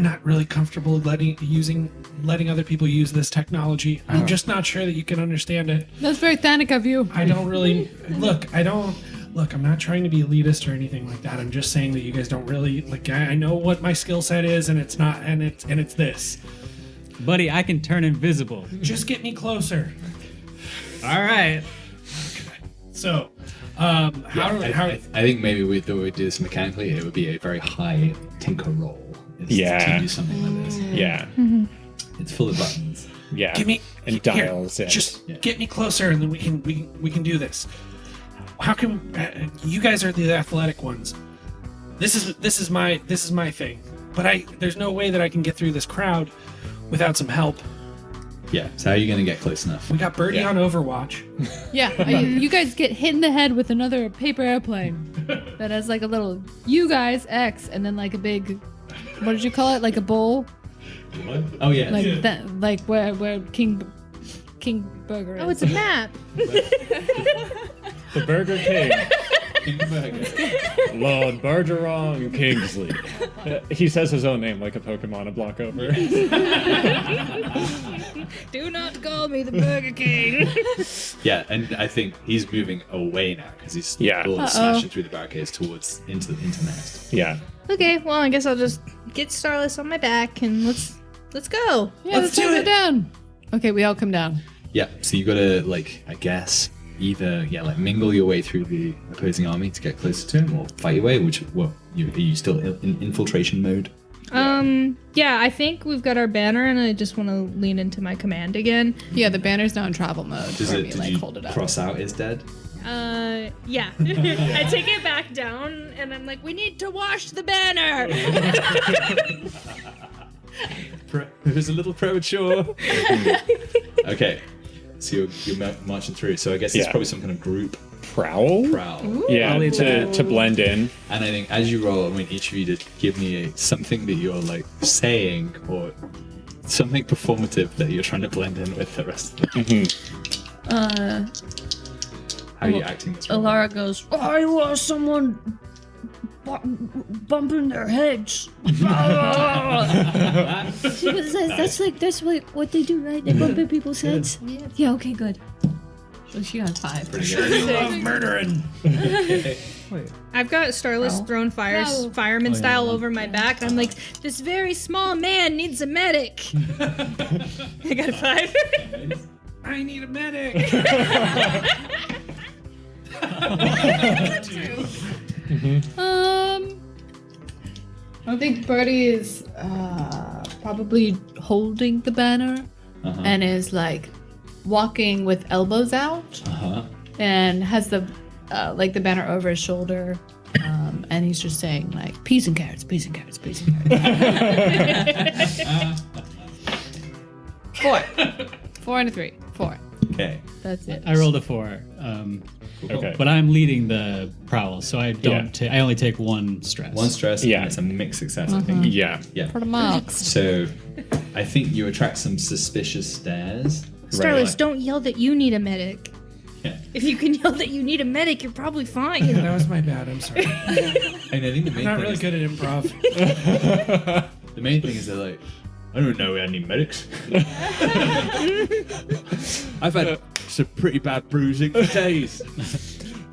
Speaker 5: not really comfortable letting other people use this technology. I'm just not sure that you can understand it.
Speaker 8: That's very Thanic of you.
Speaker 5: I don't really look. I'm not trying to be elitist or anything like that. I'm just saying that you guys don't really like. I know what my skill set is, and it's not, and it's this.
Speaker 7: Buddy, I can turn invisible.
Speaker 5: Just get me closer.
Speaker 7: All right.
Speaker 5: So,
Speaker 2: I think maybe the way we do this mechanically, it would be a very high tinker roll.
Speaker 3: Yeah.
Speaker 2: To do something like this.
Speaker 3: Yeah,
Speaker 2: It's full of buttons.
Speaker 3: yeah.
Speaker 5: give me
Speaker 3: and
Speaker 5: here,
Speaker 3: dials. and
Speaker 5: Just get me closer, and then we can do this. How can you guys are the athletic ones? This is my thing. But there's no way that I can get through this crowd without some help.
Speaker 2: Yeah. So how are you going to get close enough?
Speaker 5: We got Birdie on Overwatch.
Speaker 8: Yeah, you guys get hit in the head with another paper airplane that has like a little you guys X and then like a big, what did you call it? Like a bowl,
Speaker 2: Oh yeah.
Speaker 8: like that, like where King Burger is.
Speaker 4: Oh, it's a map.
Speaker 3: The Burger King. Lord Bergeron Kingsley. He says his own name like a Pokemon a block over.
Speaker 4: Do not call me the Burger King.
Speaker 2: Yeah, and I think he's moving away now because he's smashing through the barricades towards into the nest.
Speaker 3: Yeah.
Speaker 4: Okay, well, I guess I'll just get Starless on my back and let's go.
Speaker 8: Yeah, let's do it down. Okay, we all come down.
Speaker 2: Yeah. So you got to I guess either mingle your way through the opposing army to get closer to him, or fight your way. Are you still in infiltration mode?
Speaker 4: Yeah, I think we've got our banner, and I just want to lean into my command again.
Speaker 8: Yeah, the banner's now in travel mode.
Speaker 2: Did you
Speaker 8: hold it up.
Speaker 2: cross out is dead?
Speaker 4: Yeah. I take it back down, and I'm like, we need to wash the banner.
Speaker 2: It was a little premature. Okay. So you're marching through. So I guess it's probably some kind of group
Speaker 3: Prowl?
Speaker 2: prowl.
Speaker 3: Yeah, to blend in.
Speaker 2: And I think as you roll, I want each of you to give me something that you're saying or something performative that you're trying to blend in with the rest of them. How are you acting this role?
Speaker 6: Alara goes, I was someone bumping their heads. That's what they do, right? They bump in people's heads. Yeah, okay, good.
Speaker 9: So she got 5.
Speaker 2: Pretty good.
Speaker 5: You love murdering.
Speaker 4: I've got Starless thrown fireman style over my back, and I'm like, this very small man needs a medic. I got a 5.
Speaker 5: I need a medic.
Speaker 8: I think Birdie is probably holding the banner and is walking with elbows out and has the the banner over his shoulder, and he's just saying peas and carrots, peas and carrots, peas and carrots. 4. 4 and a 3. 4.
Speaker 2: Okay.
Speaker 8: That's it.
Speaker 7: I rolled a 4.
Speaker 3: Okay.
Speaker 7: But I'm leading the prowl, so I don't. I only take 1 stress.
Speaker 2: One stress.
Speaker 3: Yeah.
Speaker 2: And it's a mixed success, I think.
Speaker 3: Yeah.
Speaker 2: Yeah.
Speaker 8: For the marks.
Speaker 2: So I think you attract some suspicious stares.
Speaker 4: Starless, don't yell that you need a medic.
Speaker 2: Yeah.
Speaker 4: If you can yell that you need a medic, you're probably fine.
Speaker 5: That was my bad. I'm sorry.
Speaker 2: And I think the main
Speaker 5: I'm not
Speaker 2: thing
Speaker 5: really
Speaker 2: is,
Speaker 5: good at improv.
Speaker 2: the main thing is they're I don't know any medics. I've had some pretty bad bruising for days.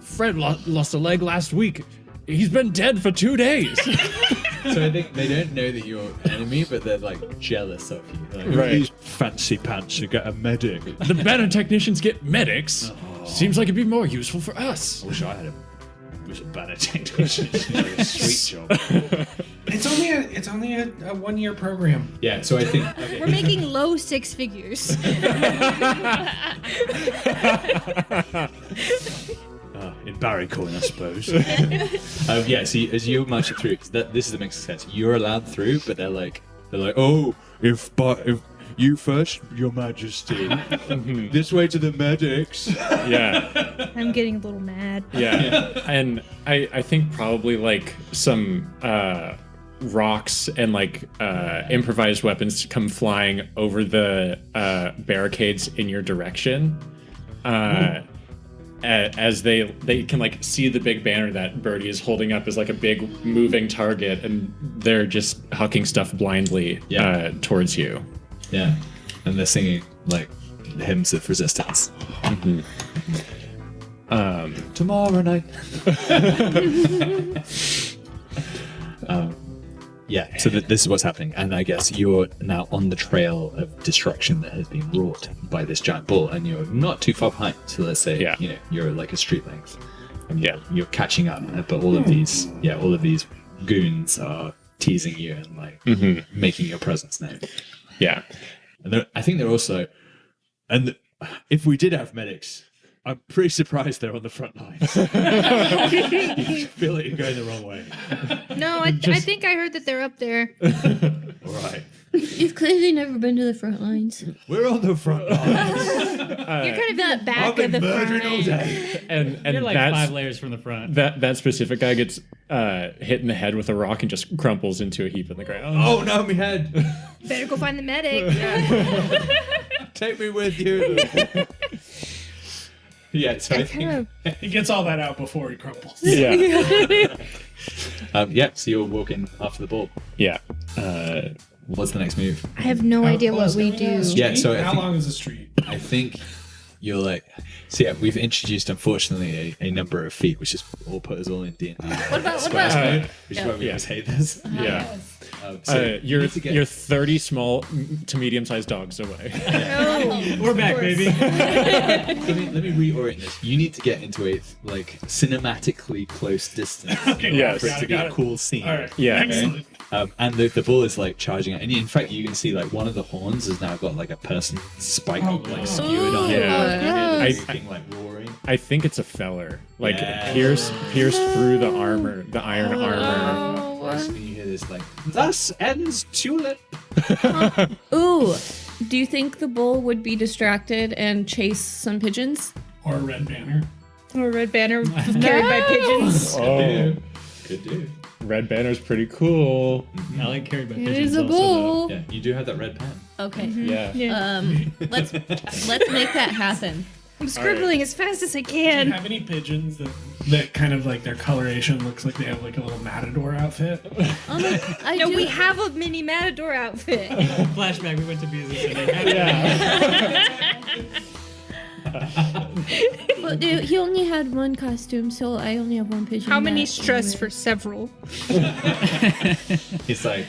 Speaker 3: Fred lost a leg last week. He's been dead for 2 days.
Speaker 2: So I think they don't know that you're enemy, but they're like jealous of you. Like,
Speaker 3: Right.
Speaker 10: These fancy pants to get a medic.
Speaker 3: The banner technicians get medics. Seems like it'd be more useful for us.
Speaker 10: I wish I had a banner technician. A sweet job.
Speaker 5: It's only a 1-year program.
Speaker 2: Yeah, so I think okay.
Speaker 4: We're making low 6 figures.
Speaker 10: In Barrycoin, I suppose.
Speaker 2: Yeah, see, as you're marching through, 'cause this is the mix of sense. You're allowed through, but they're like, oh,
Speaker 10: if you first, Your Majesty, this way to the medics.
Speaker 3: Yeah.
Speaker 4: I'm getting a little mad.
Speaker 3: Yeah. And I think probably like some rocks and like improvised weapons come flying over the barricades in your direction. As they can like see the big banner that Birdie is holding up as like a big moving target, and they're just hucking stuff blindly towards you.
Speaker 2: yeah, and they're singing like hymns of resistance. Tomorrow night. Yeah, so this is what's happening, and I guess you're now on the trail of destruction that has been wrought by this giant bull, and you're not too far behind. So let's say you're like a street length, and you're catching up. But all of these goons are teasing you and like making your presence known.
Speaker 3: Yeah,
Speaker 2: And I think they're also,
Speaker 10: And if we did have medics, I'm pretty surprised they're on the front lines. You feel like you're going the wrong way.
Speaker 4: No, I think I heard that they're up there.
Speaker 10: All right.
Speaker 6: You've clearly never been to the front lines.
Speaker 10: We're on the front lines.
Speaker 4: You're kind of in the back
Speaker 10: I've
Speaker 4: of
Speaker 10: been
Speaker 4: the
Speaker 10: murdering all
Speaker 4: front.
Speaker 10: day.
Speaker 3: and
Speaker 7: You're like
Speaker 3: that's,
Speaker 7: 5 layers from the front.
Speaker 3: that specific guy gets hit in the head with a rock and just crumples into a heap in the ground.
Speaker 10: Oh no, my head.
Speaker 4: Better go find the medic.
Speaker 10: Take me with you.
Speaker 2: yeah. So I think,
Speaker 5: He gets all that out before he crumples.
Speaker 3: Yeah.
Speaker 2: so you're walking after the ball.
Speaker 3: Yeah.
Speaker 2: What's the next move?
Speaker 4: I have no idea what
Speaker 5: close
Speaker 4: we
Speaker 5: are to the
Speaker 4: do.
Speaker 5: street?
Speaker 2: Yeah, so I
Speaker 5: how
Speaker 2: think-
Speaker 5: long is the street?
Speaker 2: I think you're like, so yeah, we've introduced unfortunately a number of feet, which is all put us all in D&D. What
Speaker 9: about-
Speaker 2: which is why we always hate this.
Speaker 3: Yeah.
Speaker 2: So you
Speaker 3: You're
Speaker 2: need to get-
Speaker 3: you're 30 small to medium-sized dogs away.
Speaker 7: We're back, baby.
Speaker 2: let me reorient this. You need to get into a like cinematically close distance
Speaker 3: Yes.
Speaker 2: for it to be
Speaker 5: Got
Speaker 2: a
Speaker 5: it.
Speaker 2: cool scene.
Speaker 5: All right.
Speaker 3: Yeah.
Speaker 5: Excellent.
Speaker 2: And the bull is like charging it, and in fact you can see like one of the horns has now got like a person spike like skewered on it.
Speaker 3: Yeah.
Speaker 2: It's looking like roaring.
Speaker 3: I think it's a feller. Like
Speaker 2: Yeah.
Speaker 3: pierced through the armor, the iron armor.
Speaker 2: And you hear this like, thus ends tulip.
Speaker 6: Ooh, do you think the bull would be distracted and chase some pigeons?
Speaker 5: Or a red banner.
Speaker 4: Or a red banner carried by pigeons.
Speaker 3: Oh,
Speaker 2: Good dude.
Speaker 3: Red banner's pretty cool.
Speaker 7: I like carried by
Speaker 6: It
Speaker 7: pigeons
Speaker 6: is a
Speaker 7: also,
Speaker 6: bull.
Speaker 2: Yeah, you do have that red pen.
Speaker 6: Okay.
Speaker 3: Yeah.
Speaker 6: Let's make that happen.
Speaker 4: I'm scribbling as fast as I
Speaker 5: Do you
Speaker 4: can.
Speaker 5: have any pigeons that kind of like their coloration looks like they have like a little matador outfit?
Speaker 6: I
Speaker 4: No,
Speaker 6: do.
Speaker 4: we have a mini matador outfit.
Speaker 7: though. Flashback, we went to Beasley City.
Speaker 6: Well, dude, he only had one costume, so I only have one pigeon.
Speaker 4: How many
Speaker 6: that-
Speaker 4: stress for several?
Speaker 2: He's like,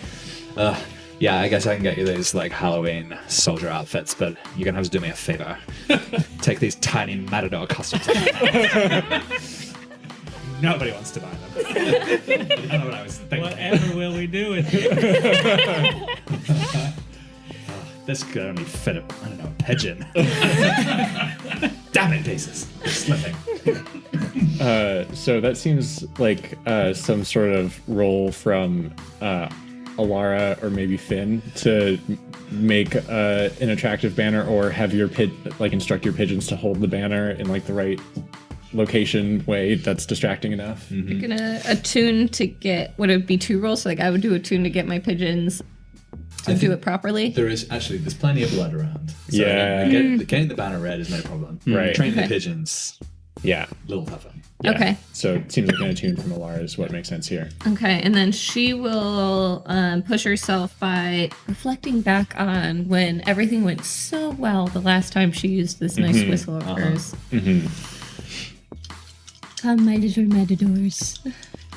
Speaker 2: yeah, I guess I can get you those like Halloween soldier outfits, but you're gonna have to do me a favor. Take these tiny matador costumes. Nobody wants to buy them. I don't know what I was thinking.
Speaker 7: Whatever will we do with it?
Speaker 2: This could only fit a, I don't know, a pigeon. Damn it, Pieces. Slipping.
Speaker 3: So that seems like some sort of role from Alara or maybe Finn to make an attractive banner, or have your instruct your pigeons to hold the banner in like the right location way that's distracting enough.
Speaker 9: You're gonna attune to get, would it be 2 rolls? So like I would do attune to get my pigeons to do it properly.
Speaker 2: There's plenty of blood around. So
Speaker 3: Yeah.
Speaker 2: getting the banner red is no problem.
Speaker 3: Right.
Speaker 2: Training
Speaker 9: Okay.
Speaker 2: the pigeons,
Speaker 3: Yeah.
Speaker 2: a little tougher.
Speaker 3: Yeah.
Speaker 9: Okay.
Speaker 3: So it seems like an attune from Alara is what makes sense here.
Speaker 9: Okay, and then she will push herself by reflecting back on when everything went so well the last time she used this nice whistle of hers.
Speaker 6: Come, my little matadors.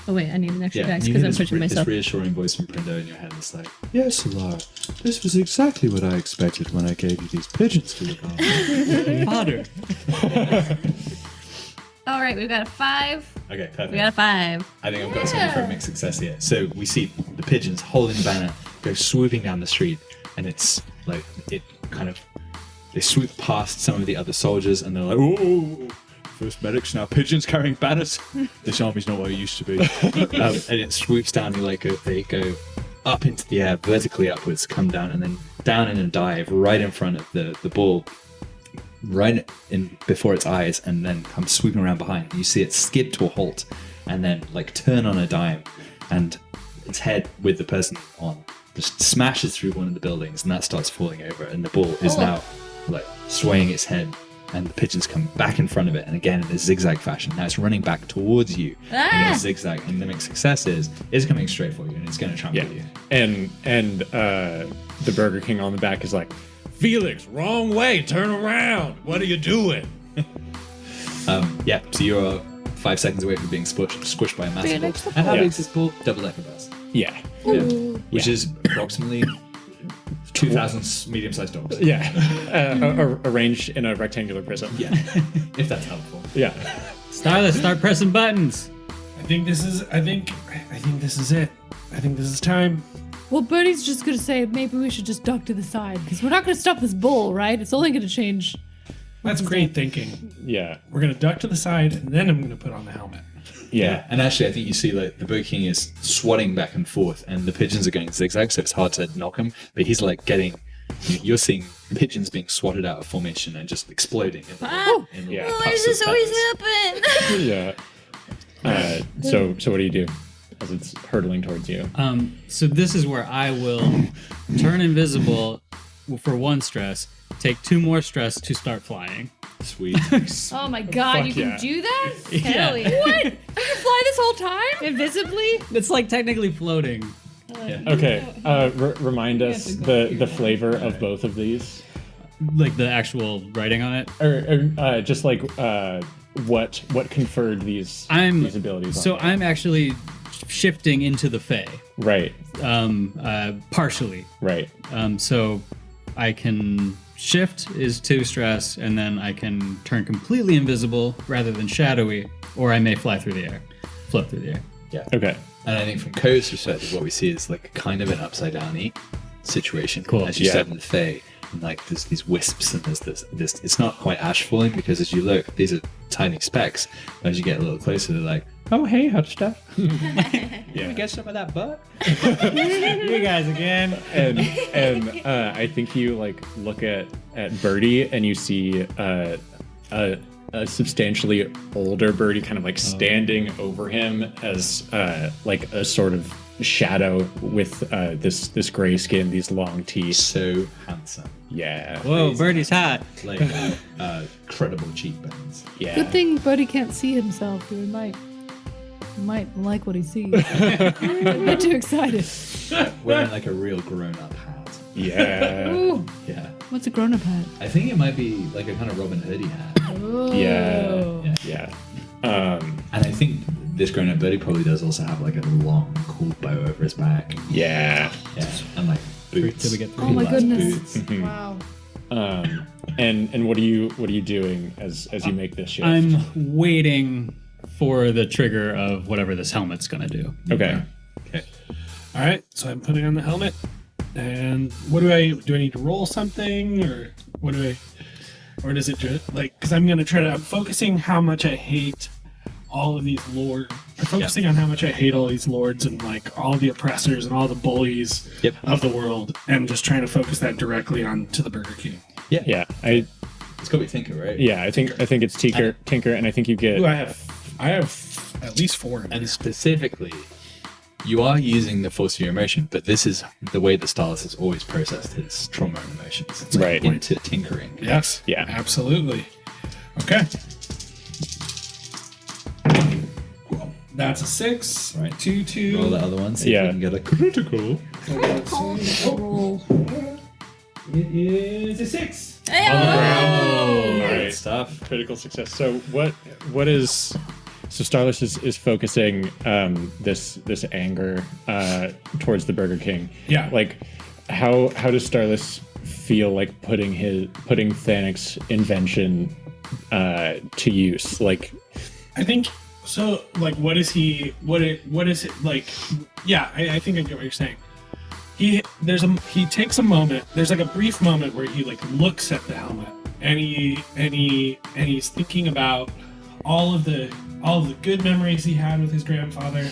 Speaker 9: Oh wait, I need an extra dice
Speaker 10: you
Speaker 9: because
Speaker 10: hear
Speaker 9: I'm
Speaker 10: this,
Speaker 9: pushing
Speaker 10: this
Speaker 9: myself.
Speaker 10: reassuring voice from Prindo in your head. It's like, yes, Solara, this was exactly what I expected when I gave you these pigeons to look after.
Speaker 7: Fodder.
Speaker 9: All right, we've got a 5.
Speaker 2: Okay, perfect.
Speaker 9: We got a 5.
Speaker 2: I think I've got something for a mixed success here. So we see the pigeons holding the banner go swooping down the street, and it's like they swoop past some of the other soldiers, and they're like, "Oh, first medics, now pigeons carrying banners. This army's not what it used to be." And it swoops down. They go up into the air, vertically upwards, come down, and then down in a dive right in front of the ball, right in before its eyes, and then come swooping around behind. You see it skid to a halt, and then like turn on a dime, and its head with the person on just smashes through one of the buildings, and that starts falling over, and the ball is now like swaying its head, and the pigeons come back in front of it, and again in a zigzag fashion. Now it's running back towards you in a zigzag, and the mixed success is coming straight for you, and it's going to trample you.
Speaker 3: And the Burger King on the back is like, Felix, wrong way, turn around. What are you doing?
Speaker 2: So you're 5 seconds away from being squished by a massive ball. And how big is this ball? Double-decker bus.
Speaker 3: Yeah.
Speaker 2: Which is approximately 2,000 medium-sized dogs.
Speaker 3: Yeah. Arranged in a rectangular prism.
Speaker 2: Yeah, if that's helpful.
Speaker 3: Yeah.
Speaker 7: Starlet, start pressing buttons.
Speaker 5: I think this is it. I think this is time.
Speaker 8: Well, Birdie's just gonna say maybe we should just duck to the side because we're not gonna stop this bull, right? It's only gonna change.
Speaker 5: That's great thinking.
Speaker 3: Yeah.
Speaker 5: We're gonna duck to the side, and then I'm gonna put on the helmet.
Speaker 3: Yeah.
Speaker 2: And actually, I think you see like the Burger King is swatting back and forth, and the pigeons are going zigzag, so it's hard to knock him. But he's like you're seeing pigeons being swatted out of formation and just exploding. In the
Speaker 3: Yeah.
Speaker 9: Why
Speaker 2: puffs
Speaker 9: does this
Speaker 2: of
Speaker 9: always
Speaker 2: feathers.
Speaker 9: happen?
Speaker 3: Yeah. So what do you do as it's hurtling towards you?
Speaker 7: So this is where I will turn invisible for 1 stress, take 2 more stress to start flying.
Speaker 2: Sweet.
Speaker 8: Oh my god,
Speaker 3: Fuck
Speaker 8: you can
Speaker 3: yeah.
Speaker 8: do that?
Speaker 4: Hell yeah.
Speaker 8: What? You can fly this whole time?
Speaker 4: Invisibly?
Speaker 7: It's like technically floating.
Speaker 3: Okay. Remind us the flavor of both of these,
Speaker 7: Like the actual writing on it.
Speaker 3: or just like what conferred these abilities.
Speaker 7: So
Speaker 3: on you?
Speaker 7: I'm actually shifting into the Fae.
Speaker 3: Right.
Speaker 7: Partially.
Speaker 3: Right.
Speaker 7: So I can shift is 2 stress, and then I can turn completely invisible rather than shadowy, or I may fly through the air, float through the air.
Speaker 2: Yeah.
Speaker 3: Okay.
Speaker 2: And I think from Ko's perspective, what we see is like kind of an upside down situation.
Speaker 7: Cool.
Speaker 2: As you
Speaker 3: Yeah.
Speaker 2: said in the Fae, and like there's these wisps and there's this. It's not quite ash falling because as you look, these are tiny specks. But as you get a little closer, they're like, oh hey, hot stuff.
Speaker 3: Yeah.
Speaker 2: Get some of that butt.
Speaker 7: You guys again.
Speaker 3: And I think you like look at Birdie and you see a substantially older Birdie kind of like standing over him as like a sort of shadow with this gray skin, these long teeth.
Speaker 2: So handsome.
Speaker 3: Yeah.
Speaker 7: Whoa, Birdie's hot.
Speaker 2: Like credible cheekbones.
Speaker 3: Yeah.
Speaker 8: Good thing Birdie can't see himself. He might like what he sees. I'm not too excited.
Speaker 2: Wearing like a real grown-up hat.
Speaker 3: Yeah.
Speaker 8: Ooh,
Speaker 2: Yeah.
Speaker 8: what's a grown-up hat?
Speaker 2: I think it might be like a kind of Robin Hoodie hat.
Speaker 3: Yeah. Yeah.
Speaker 2: And I think this grown-up birdie probably does also have like a long, cool bow over his back.
Speaker 3: Yeah.
Speaker 2: Yeah, and like boots.
Speaker 7: Till we get
Speaker 8: Oh my
Speaker 2: Cool-ass
Speaker 8: goodness.
Speaker 2: boots.
Speaker 8: Wow.
Speaker 3: And what are you doing as you make this shift?
Speaker 7: I'm waiting for the trigger of whatever this helmet's gonna do.
Speaker 3: Okay.
Speaker 5: All right, so I'm putting on the helmet, and what do I need to roll something, or what do I, or does it just like? Because I'm focusing how much I hate all of these lords. I'm focusing on how much I hate all these lords and like all the oppressors and all the bullies of the world, and just trying to focus that directly onto the Burger King.
Speaker 3: Yeah.
Speaker 2: It's got to be Tinker, right?
Speaker 3: Yeah, I think it's Tinker, and I think you get.
Speaker 5: Ooh, I have at least 4.
Speaker 2: And specifically, you are using the force of your emotion, but this is the way that Starless has always processed his trauma and emotions. It's like
Speaker 3: Right.
Speaker 2: into tinkering.
Speaker 5: Yes.
Speaker 3: Yeah.
Speaker 5: Absolutely. Okay. That's a 6.
Speaker 2: Right.
Speaker 5: 2.
Speaker 2: Roll the other one, see
Speaker 3: Yeah.
Speaker 2: if we can get a critical.
Speaker 5: It is a 6.
Speaker 3: All right.
Speaker 2: Stuff.
Speaker 3: Critical success. So what is So Starless is focusing this anger towards the Burger King.
Speaker 5: Yeah.
Speaker 3: Like, how does Starless feel like putting Thanic's invention to use? Like,
Speaker 5: I think so. Like, what is it like? Yeah, I think I get what you're saying. He takes a moment. There's like a brief moment where he like looks at the helmet and he's thinking about all of the good memories he had with his grandfather.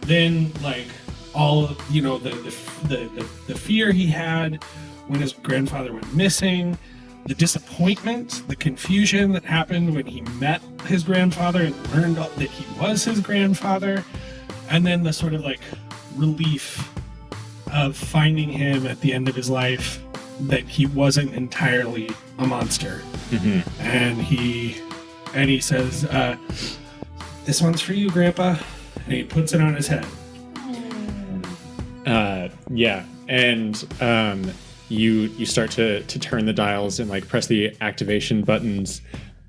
Speaker 5: Then like all of the fear he had when his grandfather went missing, the disappointment, the confusion that happened when he met his grandfather and learned that he was his grandfather, and then the sort of like relief of finding him at the end of his life that he wasn't entirely a monster. And he says, "This one's for you, Grandpa," and he puts it on his head.
Speaker 3: Yeah, and you start to turn the dials and like press the activation buttons,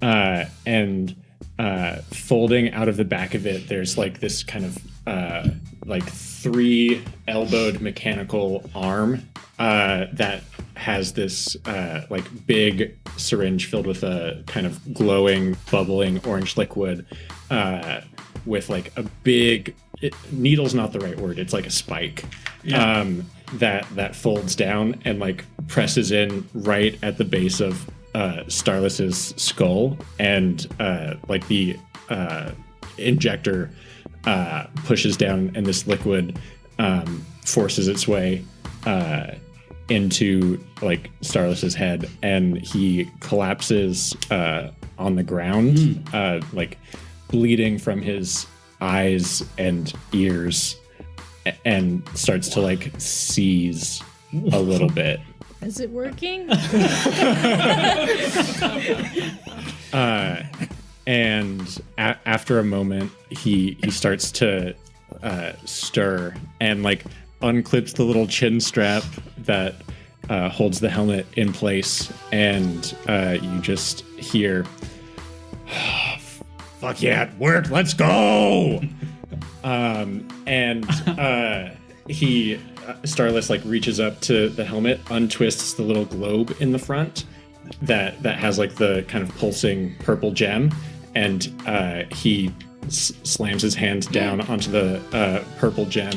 Speaker 3: and folding out of the back of it, there's like this kind of like 3-elbowed mechanical arm that has this like big syringe filled with a kind of glowing, bubbling orange liquid, with like a big needle's not the right word. It's like a spike.
Speaker 5: Yeah.
Speaker 3: That folds down and like presses in right at the base of Starless's skull, and like the injector pushes down, and this liquid forces its way into like Starless's head, and he collapses on the ground, like bleeding from his eyes and ears, and starts to like seize a little bit.
Speaker 4: Is it working?
Speaker 3: And after a moment, he starts to stir and like unclips the little chin strap that holds the helmet in place, and you just hear, "Fuck yeah, it worked! Let's go!" Starless like reaches up to the helmet, untwists the little globe in the front that has like the kind of pulsing purple gem, and he slams his hand down onto the purple gem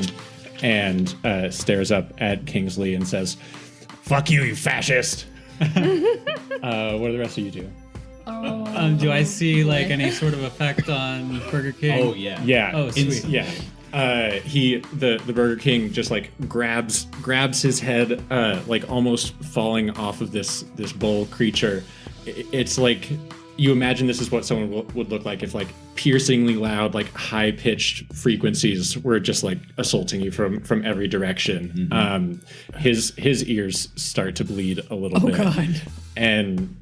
Speaker 3: and stares up at Kingsley and says, "Fuck you, you fascist!" What do the rest of you do?
Speaker 7: Do I see like any sort of effect on Burger King?
Speaker 2: Oh yeah.
Speaker 3: Yeah.
Speaker 7: Oh, sweet.
Speaker 3: Yeah. The Burger King just like grabs his head, like almost falling off of this bull creature. It's like, you imagine this is what someone would look like if like piercingly loud, like high pitched frequencies were just like assaulting you from every direction. His ears start to bleed a little bit.
Speaker 8: Oh God.
Speaker 3: And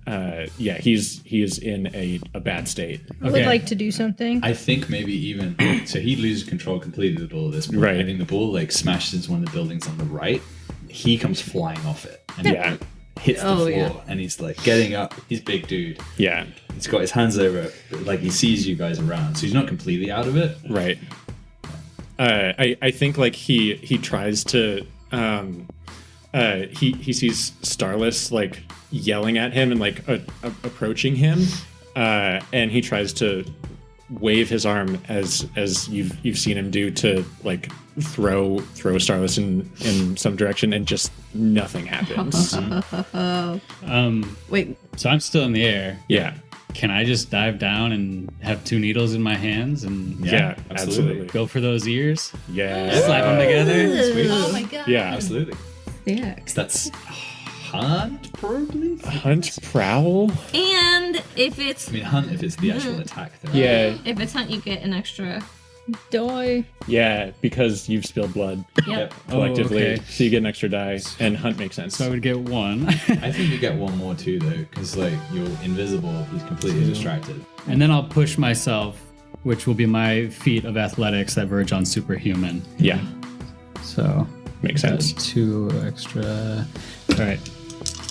Speaker 3: yeah, he is in a bad state.
Speaker 4: I would like to do something.
Speaker 2: I think maybe even so he loses control completely of the ball at this point.
Speaker 3: Right.
Speaker 2: I think the ball like smashes into one of the buildings on the right. He comes flying off it and
Speaker 3: Yeah.
Speaker 2: hits the floor, and he's like getting up. He's a big dude.
Speaker 3: Yeah.
Speaker 2: He's got his hands over it, like he sees you guys around, so he's not completely out of it.
Speaker 3: Right. I think like he tries to he sees Starless like yelling at him and like approaching him, and he tries to wave his arm as you've seen him do to like throw Starless in some direction, and just nothing happens.
Speaker 9: Wait,
Speaker 7: So I'm still in the air.
Speaker 3: Yeah.
Speaker 7: Can I just dive down and have 2 needles in my hands and
Speaker 3: Yeah,
Speaker 2: absolutely.
Speaker 3: absolutely.
Speaker 7: go for those ears?
Speaker 3: Yeah.
Speaker 7: Slap them together? Sweet.
Speaker 9: oh my God.
Speaker 3: Yeah.
Speaker 2: Absolutely.
Speaker 9: Yeah.
Speaker 2: So that's hunt, probably.
Speaker 3: Hunt prowl?
Speaker 9: And if it's
Speaker 2: I mean, hunt if it's the actual attack. Though.
Speaker 3: Yeah.
Speaker 9: if it's hunt, you get an extra.
Speaker 4: Die.
Speaker 3: Yeah, because you've spilled blood
Speaker 9: Yep.
Speaker 3: collectively,
Speaker 7: Oh, okay.
Speaker 3: so you get an extra die, and hunt makes sense.
Speaker 7: So I would get 1.
Speaker 2: I think you get one more too, though, because like you're invisible. He's completely distracted.
Speaker 7: And then I'll push myself, which will be my feat of athletics that verge on superhuman.
Speaker 3: Yeah,
Speaker 7: So
Speaker 3: makes sense.
Speaker 7: that's 2 extra. All right,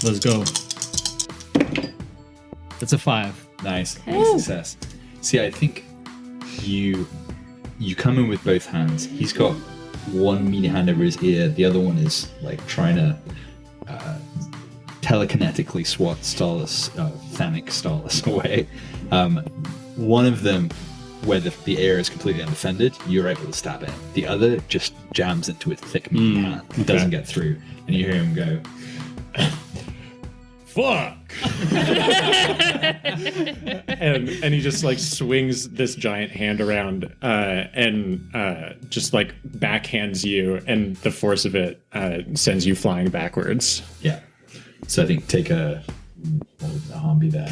Speaker 7: let's go. That's a 5.
Speaker 2: Nice. Success. See, I think you come in with both hands. He's got one meaty hand over his ear. The other one is like trying to telekinetically swat Thanic Starless away. One of them, where the air is completely undefended, you're able to stab it. The other just jams into his thick meaty hand. It doesn't get through. And you hear him go,
Speaker 10: Fuck!
Speaker 3: and he just like swings this giant hand around and just like backhands you, and the force of it sends you flying backwards.
Speaker 2: yeah. So I think take what would the harm be there?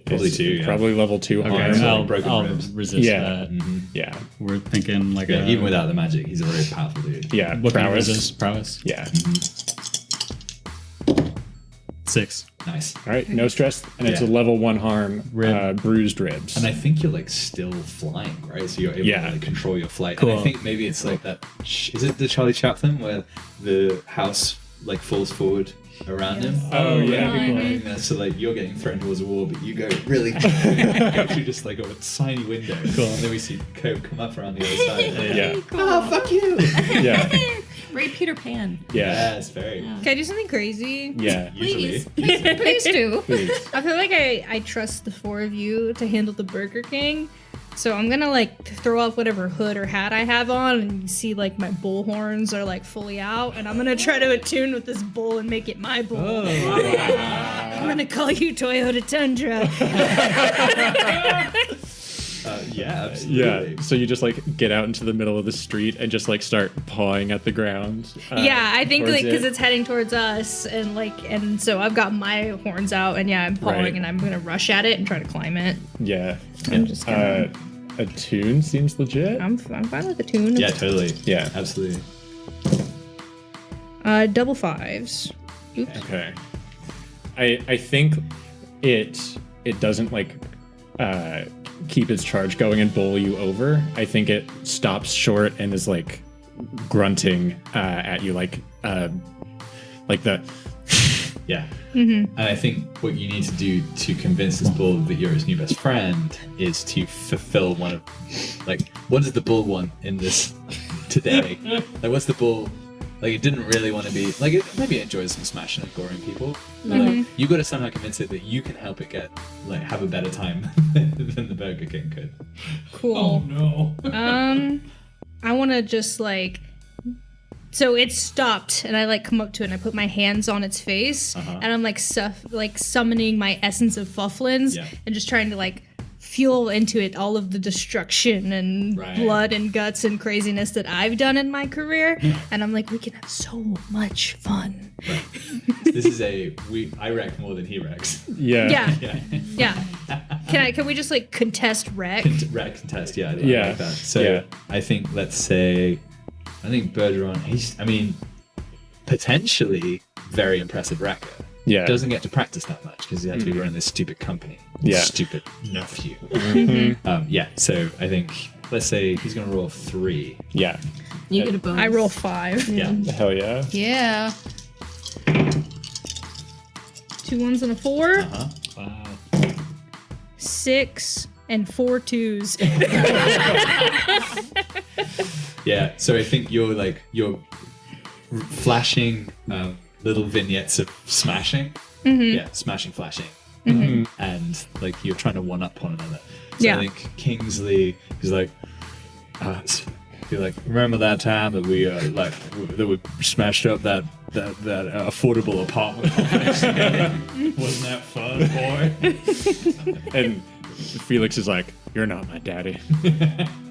Speaker 2: Probably
Speaker 3: It's
Speaker 2: 2. Yeah.
Speaker 3: Probably level 2
Speaker 7: Okay,
Speaker 3: harm.
Speaker 2: so
Speaker 7: I'll,
Speaker 2: broken
Speaker 7: I'll
Speaker 2: ribs.
Speaker 7: resist
Speaker 3: Yeah.
Speaker 7: that.
Speaker 3: Yeah.
Speaker 7: We're thinking like
Speaker 2: Yeah,
Speaker 7: a
Speaker 2: even without the magic, he's a very powerful dude.
Speaker 3: Yeah.
Speaker 7: what kind of
Speaker 3: Prowess.
Speaker 7: resist? Prowess.
Speaker 3: Yeah.
Speaker 7: 6.
Speaker 2: Nice.
Speaker 3: All right. No stress. And it's a
Speaker 2: Yeah.
Speaker 3: level 1 harm,
Speaker 7: Rib.
Speaker 3: bruised ribs.
Speaker 2: And I think you're like still flying, right? So you're able
Speaker 3: Yeah.
Speaker 2: to like, control your flight.
Speaker 7: Cool.
Speaker 2: And I think maybe it's like that. Is it the Charlie Chaplin where the house like falls forward around him?
Speaker 3: Oh, yeah.
Speaker 2: So like you're getting thrown towards a wall, but you go really go through just like a tiny window. Cool. And then we see Cope come up around the other side.
Speaker 3: Yeah.
Speaker 2: Oh fuck you!
Speaker 3: Yeah.
Speaker 9: Right, Peter Pan.
Speaker 3: Yeah.
Speaker 2: Yes, very.
Speaker 4: Can I do something crazy?
Speaker 3: Yeah.
Speaker 2: Usually.
Speaker 4: Please do.
Speaker 3: Please.
Speaker 4: I feel like I trust the 4 of you to handle the Burger King. So I'm gonna like throw off whatever hood or hat I have on, and you see like my bull horns are like fully out, and I'm gonna try to attune with this bull and make it my bull. I'm gonna call you Toyota Tundra.
Speaker 2: Yeah, absolutely.
Speaker 3: Yeah. So you just like get out into the middle of the street and just like start pawing at the ground.
Speaker 4: Yeah, I think
Speaker 3: towards
Speaker 4: like because
Speaker 3: it.
Speaker 4: it's heading towards us, and so I've got my horns out, and yeah, I'm pawing,
Speaker 3: Right.
Speaker 4: and I'm gonna rush at it and try to climb it.
Speaker 3: Yeah.
Speaker 4: I'm just gonna.
Speaker 3: A tune seems legit.
Speaker 4: I'm fine with the tune.
Speaker 2: Yeah, totally.
Speaker 3: Yeah.
Speaker 2: Absolutely.
Speaker 4: Double 5s. Oops.
Speaker 3: Okay. I think it doesn't like keep its charge going and bowl you over. I think it stops short and is like grunting at you like the
Speaker 2: Yeah. And I think what you need to do to convince this bull that you're his new best friend is to fulfill one of, like, what does the bull want in this today? Like, what's the bull, like, it didn't really want to be, like, it maybe enjoys some smashing and goring people. But, like, you got to somehow convince it that you can help it get, like, have a better time than the Burger King could.
Speaker 4: Cool.
Speaker 5: Oh no.
Speaker 4: I want to just like. So it stopped, and I like come up to it, and I put my hands on its face, and I'm like summoning my essence of Fufflins,
Speaker 2: Yeah.
Speaker 4: and just trying to like fuel into it all of the destruction and
Speaker 2: Right.
Speaker 4: blood and guts and craziness that I've done in my career. And I'm like, we can have so much fun.
Speaker 2: This is I wreck more than he wrecks.
Speaker 4: Yeah,
Speaker 2: Yeah.
Speaker 4: yeah. Can we just like contest wreck?
Speaker 2: Wreck contest, yeah. I
Speaker 3: Yeah.
Speaker 2: like that. So
Speaker 3: Yeah.
Speaker 2: I think, I think Bergeron, potentially very impressive wrecker.
Speaker 3: Yeah.
Speaker 2: Doesn't get to practice that much because he had to be running this stupid company.
Speaker 3: Yeah.
Speaker 2: Stupid nephew. Yeah, so I think, let's say he's going to roll 3.
Speaker 3: Yeah.
Speaker 9: You get a bonus.
Speaker 4: I roll 5.
Speaker 2: Yeah.
Speaker 3: Hell yeah.
Speaker 8: Yeah.
Speaker 4: 2 1s and a 4.
Speaker 2: Uh-huh.
Speaker 7: Wow.
Speaker 4: 6 and 4 2s.
Speaker 2: Yeah, so I think you're flashing little vignettes of smashing. Yeah, smashing, flashing. And like you're trying to one up one another. So
Speaker 4: Yeah.
Speaker 2: I think Kingsley is like, be like, remember that time that we that we smashed up that affordable apartment complex? Wasn't that fun, boy?
Speaker 3: And Felix is like, "You're not my daddy.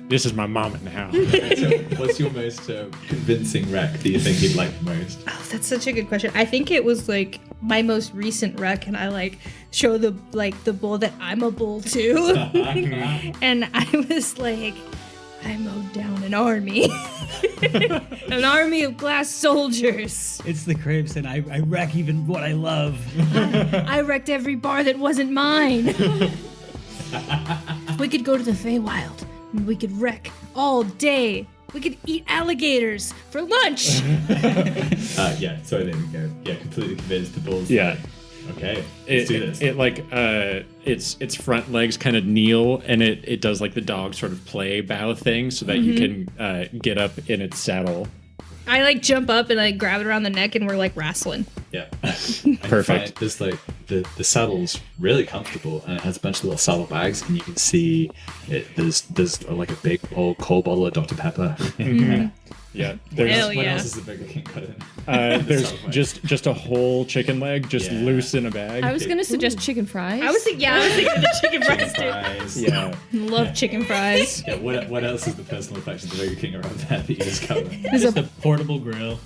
Speaker 3: This is my mom now."
Speaker 2: So what's your most convincing wreck that you think he'd like the most?
Speaker 4: Oh, that's such a good question. I think it was like my most recent wreck, and I like show the bull that I'm a bull too. And I was like, I mowed down an army. An army of glass soldiers.
Speaker 7: It's the crepes, and I wreck even what I love.
Speaker 4: I wrecked every bar that wasn't mine. We could go to the Feywild, and we could wreck all day. We could eat alligators for lunch.
Speaker 2: Yeah, so there we go. Yeah, completely convinced the bulls.
Speaker 3: Yeah.
Speaker 10: Okay, let's do this.
Speaker 3: Its front legs kind of kneel, and it does like the dog sort of play bow thing, so that you can get up in its saddle.
Speaker 4: I like jump up and like grab it around the neck, and we're like wrestling.
Speaker 10: Yeah.
Speaker 3: Perfect.
Speaker 10: There's like the saddle's really comfortable, and it has a bunch of little saddle bags, and you can see there's like a big old cold bottle of Dr. Pepper.
Speaker 3: Yeah.
Speaker 4: Hell
Speaker 10: What
Speaker 4: yeah.
Speaker 10: else is the Burger King got in?
Speaker 3: There's just a whole chicken leg just
Speaker 10: Yeah.
Speaker 3: loose in a bag.
Speaker 8: I was gonna suggest chicken fries.
Speaker 4: I was thinking the chicken fries too.
Speaker 10: Fries.
Speaker 3: Yeah.
Speaker 4: Love chicken fries.
Speaker 10: Yeah, what else is the personal effects of the Burger King around there that you discovered?
Speaker 7: Just a portable grill.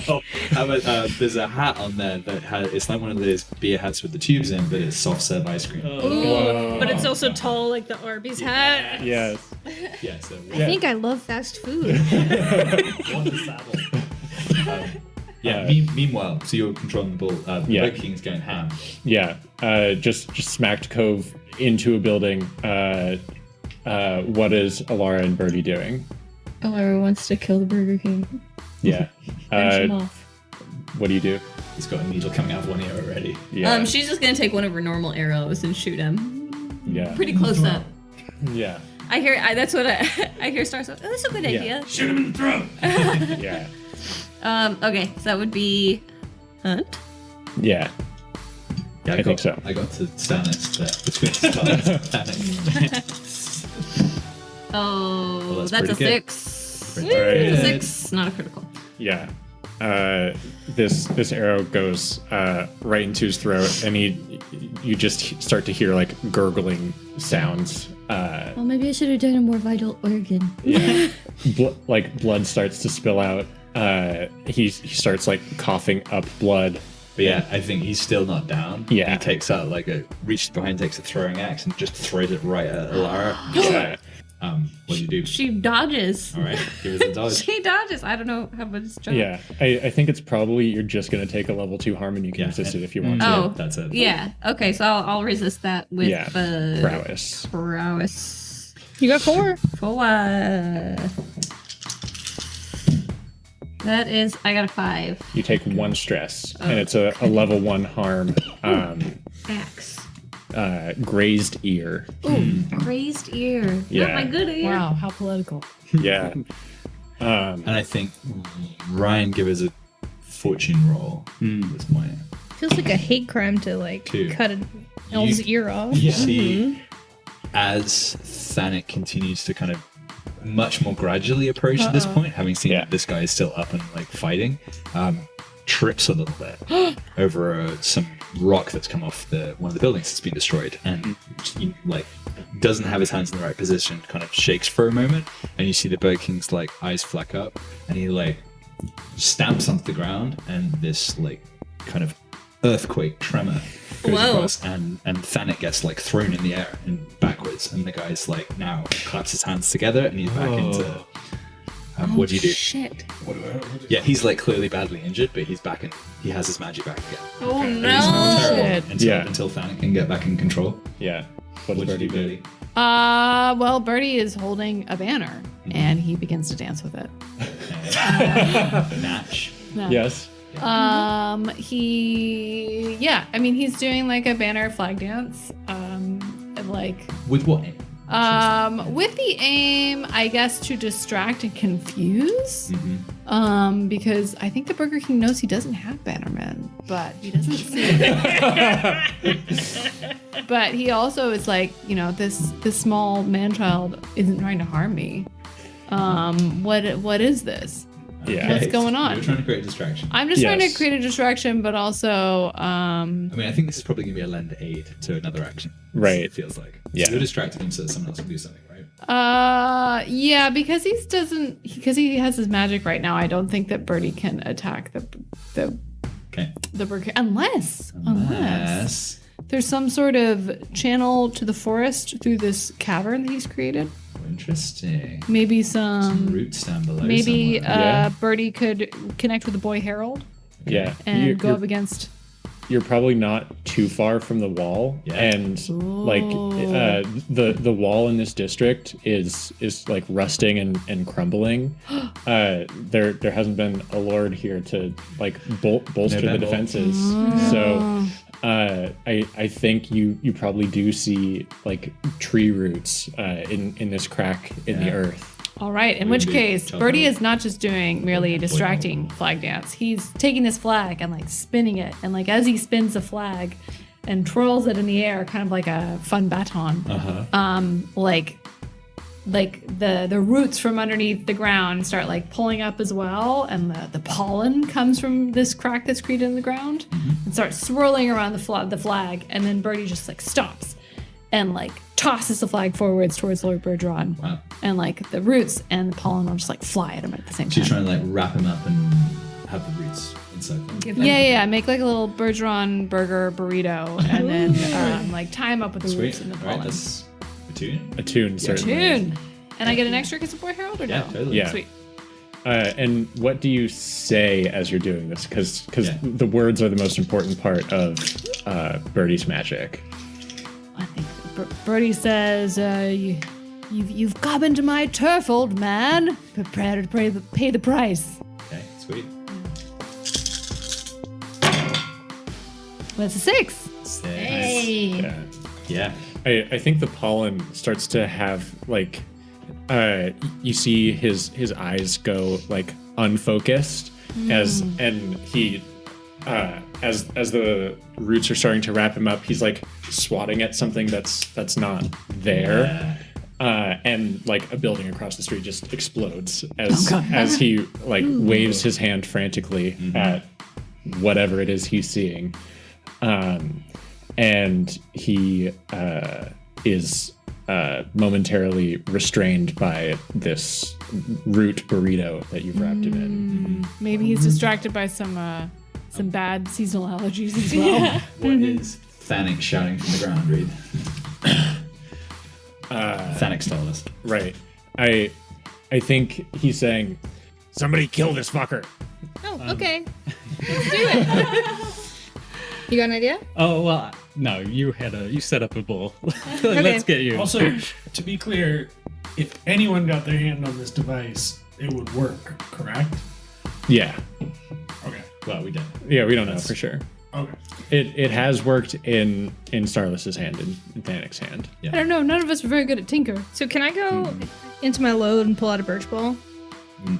Speaker 10: Oh, how about there's a hat on there that it's like one of those beer hats with the tubes in, but it's soft serve ice cream.
Speaker 4: Ooh, but it's also tall like the Arby's hat.
Speaker 3: Yes.
Speaker 10: Yeah, so
Speaker 4: I think I love fast food.
Speaker 10: Meanwhile, so you're controlling the bull.
Speaker 3: Yeah.
Speaker 10: Burger King's going ham.
Speaker 3: Yeah. Just smacked Cove into a building. What is Alara and Birdie doing?
Speaker 6: Alara wants to kill the Burger King.
Speaker 3: Yeah.
Speaker 6: Finish him off.
Speaker 3: What do you do?
Speaker 10: He's got a needle coming out of one ear already.
Speaker 3: Yeah.
Speaker 9: She's just gonna take one of her normal arrows and shoot him.
Speaker 3: Yeah.
Speaker 9: Pretty close up.
Speaker 3: Yeah.
Speaker 9: That's what I hear Star say. Oh, that's a good idea.
Speaker 5: Shoot him in the throat.
Speaker 3: Yeah.
Speaker 9: Okay, so that would be Hunt.
Speaker 3: Yeah.
Speaker 10: Yeah,
Speaker 3: I think so.
Speaker 10: I got to stand next to between Thanic.
Speaker 9: Oh,
Speaker 10: Well,
Speaker 9: that's a
Speaker 10: pretty good.
Speaker 9: 6.
Speaker 10: Pretty
Speaker 9: It's a
Speaker 10: good.
Speaker 9: 6, not a critical.
Speaker 3: Yeah. This arrow goes right into his throat, and you just start to hear like gurgling sounds.
Speaker 6: Well, maybe I should have done a more vital organ.
Speaker 3: Yeah. Like blood starts to spill out. He starts like coughing up blood.
Speaker 10: But yeah, I think he's still not down.
Speaker 3: Yeah.
Speaker 10: He takes out reaches behind, takes a throwing axe, and just throws it right at Alara.
Speaker 3: Yeah.
Speaker 10: What do you do?
Speaker 9: She dodges.
Speaker 10: All right, give us a dodge.
Speaker 9: She dodges. I don't know how much it's jump.
Speaker 3: Yeah. I think it's probably you're just gonna take a level 2 harm, and you can resist it if you want to.
Speaker 9: Oh,
Speaker 10: That's it.
Speaker 9: Yeah. Okay, so I'll resist that with
Speaker 3: Prowess.
Speaker 9: Prowess.
Speaker 4: You got 4.
Speaker 9: 4. That is, I got a 5.
Speaker 3: You take 1 stress, and it's a level 1 harm.
Speaker 9: Axe.
Speaker 3: Grazed ear.
Speaker 9: Ooh, grazed ear.
Speaker 3: Yeah.
Speaker 9: Not my good ear.
Speaker 8: Wow, how political.
Speaker 3: Yeah.
Speaker 10: And I think Ryan give us a fortune roll at this point.
Speaker 4: Feels like a hate crime to like
Speaker 10: 2.
Speaker 4: cut an elf's ear off.
Speaker 10: You see, as Thanic continues to kind of much more gradually approach at this point, having seen that this guy is still up and like fighting, trips a little bit over some rock that's come off one of the buildings that's been destroyed, and he like doesn't have his hands in the right position, kind of shakes for a moment, and you see the Burger King's like eyes fleck up, and he like stamps onto the ground, and this like kind of earthquake tremor goes across, and Thanic gets like thrown in the air and backwards, and the guy's like now claps his hands together, and he's back into. What do you do?
Speaker 9: Shit.
Speaker 10: Yeah, he's like clearly badly injured, but he's back and he has his magic back again.
Speaker 9: Oh
Speaker 10: He's
Speaker 9: no.
Speaker 8: Shit.
Speaker 10: until Thanic can get back in control.
Speaker 3: Yeah. What does
Speaker 10: What do
Speaker 3: Birdie
Speaker 10: you do,
Speaker 3: do?
Speaker 10: Billy?
Speaker 8: Well, Birdie is holding a banner, and he begins to dance with it.
Speaker 10: Natch.
Speaker 3: Yes.
Speaker 8: He's doing like a banner flag dance. Like
Speaker 10: With what name?
Speaker 8: with the aim, I guess, to distract and confuse. Because I think the Burger King knows he doesn't have bannermen, but he doesn't see it. But he also is like, this small man-child isn't trying to harm me. What is this?
Speaker 3: Yeah.
Speaker 8: What's going on?
Speaker 10: You're trying to create a distraction.
Speaker 8: I'm just trying to
Speaker 3: Yes.
Speaker 8: create a distraction, but also,
Speaker 10: I mean, I think this is probably going to be a lend aid to another action.
Speaker 3: Right.
Speaker 10: It feels like.
Speaker 3: Yeah.
Speaker 10: You're distracting him so that someone else can do something, right?
Speaker 8: yeah, because he has his magic right now. I don't think that Birdie can attack the
Speaker 10: Okay.
Speaker 8: Burger unless there's some sort of channel to the forest through this cavern that he's created.
Speaker 10: Interesting.
Speaker 8: Maybe some
Speaker 10: Roots down below.
Speaker 8: maybe
Speaker 10: somewhere.
Speaker 3: Yeah.
Speaker 8: Birdie could connect with the boy Harold
Speaker 3: Yeah.
Speaker 8: and
Speaker 3: You-
Speaker 8: go
Speaker 3: you're-
Speaker 8: up against.
Speaker 3: you're probably not too far from the wall, and like the wall in this district is like rusting and crumbling. There hasn't been a lord here to like bolster the defenses, so I think you probably do see like tree roots in this crack in the earth.
Speaker 8: All right, in which case, Birdie is not just doing merely distracting flag dance. He's taking this flag and like spinning it. And like as he spins the flag and twirls it in the air, kind of like a fun baton, like the roots from underneath the ground start like pulling up as well. And the pollen comes from this crack that's created in the ground and starts swirling around the flag. And then Birdie just like stops and like tosses the flag forwards towards Lord Bergeron.
Speaker 10: Wow.
Speaker 8: And like the roots and the pollen will just like fly at him at the same time.
Speaker 10: She's trying to like wrap him up and have the roots inside them.
Speaker 8: Yeah. Make like a little Bergeron burger burrito and then like tie him up with the roots and the pollen.
Speaker 10: Right, that's a tune.
Speaker 3: A tune, certainly.
Speaker 8: Tune. And I get an extra kiss of Boy Herald or no?
Speaker 10: Yeah, totally.
Speaker 3: Yeah.
Speaker 8: Sweet.
Speaker 3: And what do you say as you're doing this? Because the words are the most important part of Birdie's magic.
Speaker 8: I think Birdie says, "You've come into my turf, old man. Prepare to pay the price."
Speaker 10: Okay, sweet.
Speaker 8: That's a 6.
Speaker 9: Hey.
Speaker 10: Yeah.
Speaker 3: I think the pollen starts to have like you see his eyes go like unfocused and he as the roots are starting to wrap him up, he's like swatting at something that's not there. And like a building across the street just explodes as he like waves his hand frantically at whatever it is he's seeing. And he is momentarily restrained by this root burrito that you've wrapped him in.
Speaker 8: Maybe he's distracted by some bad seasonal allergies as well.
Speaker 10: What is Thanic shouting from the ground, Reed? Thanic stole us.
Speaker 3: Right. I think he's saying, "Somebody kill this fucker."
Speaker 4: Oh, okay. Let's do it. You got an idea?
Speaker 7: Oh well, no. You set up a bull. Let's get you.
Speaker 5: Also, to be clear, if anyone got their hand on this device, it would work, correct?
Speaker 3: Yeah.
Speaker 5: Okay.
Speaker 10: Well, we don't.
Speaker 3: Yeah, we don't know for sure.
Speaker 5: Okay.
Speaker 3: It has worked in Starless's hand, in Thanic's hand.
Speaker 8: I don't know. None of us are very good at tinker.
Speaker 4: So can I go into my load and pull out a birch ball?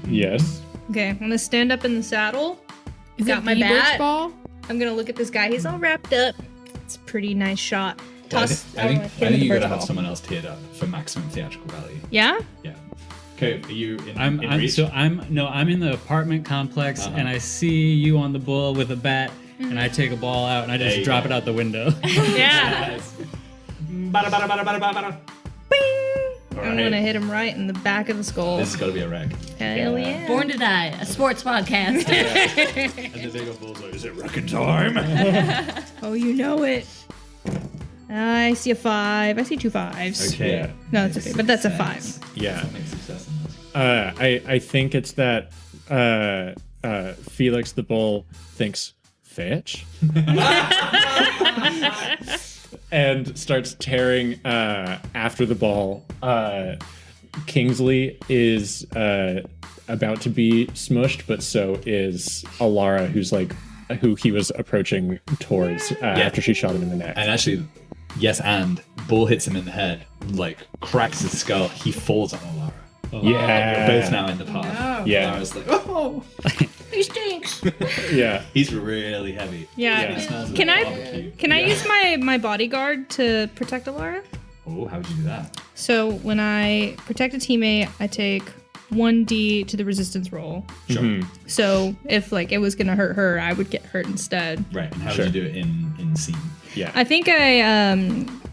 Speaker 3: Yes.
Speaker 4: Okay, I'm gonna stand up in the saddle.
Speaker 8: Is
Speaker 4: Got
Speaker 8: it
Speaker 4: my
Speaker 8: the birch
Speaker 4: bat.
Speaker 8: ball?
Speaker 4: I'm gonna look at this guy. He's all wrapped up. It's a pretty nice shot.
Speaker 10: Well,
Speaker 4: Toss.
Speaker 10: I think
Speaker 4: hit him with
Speaker 10: you
Speaker 4: the birch
Speaker 10: gotta have
Speaker 4: ball.
Speaker 10: someone else tiered up for maximum theatrical value.
Speaker 4: Yeah.
Speaker 10: Yeah. Okay, are you in,
Speaker 7: I'm
Speaker 10: reach?
Speaker 7: in the apartment complex and I see you on the bull with a bat and I take a ball out and I
Speaker 10: There
Speaker 7: just
Speaker 10: you
Speaker 7: drop
Speaker 10: go.
Speaker 7: it out the window.
Speaker 4: Yeah.
Speaker 10: Bada, bada, bada, bada, bada, bada.
Speaker 4: I'm gonna hit him right in the back of the skull.
Speaker 10: This has got to be a wreck.
Speaker 4: Hell yeah.
Speaker 9: Born to Die, a sports podcast.
Speaker 10: And the bigger bull's like, is it wrecking time?
Speaker 4: Oh, you know it. I see a 5. I see 2 5s.
Speaker 10: Okay.
Speaker 3: Yeah.
Speaker 4: No, that's okay, but that's a 5.
Speaker 3: Yeah.
Speaker 10: Make success in this.
Speaker 3: I think it's that Felix the bull thinks fetch and starts tearing after the ball. Kingsley is about to be smushed, but so is Alara, who he was approaching towards after she shot him in the neck.
Speaker 10: And actually, yes, and bull hits him in the head, like cracks his skull. He falls on Alara.
Speaker 3: Yeah.
Speaker 10: We're both now in the path.
Speaker 3: Yeah.
Speaker 10: Alara's like, oh,
Speaker 4: He stinks.
Speaker 3: Yeah.
Speaker 10: he's really heavy.
Speaker 4: Yeah.
Speaker 10: He smells
Speaker 4: Can
Speaker 10: like
Speaker 4: I
Speaker 10: barbecue.
Speaker 4: can I use my bodyguard to protect Alara?
Speaker 10: Oh, how would you do that?
Speaker 4: So when I protect a teammate, I take 1d to the resistance roll.
Speaker 10: Sure.
Speaker 4: So if like it was gonna hurt her, I would get hurt instead.
Speaker 10: Right. And how
Speaker 3: Sure.
Speaker 10: would you do it in scene?
Speaker 3: Yeah.
Speaker 4: I think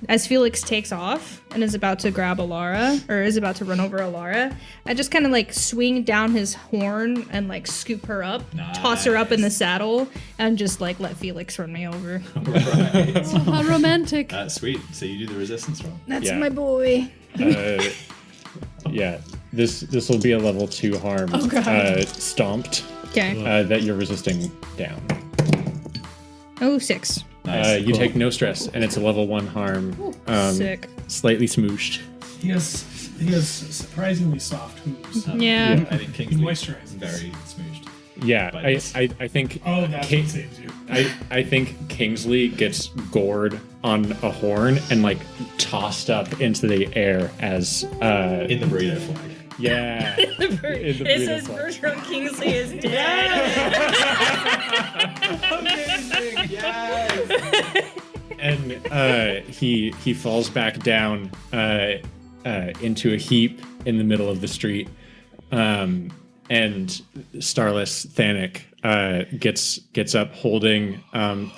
Speaker 4: as Felix takes off and is about to grab Alara, or is about to run over Alara, I just kind of like swing down his horn and like scoop her up, toss her up in the
Speaker 10: Nice.
Speaker 4: saddle, and just like let Felix run me over.
Speaker 10: Right.
Speaker 8: How romantic.
Speaker 10: Sweet. So you do the resistance roll.
Speaker 4: That's
Speaker 3: Yeah.
Speaker 4: my boy.
Speaker 3: Yeah. This will be a level 2 harm. Stomped
Speaker 4: Okay.
Speaker 3: that you're resisting down.
Speaker 4: Oh, 6.
Speaker 10: Nice.
Speaker 3: You
Speaker 10: Cool.
Speaker 3: take no stress, and it's a level 1 harm.
Speaker 4: Sick.
Speaker 3: Slightly smooshed.
Speaker 5: He has surprisingly soft hooves.
Speaker 4: Yeah.
Speaker 10: I think Kingsley is
Speaker 5: Moisturizes.
Speaker 10: very smooshed.
Speaker 3: Yeah,
Speaker 10: But
Speaker 3: I think
Speaker 5: Oh, that's
Speaker 3: King-
Speaker 5: what saves you.
Speaker 3: I think Kingsley gets gored on a horn and like tossed up into the air as
Speaker 10: In the burrito flag.
Speaker 3: yeah. In the burrito flag.
Speaker 9: Bertram Kingsley is dead.
Speaker 10: Amazing! Yes!
Speaker 3: And he falls back down into a heap in the middle of the street. And Starless Thanic gets up holding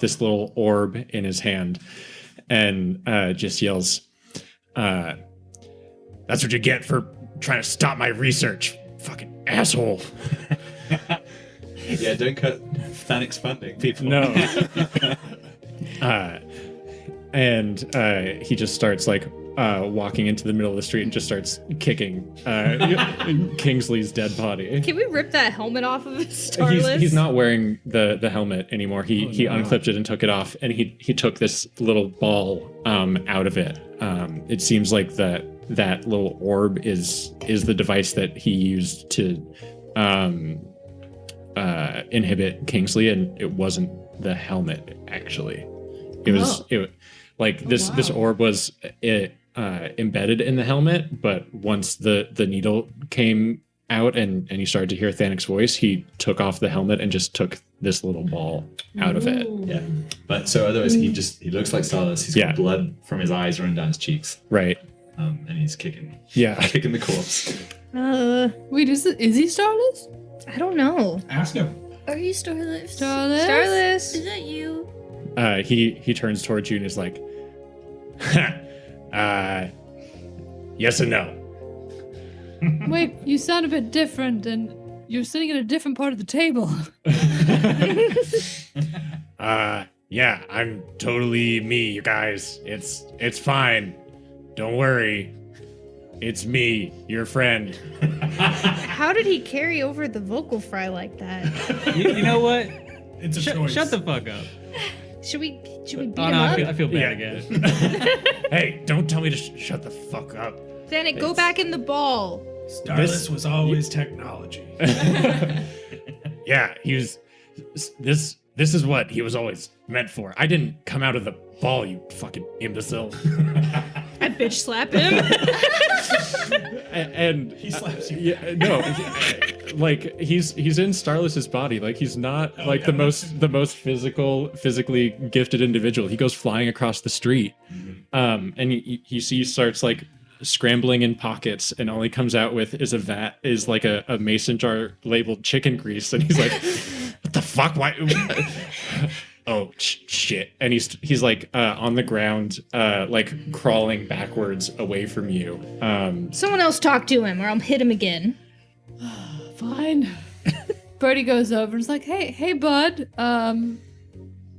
Speaker 3: this little orb in his hand and just yells, "That's what you get for trying to stop my research, fucking asshole."
Speaker 10: Yeah, don't cut Thanic's funding, people.
Speaker 3: No. And he just starts like walking into the middle of the street and just starts kicking Kingsley's dead body.
Speaker 4: Can we rip that helmet off of his Starless?
Speaker 3: He's not wearing the helmet anymore. He unclipped it and took it off, and he took this little ball out of it. It seems like that little orb is the device that he used to inhibit Kingsley, and it wasn't the helmet actually. It was this orb was embedded in the helmet, but once the needle came out and he started to hear Thanic's voice, he took off the helmet and just took this little ball out of it.
Speaker 10: Yeah. But so otherwise he looks like Starless. He's got blood from his eyes running down his cheeks.
Speaker 3: Right.
Speaker 10: And he's kicking
Speaker 3: Yeah.
Speaker 10: the corpse.
Speaker 8: Wait, is he Starless?
Speaker 4: I don't know.
Speaker 5: Ask him.
Speaker 9: Are you Starless?
Speaker 8: Starless?
Speaker 4: Starless.
Speaker 9: Is that you?
Speaker 3: He turns towards you and is like, yes and no.
Speaker 8: Wait, you sound a bit different, and you're sitting at a different part of the table.
Speaker 3: Yeah, I'm totally me, you guys. It's fine. Don't worry. It's me, your friend.
Speaker 4: How did he carry over the vocal fry like that?
Speaker 7: You know what?
Speaker 5: It's a choice.
Speaker 7: Shut the fuck up.
Speaker 4: Should we beat
Speaker 7: Oh
Speaker 4: him
Speaker 7: no,
Speaker 4: up?
Speaker 7: I feel bad
Speaker 3: Yeah.
Speaker 7: again.
Speaker 3: Hey, don't tell me to shut the fuck up.
Speaker 4: Thanic, go back in the ball.
Speaker 5: Starless was always technology.
Speaker 3: Yeah, he was. This is what he was always meant for. I didn't come out of the ball, you fucking imbecile.
Speaker 4: I bitch slap him.
Speaker 3: And
Speaker 5: He slaps you.
Speaker 3: Yeah, no, like he's in Starless's body. Like he's not the most physically gifted individual. He goes flying across the street, and he starts like scrambling in pockets, and all he comes out with is like a mason jar labeled chicken grease, and he's like, "What the fuck? Why?" Oh shit! And he's like on the ground, like crawling backwards away from you.
Speaker 4: Someone else talk to him, or I'll hit him again.
Speaker 8: Fine. Birdie goes over and is like, hey, bud.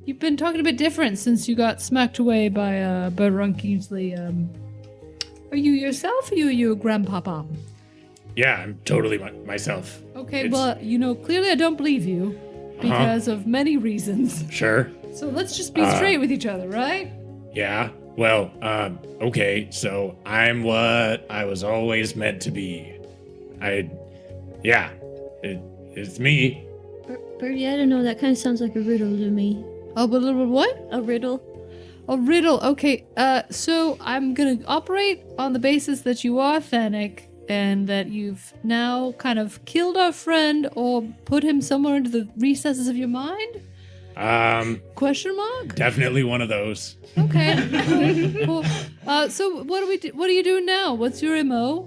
Speaker 8: You've been talking a bit different since you got smacked away by Bertrand Kingsley. Are you yourself, or are you a grandpapa?
Speaker 3: Yeah, I'm totally myself.
Speaker 8: Okay,
Speaker 3: It's-
Speaker 8: well, clearly I don't believe you because of many reasons.
Speaker 3: Sure.
Speaker 8: So let's just be straight with each other, right?
Speaker 3: Yeah. Well, okay. So I'm what I was always meant to be. It's me.
Speaker 6: Birdie, I don't know. That kind of sounds like a riddle to me.
Speaker 8: Oh, but a little what?
Speaker 6: A riddle.
Speaker 8: A riddle. Okay. So I'm gonna operate on the basis that you are Thanic and that you've now kind of killed our friend or put him somewhere into the recesses of your mind? Question mark?
Speaker 3: Definitely one of those.
Speaker 8: Okay. Cool. So what do you do now? What's your MO?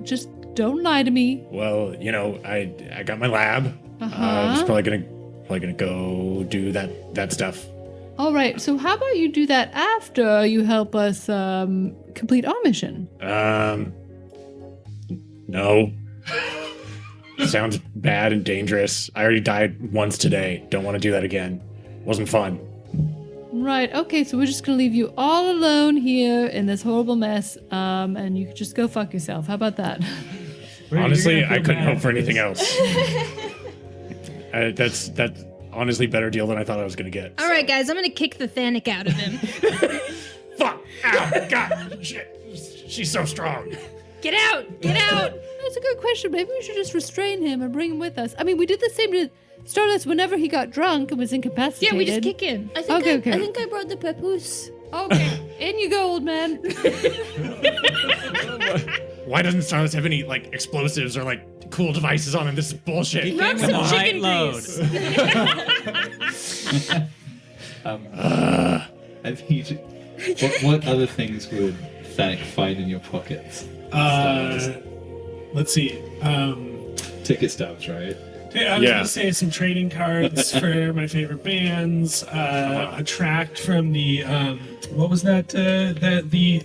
Speaker 8: Just don't lie to me.
Speaker 3: Well, I got my lab. Just probably gonna go do that stuff.
Speaker 8: All right. So how about you do that after you help us complete our mission?
Speaker 3: No. Sounds bad and dangerous. I already died once today. Don't want to do that again. Wasn't fun.
Speaker 8: Right. Okay. So we're just gonna leave you all alone here in this horrible mess, and you can just go fuck yourself. How about that?
Speaker 3: Honestly, I couldn't hope for anything else. That's honestly better deal than I thought I was gonna get.
Speaker 4: All right, guys, I'm gonna kick the Thanic out of him.
Speaker 3: Fuck! Ow! God! Shit! She's so strong.
Speaker 4: Get out! Get out!
Speaker 8: That's a good question. Maybe we should just restrain him and bring him with us. I mean, we did the same to Stardust whenever he got drunk and was incapacitated.
Speaker 4: Yeah, we just kick him.
Speaker 6: I think
Speaker 8: Okay.
Speaker 6: I think I brought the papoose.
Speaker 8: Okay, in you go, old man.
Speaker 3: Why doesn't Stardust have any like explosives or like cool devices on him? This is bullshit.
Speaker 4: Rub
Speaker 7: Come
Speaker 4: some
Speaker 7: on.
Speaker 4: chicken
Speaker 7: Load.
Speaker 4: grease.
Speaker 10: I think what other things would Thanic find in your pockets?
Speaker 5: Let's see.
Speaker 10: Ticket stubs, right?
Speaker 5: I was
Speaker 3: Yeah.
Speaker 5: gonna say some trading cards for my favorite bands. A tract from the what was that? The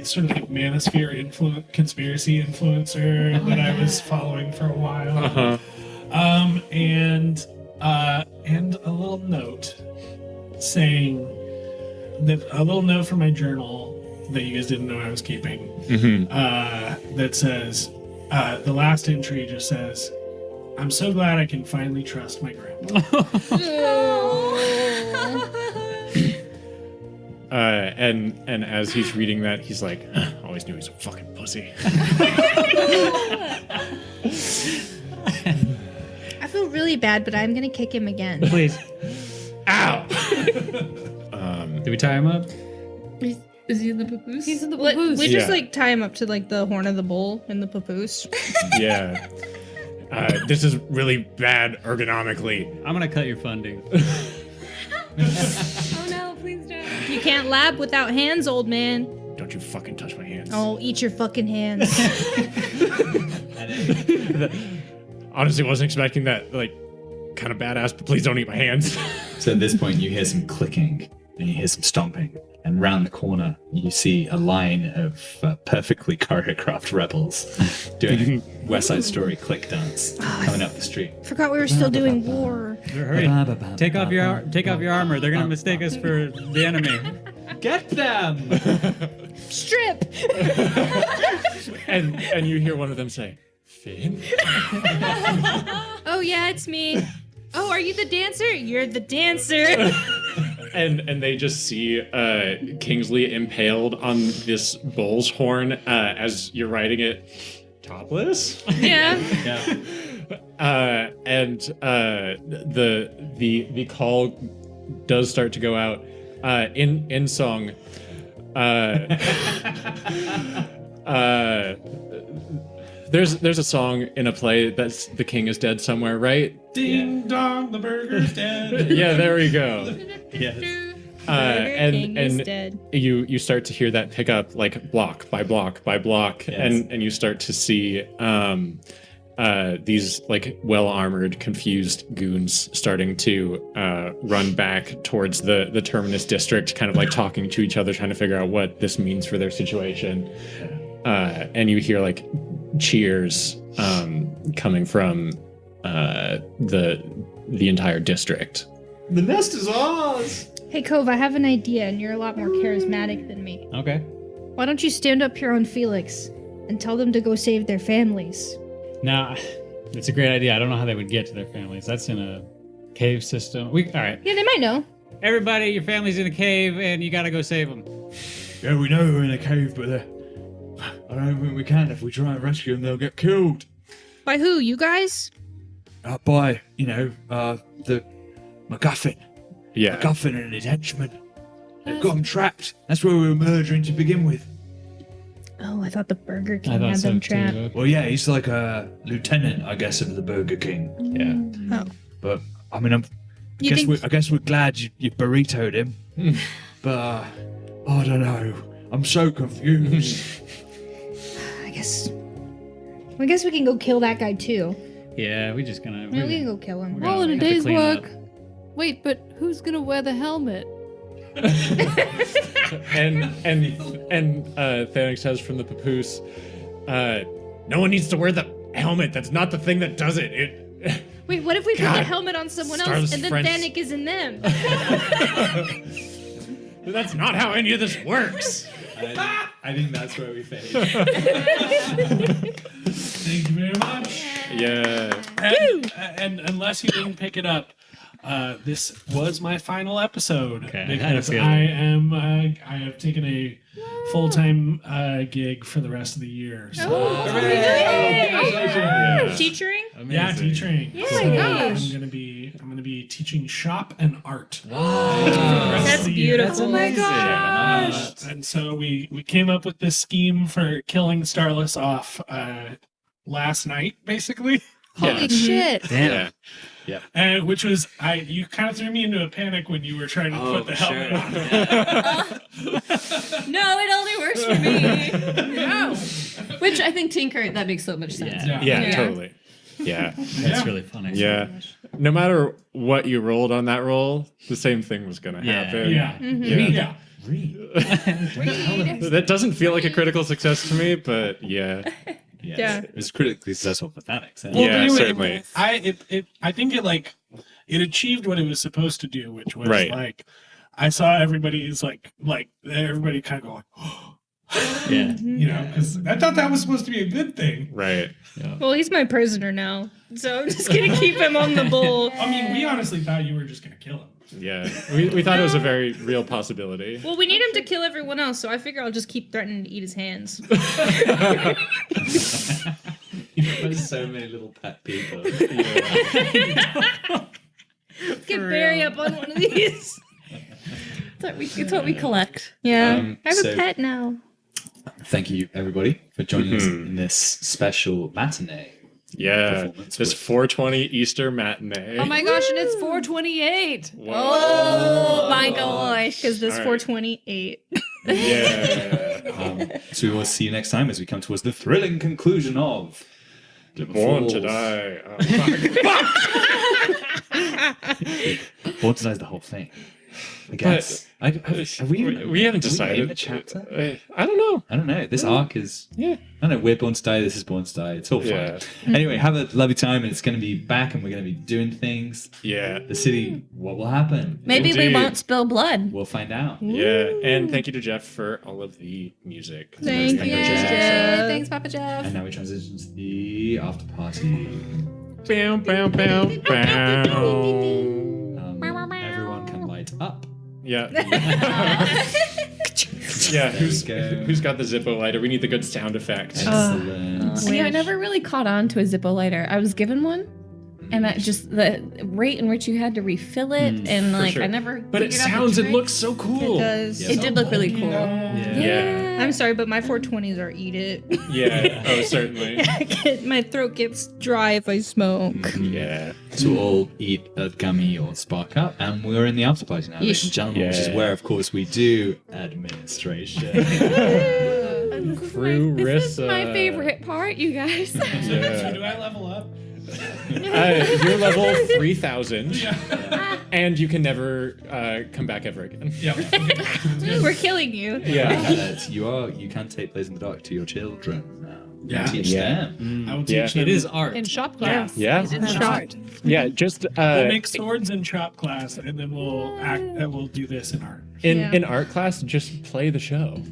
Speaker 5: sort of like manosphere conspiracy influencer that I was following for a while.
Speaker 3: Uh-huh.
Speaker 5: And a little note saying that a little note from my journal that you guys didn't know I was keeping. That says the last entry just says, "I'm so glad I can finally trust my grandma."
Speaker 3: And as he's reading that, he's like, always knew he's a fucking pussy.
Speaker 4: I feel really bad, but I'm gonna kick him again.
Speaker 7: Please.
Speaker 3: Ow!
Speaker 7: Do we tie him up?
Speaker 6: Is he in the papoose?
Speaker 8: He's in the
Speaker 4: We
Speaker 8: papoose.
Speaker 4: just
Speaker 3: Yeah.
Speaker 4: like tie him up to like the horn of the bull in the papoose.
Speaker 3: Yeah. This is really bad ergonomically.
Speaker 7: I'm gonna cut your funding.
Speaker 6: Oh no, please don't.
Speaker 4: You can't lab without hands, old man.
Speaker 3: Don't you fucking touch my hands.
Speaker 4: Oh, eat your fucking hands.
Speaker 3: Honestly, wasn't expecting that, like, kind of badass, but please don't eat my hands.
Speaker 10: So at this point, you hear some clicking and you hear some stomping, and round the corner, you see a line of perfectly choreographed rebels doing a West Side Story click dance coming up the street.
Speaker 4: Forgot we were still doing war.
Speaker 7: Hurry. Take off your armor. They're gonna mistake us for the enemy.
Speaker 10: Get them!
Speaker 4: Strip!
Speaker 3: and you hear one of them say, Finn?
Speaker 4: Oh yeah, it's me. Oh, are you the dancer? You're the dancer.
Speaker 3: And they just see Kingsley impaled on this bull's horn as you're riding it topless.
Speaker 4: Yeah.
Speaker 3: And the call does start to go out in song. There's a song in a play that's "The King is Dead" somewhere, right?
Speaker 5: Ding dong, the burger's dead.
Speaker 3: Yeah, there we go.
Speaker 10: Yes.
Speaker 4: Burger King is
Speaker 3: and
Speaker 4: dead.
Speaker 3: you start to hear that pick up like block by block by block,
Speaker 10: Yes.
Speaker 3: and you start to see these like well-armored, confused goons starting to run back towards the terminus district, kind of like talking to each other, trying to figure out what this means for their situation. And you hear like cheers coming from the entire district.
Speaker 10: The nest is ours!
Speaker 4: Hey, Cove, I have an idea, and you're a lot more charismatic than me.
Speaker 7: Okay.
Speaker 4: Why don't you stand up here on Felix and tell them to go save their families?
Speaker 7: Nah, it's a great idea. I don't know how they would get to their families. That's in a cave system. All right.
Speaker 4: Yeah, they might know.
Speaker 7: Everybody, your family's in a cave, and you gotta go save them.
Speaker 11: Yeah, we know we're in a cave, but I don't think we can. If we try and rescue them, they'll get killed.
Speaker 4: By who? You guys?
Speaker 11: By, the MacGuffin.
Speaker 3: Yeah.
Speaker 11: MacGuffin and his henchmen. They've got them trapped. That's where we were murdering to begin with.
Speaker 4: Oh, I thought the Burger
Speaker 7: I
Speaker 4: King
Speaker 7: thought
Speaker 4: had
Speaker 7: so
Speaker 4: them
Speaker 7: too.
Speaker 4: trapped.
Speaker 11: Well, yeah, he's like a lieutenant, I guess, of the Burger King.
Speaker 10: Yeah.
Speaker 4: Oh.
Speaker 11: But, I mean,
Speaker 4: You think-
Speaker 11: I guess we're glad you burritoed him. But, I don't know. I'm so confused.
Speaker 4: I guess we can go kill that guy too.
Speaker 7: Yeah, we just gonna.
Speaker 4: Yeah, we can go kill him.
Speaker 7: We're gonna
Speaker 8: All in a
Speaker 7: have to
Speaker 8: day's
Speaker 7: clean
Speaker 8: work.
Speaker 7: up.
Speaker 8: Wait, but who's gonna wear the helmet?
Speaker 3: and Thanic says from the papoose, no one needs to wear the helmet. That's not the thing that does it.
Speaker 4: Wait, what if we put the
Speaker 3: God.
Speaker 4: helmet on someone else
Speaker 3: Starless
Speaker 4: and then
Speaker 3: friends.
Speaker 4: Thanic is in them?
Speaker 3: That's not how any of this works.
Speaker 10: I think that's where we finish.
Speaker 5: Thank you very much.
Speaker 3: Yeah.
Speaker 5: And unless you didn't pick it up, this was my final episode
Speaker 7: Okay, I had a
Speaker 5: because
Speaker 7: feeling.
Speaker 5: I have taken a full-time gig for the rest of the year. So,
Speaker 4: Teaching?
Speaker 5: yeah, teaching.
Speaker 8: Yeah,
Speaker 5: So
Speaker 8: gosh.
Speaker 5: I'm gonna be teaching shop and art.
Speaker 4: That's beautiful.
Speaker 8: Oh my gosh.
Speaker 5: And so we came up with this scheme for killing Starless off last night, basically.
Speaker 8: Holy shit.
Speaker 7: Damn.
Speaker 5: Which was you kind of threw me into a panic when you were trying to put the helmet on.
Speaker 9: No, it only works for me. No. Which I think Tinker, that makes so much sense.
Speaker 3: Yeah, totally. Yeah.
Speaker 7: That's really funny.
Speaker 3: Yeah. No matter what you rolled on that roll, the same thing was going to
Speaker 7: Yeah.
Speaker 3: happen.
Speaker 5: Yeah.
Speaker 3: Yeah. That doesn't feel like a critical success to me, but yeah.
Speaker 4: Yeah.
Speaker 10: It was critically successful for Thanic. So.
Speaker 5: Well,
Speaker 3: Yeah,
Speaker 5: anyway,
Speaker 3: certainly.
Speaker 5: I think it achieved what it was supposed to do, which was
Speaker 3: Right.
Speaker 5: like I saw everybody's like everybody kind of go like,
Speaker 7: Yeah.
Speaker 5: you know, because I thought that was supposed to be a good thing.
Speaker 3: Right.
Speaker 4: Well, he's my prisoner now, so I'm just gonna keep him on the bull.
Speaker 5: I mean, we honestly thought you were just gonna kill him.
Speaker 3: Yeah. We thought it was a very real possibility.
Speaker 4: Well, we need him to kill everyone else, so I figure I'll just keep threatening to eat his hands.
Speaker 10: There's so many little pet people.
Speaker 4: Get Barry up on one of these.
Speaker 9: It's what we collect.
Speaker 4: Yeah, I have
Speaker 10: so-
Speaker 4: a pet now.
Speaker 10: Thank you, everybody, for joining us in this special matinee.
Speaker 3: Yeah.
Speaker 10: Performance
Speaker 3: This
Speaker 10: with-
Speaker 3: 420 Easter matinee.
Speaker 8: Oh my gosh, and it's 428.
Speaker 9: Oh my gosh.
Speaker 4: Because this
Speaker 3: All right.
Speaker 4: 428.
Speaker 3: Yeah.
Speaker 10: So we will see you next time as we come towards the thrilling conclusion of Glimmer
Speaker 3: Born to
Speaker 10: Falls.
Speaker 3: die.
Speaker 10: Born to Die is the whole thing. I guess. Have we
Speaker 3: we haven't
Speaker 10: Are we in
Speaker 3: decided.
Speaker 10: the chapter?
Speaker 3: I don't know.
Speaker 10: I don't know. This arc is.
Speaker 3: Yeah.
Speaker 10: I don't know. We're Born to Die. This is Born to Die. It's all fine.
Speaker 3: Yeah.
Speaker 10: Anyway, have a lovely time, and it's going to be back, and we're going to be doing things.
Speaker 3: Yeah.
Speaker 10: The city. What will happen?
Speaker 9: Maybe we
Speaker 3: Indeed.
Speaker 9: won't spill blood.
Speaker 10: We'll find out.
Speaker 3: Yeah. And thank you to Jeff for all of the music.
Speaker 4: Thank
Speaker 10: Thank
Speaker 4: you,
Speaker 10: you, Jeff.
Speaker 4: Jeff.
Speaker 8: Thanks, Papa Jeff.
Speaker 10: And now we transition to the after party.
Speaker 3: Bow, bow, bow, bow.
Speaker 10: Everyone can light up.
Speaker 3: Yeah. Yeah, who's got the Zippo lighter? We need the good sound effect.
Speaker 10: Excellent.
Speaker 9: Yeah, I never really caught on to a Zippo lighter. I was given one, and that just the rate in which you had to refill it, and like
Speaker 3: sure.
Speaker 9: I never.
Speaker 3: But it
Speaker 9: figured out the
Speaker 3: sounds and
Speaker 9: trick.
Speaker 3: looks so cool.
Speaker 4: It does.
Speaker 10: Yeah.
Speaker 9: It did look really cool.
Speaker 3: Yeah.
Speaker 4: I'm sorry, but my 420s are eat it.
Speaker 3: Yeah. Oh, certainly.
Speaker 4: My throat gets dry if I smoke.
Speaker 3: Yeah.
Speaker 10: To all eat a gummy or spark up, and we're in the after party now, ladies and gentlemen, which is
Speaker 3: Yeah.
Speaker 10: where, of course, we do administration.
Speaker 9: This is my favorite part, you guys.
Speaker 3: Yeah.
Speaker 5: Do I level up?
Speaker 3: You're level 3,000, and you can never come back ever again.
Speaker 5: Yeah. Okay.
Speaker 4: We're killing you.
Speaker 3: Yeah.
Speaker 10: You can take Blaze in the Dark to your children now.
Speaker 5: Yeah.
Speaker 10: Teach
Speaker 3: Yeah.
Speaker 10: them.
Speaker 5: I will
Speaker 3: Yeah.
Speaker 5: teach them.
Speaker 7: It is art.
Speaker 8: In shop class.
Speaker 3: Yeah.
Speaker 8: In shop.
Speaker 3: Yeah. Just
Speaker 5: We'll make swords in chop class, and then we'll do this in art.
Speaker 3: in art class, just play the show.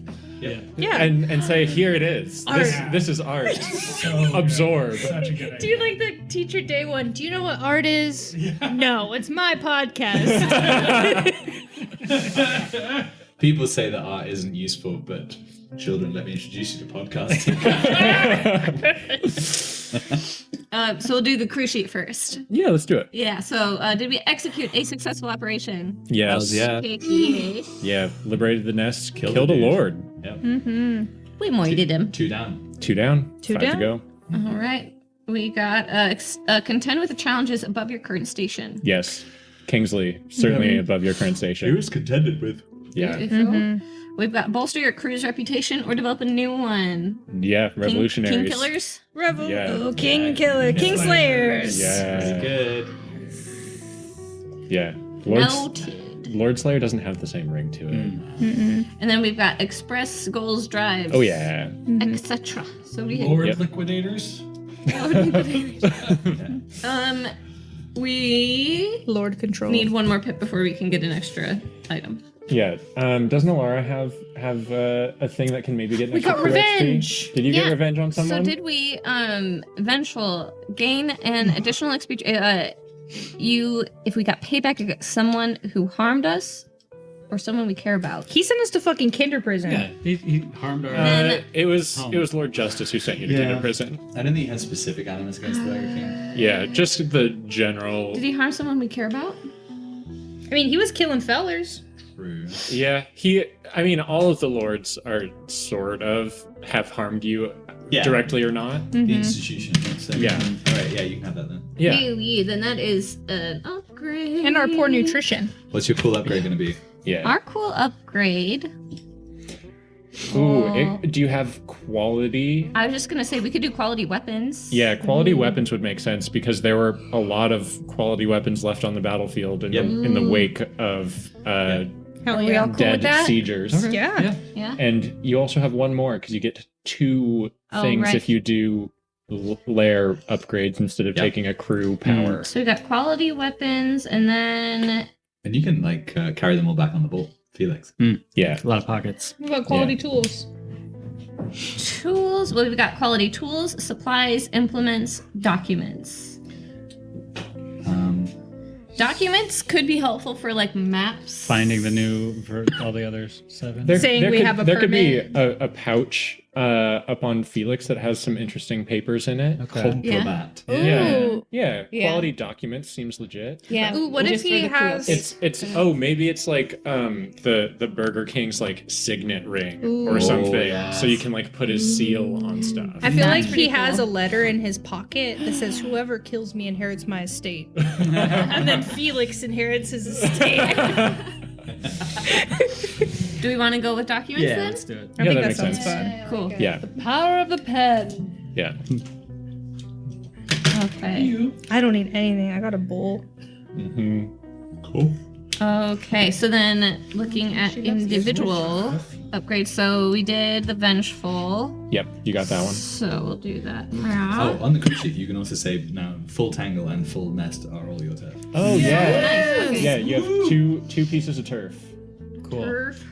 Speaker 4: Yeah.
Speaker 3: And say, here it is. This is art.
Speaker 5: So
Speaker 3: Absorb.
Speaker 5: Such a good
Speaker 4: Do you
Speaker 5: idea.
Speaker 4: like the teacher day one? Do you know what art is? No, it's my podcast.
Speaker 10: People say that art isn't useful, but children, let me introduce you to podcasting.
Speaker 9: So we'll do the crew sheet first.
Speaker 3: Yeah, let's do it.
Speaker 9: Yeah. So did we execute a successful operation?
Speaker 3: Yes.
Speaker 10: Yeah.
Speaker 3: Yeah. Liberated the nest. Killed a
Speaker 10: dude.
Speaker 3: lord.
Speaker 10: Yep.
Speaker 9: We moited him.
Speaker 10: 2 down.
Speaker 3: 2 down.
Speaker 4: Two
Speaker 3: 5
Speaker 4: down?
Speaker 3: to go.
Speaker 9: All right. We got contend with the challenges above your current station.
Speaker 3: Yes. Kingsley, certainly above your current station.
Speaker 10: Who's contended with?
Speaker 3: Yeah.
Speaker 9: Beautiful. We've got bolster your crew's reputation or develop a new one.
Speaker 3: Yeah. Revolutionaries.
Speaker 9: King killers.
Speaker 3: Yeah.
Speaker 4: Oh, King Killer, King Slayers.
Speaker 3: Yeah.
Speaker 10: Good.
Speaker 3: Yeah.
Speaker 9: Noted.
Speaker 3: Lord Slayer doesn't have the same ring to it.
Speaker 9: And then we've got express goals drives.
Speaker 3: Oh yeah.
Speaker 9: Etc. So we
Speaker 5: Lord
Speaker 3: Yep.
Speaker 5: Liquidators.
Speaker 9: we
Speaker 4: Lord Control.
Speaker 9: need one more pip before we can get an extra item.
Speaker 3: Yeah. Doesn't Alara have a thing that can maybe get?
Speaker 4: We got
Speaker 3: extra XP?
Speaker 4: revenge.
Speaker 3: Did you get
Speaker 9: Yeah.
Speaker 3: revenge on
Speaker 9: So
Speaker 3: someone?
Speaker 9: did we vengeful gain an additional XP? If we got payback against someone who harmed us or someone we care about.
Speaker 4: He sent us to fucking kinder prison.
Speaker 7: Yeah, he harmed our.
Speaker 9: Then-
Speaker 3: It was Lord Justice who sent you to Kinder prison.
Speaker 10: I don't think he had specific animus against the Burger King.
Speaker 3: Yeah, just the general.
Speaker 9: Did he harm someone we care about?
Speaker 4: I mean, he was killing fellers.
Speaker 10: True.
Speaker 3: Yeah, I mean, all of the lords are sort of have harmed you
Speaker 10: Yeah.
Speaker 3: directly or not.
Speaker 10: The institution. So,
Speaker 3: Yeah.
Speaker 10: All right. Yeah, you can have that then.
Speaker 3: Yeah.
Speaker 9: Yeah, then that is an upgrade.
Speaker 4: And our poor nutrition.
Speaker 10: What's your cool upgrade going to be?
Speaker 3: Yeah.
Speaker 9: Our cool upgrade.
Speaker 3: Ooh, do you have quality?
Speaker 9: I was just gonna say we could do quality weapons.
Speaker 3: Yeah, quality weapons would make sense because there were a lot of quality weapons left on the battlefield in the wake of
Speaker 4: Hell
Speaker 9: Are we
Speaker 4: yeah.
Speaker 9: all cool with
Speaker 3: dead
Speaker 9: that?
Speaker 3: siegers.
Speaker 4: Yeah.
Speaker 9: Yeah.
Speaker 3: And you also have one more because you get two
Speaker 9: Oh,
Speaker 3: things
Speaker 9: right.
Speaker 3: if you do lair upgrades instead of
Speaker 10: Yeah.
Speaker 3: taking a crew power.
Speaker 9: So we got quality weapons, and then
Speaker 10: And you can carry them all back on the boat, Felix.
Speaker 3: Yeah.
Speaker 7: A lot of pockets.
Speaker 4: What about quality tools?
Speaker 9: tools. Well, we've got quality tools, supplies, implements, documents. Documents could be helpful for like maps.
Speaker 7: Finding the new for all the others 7.
Speaker 4: Saying we
Speaker 3: could,
Speaker 4: have a
Speaker 3: there could be
Speaker 4: permit.
Speaker 3: a pouch up on Felix that has some interesting papers in it.
Speaker 7: Okay.
Speaker 10: Compromat.
Speaker 8: Ooh.
Speaker 3: Yeah,
Speaker 8: Yeah.
Speaker 3: quality documents seems legit.
Speaker 8: Yeah.
Speaker 4: Ooh, what if
Speaker 8: just for
Speaker 4: he
Speaker 8: the
Speaker 4: has-
Speaker 8: cruelty.
Speaker 3: It's maybe it's like the Burger King's like signet ring or
Speaker 4: Ooh.
Speaker 3: something,
Speaker 10: yes.
Speaker 3: so you can like put his seal on stuff.
Speaker 4: I feel like
Speaker 9: That's
Speaker 4: he
Speaker 9: pretty
Speaker 4: has
Speaker 9: cool.
Speaker 4: a letter in his pocket that says, "Whoever kills me inherits my estate," and then Felix inherits his estate.
Speaker 9: Do we want to go with documents
Speaker 7: Yeah,
Speaker 9: then?
Speaker 7: let's do it.
Speaker 4: I
Speaker 3: Yeah,
Speaker 4: think
Speaker 3: that
Speaker 4: that
Speaker 3: makes
Speaker 4: sounds
Speaker 3: sense.
Speaker 4: fun.
Speaker 9: Cool.
Speaker 3: Yeah,
Speaker 8: Power of the pen.
Speaker 3: yeah.
Speaker 9: Okay.
Speaker 4: I don't need anything. I got a bowl.
Speaker 3: hmm
Speaker 10: Cool.
Speaker 9: Okay, so then looking at individual upgrades. So we did the vengeful.
Speaker 3: Yep, you got that one.
Speaker 9: So we'll do that
Speaker 10: Oh,
Speaker 9: now.
Speaker 10: on the crew sheet, you can also say now full tangle and full nest are all your turf.
Speaker 3: Oh yeah,
Speaker 9: Nice. Okay.
Speaker 3: yeah. You have two pieces of turf.
Speaker 7: Cool.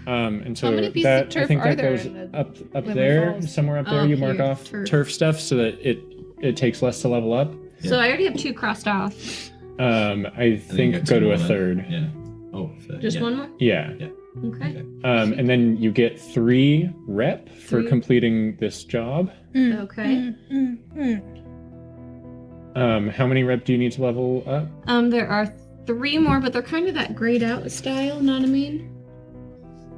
Speaker 3: And so
Speaker 8: How many pieces
Speaker 3: that
Speaker 8: of turf
Speaker 3: I think
Speaker 8: are
Speaker 3: that
Speaker 8: there
Speaker 3: goes
Speaker 8: in the
Speaker 3: up
Speaker 8: Glimmer
Speaker 3: there,
Speaker 8: Falls?
Speaker 3: somewhere up there.
Speaker 9: Oh,
Speaker 3: You mark
Speaker 9: here,
Speaker 3: off
Speaker 9: turf.
Speaker 3: turf stuff so that it takes less to level up.
Speaker 9: So I already have 2 crossed off.
Speaker 3: I think
Speaker 10: you
Speaker 3: go
Speaker 10: two
Speaker 3: to
Speaker 10: more
Speaker 3: a
Speaker 10: then.
Speaker 3: third.
Speaker 10: Yeah. Oh, third,
Speaker 9: Just
Speaker 10: yeah.
Speaker 9: one more?
Speaker 3: Yeah.
Speaker 9: Okay.
Speaker 3: And then you get 3 rep for
Speaker 9: 3.
Speaker 3: completing this job.
Speaker 9: Okay.
Speaker 3: How many rep do you need to level up?
Speaker 9: There are 3 more, but they're kind of that grayed out style, know what I mean?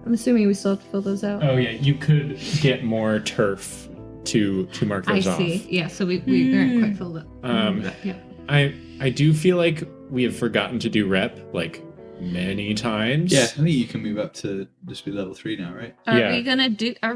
Speaker 9: I'm assuming we still have to fill those out.
Speaker 3: Oh yeah, you could get more turf to mark
Speaker 9: I
Speaker 3: those off.
Speaker 9: see. Yeah, so we aren't quite filled up. But, yeah.
Speaker 3: I do feel like we have forgotten to do rep like many times.
Speaker 10: Yeah, I think you can move up to just be level 3 now, right?
Speaker 3: Yeah.
Speaker 9: Are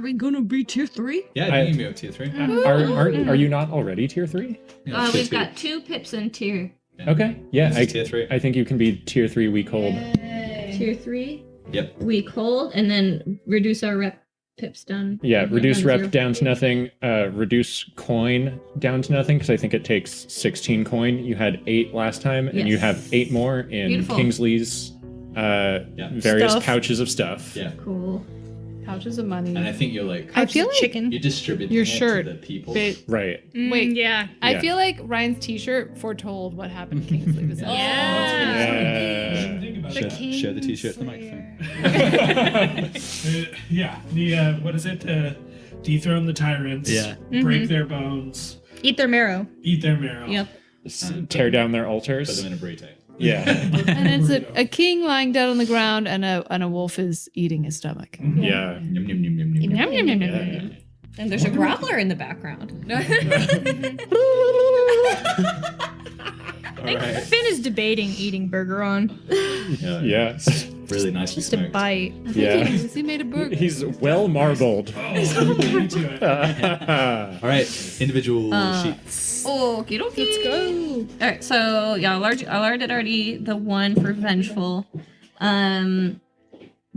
Speaker 9: we gonna be tier 3?
Speaker 10: Yeah, I think you can move up to tier 3.
Speaker 3: Are you not already tier 3?
Speaker 10: Yeah, tier
Speaker 9: We've
Speaker 10: 2.
Speaker 9: got 2 pips in tier.
Speaker 3: Okay. Yeah,
Speaker 10: This is tier 3.
Speaker 3: I think you can be tier 3 weak hold.
Speaker 9: Tier 3.
Speaker 10: Yep.
Speaker 9: Weak hold, and then reduce our rep pips down.
Speaker 3: Yeah, reduce
Speaker 9: down
Speaker 3: rep
Speaker 9: 0.
Speaker 3: down to nothing. Reduce coin down to nothing because I think it takes 16 coin. You had 8 last time, and you
Speaker 9: Yes.
Speaker 3: have 8 more in
Speaker 9: Beautiful.
Speaker 3: Kingsley's various
Speaker 4: Stuff.
Speaker 3: pouches of stuff.
Speaker 10: Yeah.
Speaker 9: Cool.
Speaker 8: Pouches of money.
Speaker 10: And I think you're like,
Speaker 8: I feel like
Speaker 4: chicken.
Speaker 10: you're distributing
Speaker 8: Your
Speaker 10: it
Speaker 8: shirt
Speaker 10: to the people.
Speaker 8: But
Speaker 3: Right.
Speaker 8: Wait.
Speaker 4: Yeah.
Speaker 8: I
Speaker 3: Yeah.
Speaker 8: feel like Ryan's t-shirt foretold what happened to Kingsley this episode.
Speaker 3: Yeah.
Speaker 5: Think about
Speaker 10: Show the t-shirt at the microphone.
Speaker 5: yeah. The what is it? Dethrone the tyrants.
Speaker 7: Yeah.
Speaker 5: Break their bones.
Speaker 4: Eat their marrow.
Speaker 5: Eat their marrow.
Speaker 9: Yep.
Speaker 3: Tear down their
Speaker 10: Put
Speaker 3: altars.
Speaker 10: them in a burrito.
Speaker 3: Yeah.
Speaker 8: And it's a king lying dead on the ground, and a wolf is eating his stomach.
Speaker 3: Yeah.
Speaker 10: Yum, yum, yum, yum, yum.
Speaker 8: Yum, yum, yum, yum, yum.
Speaker 9: And there's a groveler in the background.
Speaker 3: All right.
Speaker 4: Finn is debating eating burger on.
Speaker 3: Yeah.
Speaker 10: Really nicely
Speaker 4: Just a
Speaker 10: smoked.
Speaker 4: bite.
Speaker 3: Yeah.
Speaker 8: He made a burger.
Speaker 3: He's well marbled.
Speaker 5: Into it.
Speaker 10: All right, individual sheets.
Speaker 9: Okie dokie.
Speaker 4: Let's go.
Speaker 9: All right, so yeah, I did already the one for vengeful.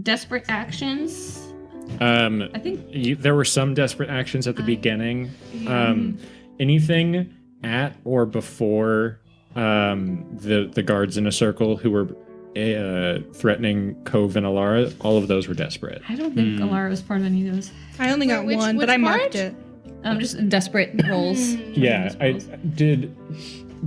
Speaker 9: Desperate actions. I think
Speaker 3: There were some desperate actions at the beginning. Anything at or before the guards in a circle who were threatening Cove and Alara, all of those were desperate.
Speaker 9: I don't think Alara was part of any of those.
Speaker 4: I only got
Speaker 8: Which-
Speaker 4: one,
Speaker 8: which
Speaker 4: but I marked
Speaker 8: part?
Speaker 4: it.
Speaker 9: Just desperate rolls.
Speaker 3: Yeah, I did.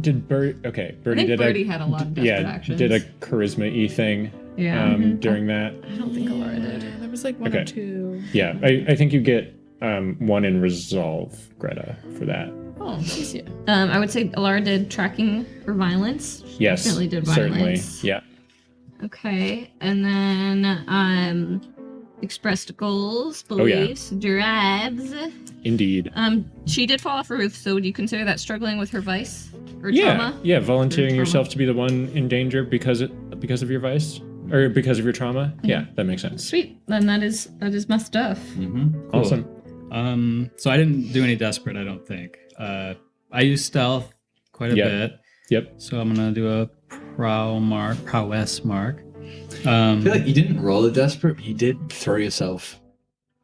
Speaker 3: Did Birdie? Okay,
Speaker 9: I
Speaker 3: Birdie
Speaker 9: think
Speaker 3: did
Speaker 9: Birdie had a lot of desperate actions.
Speaker 3: did a charisma-y thing.
Speaker 9: Yeah.
Speaker 3: During that.
Speaker 9: I don't think Alara did.
Speaker 8: There was like one or
Speaker 3: Okay.
Speaker 8: two.
Speaker 3: Yeah, I think you get one in resolve, Greta, for that.
Speaker 9: Oh,
Speaker 8: Yeah.
Speaker 9: I would say Alara did tracking for violence. She
Speaker 3: Yes,
Speaker 9: definitely did
Speaker 3: certainly.
Speaker 9: violence.
Speaker 3: Yeah.
Speaker 9: Okay, and then expressed goals,
Speaker 3: Oh, yeah.
Speaker 9: beliefs, drives.
Speaker 3: Indeed.
Speaker 9: She did fall off a roof, so would you consider that struggling with her vice or
Speaker 3: Yeah,
Speaker 9: trauma?
Speaker 3: yeah. Volunteering
Speaker 9: Trauma.
Speaker 3: yourself to be the one in danger because of your vice or because of your trauma. Yeah, that makes sense.
Speaker 9: Sweet. Then that is my stuff.
Speaker 7: Mm-hmm.
Speaker 3: Awesome.
Speaker 7: So I didn't do any desperate, I don't think. I used stealth quite a
Speaker 3: Yep.
Speaker 7: bit.
Speaker 3: Yep.
Speaker 7: So I'm gonna do a prowess mark.
Speaker 10: I feel like you didn't roll a desperate, but you did throw yourself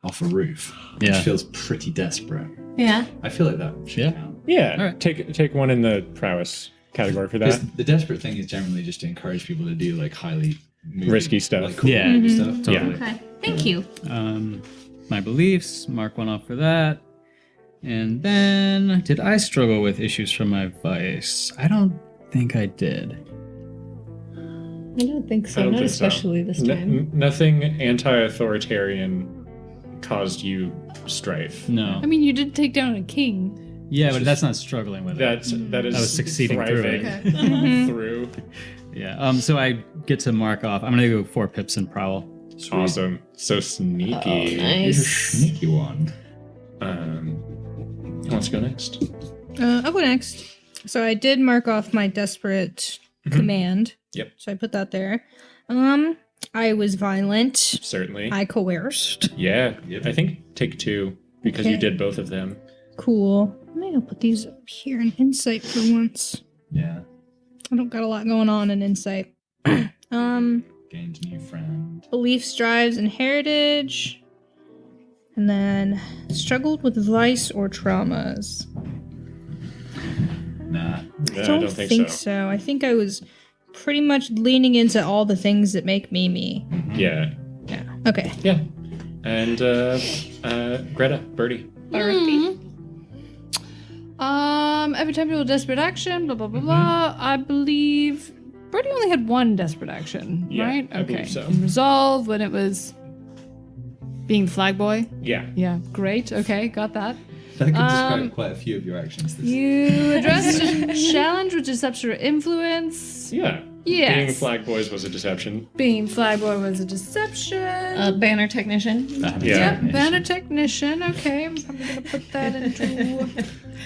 Speaker 10: off a roof, which
Speaker 7: Yeah.
Speaker 10: feels pretty desperate.
Speaker 9: Yeah.
Speaker 10: I feel like that should
Speaker 7: Yeah.
Speaker 10: count.
Speaker 3: Yeah.
Speaker 7: All right.
Speaker 3: Take one in the prowess category for
Speaker 10: Because
Speaker 3: that.
Speaker 10: the desperate thing is generally just to encourage people to do like highly moving,
Speaker 3: Risky stuff.
Speaker 10: like, cool
Speaker 7: Yeah.
Speaker 10: movie stuff.
Speaker 7: Totally.
Speaker 9: Okay. Thank you.
Speaker 7: My beliefs, mark one off for that. And then, did I struggle with issues from my vice? I don't think I did.
Speaker 8: I don't think so.
Speaker 3: I don't
Speaker 8: Not
Speaker 3: think so.
Speaker 8: especially this time.
Speaker 3: Nothing anti-authoritarian caused you strife.
Speaker 7: No.
Speaker 8: I mean, you did take down a king.
Speaker 7: Yeah, but that's not struggling with it.
Speaker 3: That is
Speaker 7: I was succeeding through
Speaker 3: thriving
Speaker 7: it.
Speaker 3: through.
Speaker 7: Yeah. So I get to mark off. I'm gonna go 4 pips and prowl.
Speaker 3: Awesome. So sneaky.
Speaker 10: You're a sneaky one.
Speaker 3: Let's go next.
Speaker 4: I'll go next. So I did mark off my desperate command.
Speaker 3: Yep.
Speaker 4: So I put that there. I was violent.
Speaker 3: Certainly.
Speaker 4: I coerced.
Speaker 3: Yeah. I think take 2 because you
Speaker 4: Okay.
Speaker 3: did both of them.
Speaker 4: Cool. Maybe I'll put these up here in insight for once.
Speaker 10: Yeah.
Speaker 4: I don't got a lot going on in insight.
Speaker 10: Gained a new friend.
Speaker 4: Beliefs, drives, and heritage. And then struggled with vice or traumas.
Speaker 10: Nah.
Speaker 3: Yeah,
Speaker 4: I don't think so. I think I was pretty much leaning into all the things that make me me.
Speaker 3: Yeah.
Speaker 4: Yeah. Okay.
Speaker 3: Yeah. And Greta, Birdie.
Speaker 8: Every time you do a desperate action, blah blah blah blah. I believe Birdie only had one desperate action,
Speaker 3: Yeah,
Speaker 8: right?
Speaker 3: I believe so.
Speaker 8: And resolve when it was being the flag boy.
Speaker 3: Yeah.
Speaker 8: Yeah, great. Okay, got that.
Speaker 10: That could describe quite a few of your actions. This
Speaker 8: You addressed a challenge with deception or influence.
Speaker 3: Yeah.
Speaker 8: Yes.
Speaker 3: Being flag boys was a deception.
Speaker 8: Being flag boy was a deception.
Speaker 9: Banner technician.
Speaker 3: Yeah.
Speaker 8: Yep, banner technician. Okay, I'm probably gonna put that into.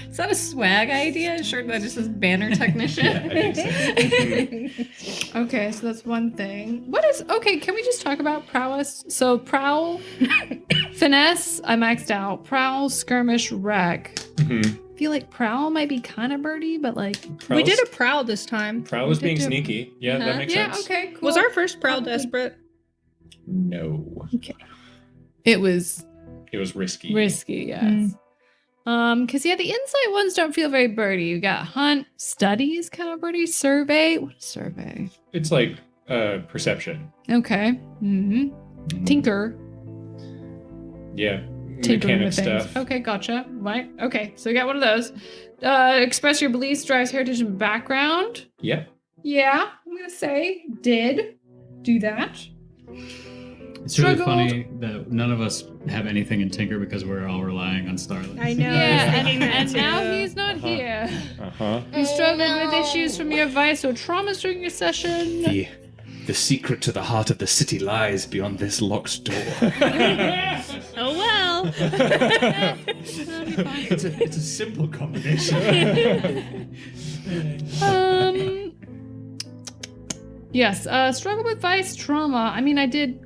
Speaker 9: Is that a swag idea? Sure, that just says banner technician.
Speaker 10: I think so.
Speaker 8: Okay, so that's one thing. What is okay? Can we just talk about prowess? So prowl, finesse. I maxed out. Prowl, skirmish, wreck.
Speaker 3: Mhm.
Speaker 8: I feel like prowl might be kind of birdie, but like
Speaker 4: We did a prowl this time.
Speaker 3: Prowl was
Speaker 8: We did
Speaker 3: being
Speaker 8: do-
Speaker 3: sneaky. Yeah, that makes
Speaker 8: yeah.
Speaker 3: sense.
Speaker 8: Okay, cool.
Speaker 4: Was our first prowl desperate?
Speaker 3: No.
Speaker 8: It was
Speaker 3: It was risky.
Speaker 8: risky. Yes. Because yeah, the insight ones don't feel very birdie. You got hunt, studies, kind of birdie. Survey. What is survey?
Speaker 3: It's like perception.
Speaker 8: Okay. Mm-hmm. Tinker.
Speaker 3: Yeah.
Speaker 8: Tinkering
Speaker 3: Mechanic
Speaker 8: with things.
Speaker 3: stuff.
Speaker 8: Okay, gotcha. Right. Okay, so you got one of those. Express your beliefs, drives, heritage, and background.
Speaker 3: Yep.
Speaker 8: Yeah, I'm gonna say did do that.
Speaker 7: It's really
Speaker 8: Struggled.
Speaker 7: funny that none of us have anything in Tinker because we're all relying on Starlight.
Speaker 4: I know.
Speaker 8: Yeah,
Speaker 4: I was thinking that
Speaker 8: and
Speaker 4: too.
Speaker 8: now he's not here.
Speaker 3: Uh-huh.
Speaker 8: You struggled with issues from your vice or traumas during your session.
Speaker 11: The secret to the heart of the city lies beyond this locked door.
Speaker 4: Oh well.
Speaker 11: It's a simple combination.
Speaker 8: Yes, struggle with vice, trauma. I mean, I did.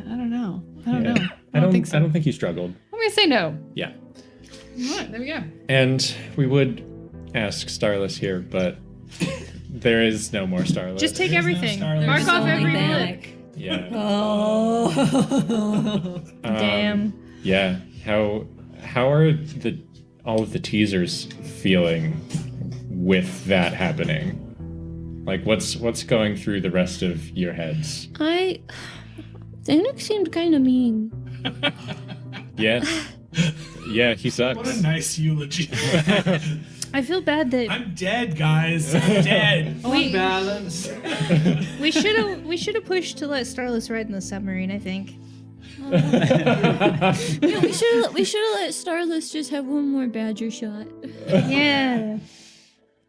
Speaker 8: I don't know. I don't know. I don't think so.
Speaker 3: I don't think you struggled.
Speaker 8: I'm gonna say no.
Speaker 3: Yeah.
Speaker 8: All right, there we go.
Speaker 3: And we would ask Starless here, but there is no more Starless.
Speaker 4: Just take everything.
Speaker 10: Starlight.
Speaker 4: Mark
Speaker 9: There's
Speaker 4: off
Speaker 9: only
Speaker 4: every
Speaker 9: Thanic.
Speaker 4: blip.
Speaker 3: Yeah.
Speaker 9: Oh.
Speaker 4: Damn.
Speaker 3: Yeah. How are all of the teasers feeling with that happening? Like, what's going through the rest of your heads?
Speaker 6: Thanic seemed kind of mean.
Speaker 3: Yeah. Yeah, he sucks.
Speaker 5: What a nice eulogy.
Speaker 4: I feel bad that
Speaker 5: I'm dead, guys. I'm dead.
Speaker 2: Balance.
Speaker 4: we should have pushed to let Starless ride in the submarine. I think.
Speaker 6: Yeah, we should have let Starless just have one more badger shot.
Speaker 4: Yeah.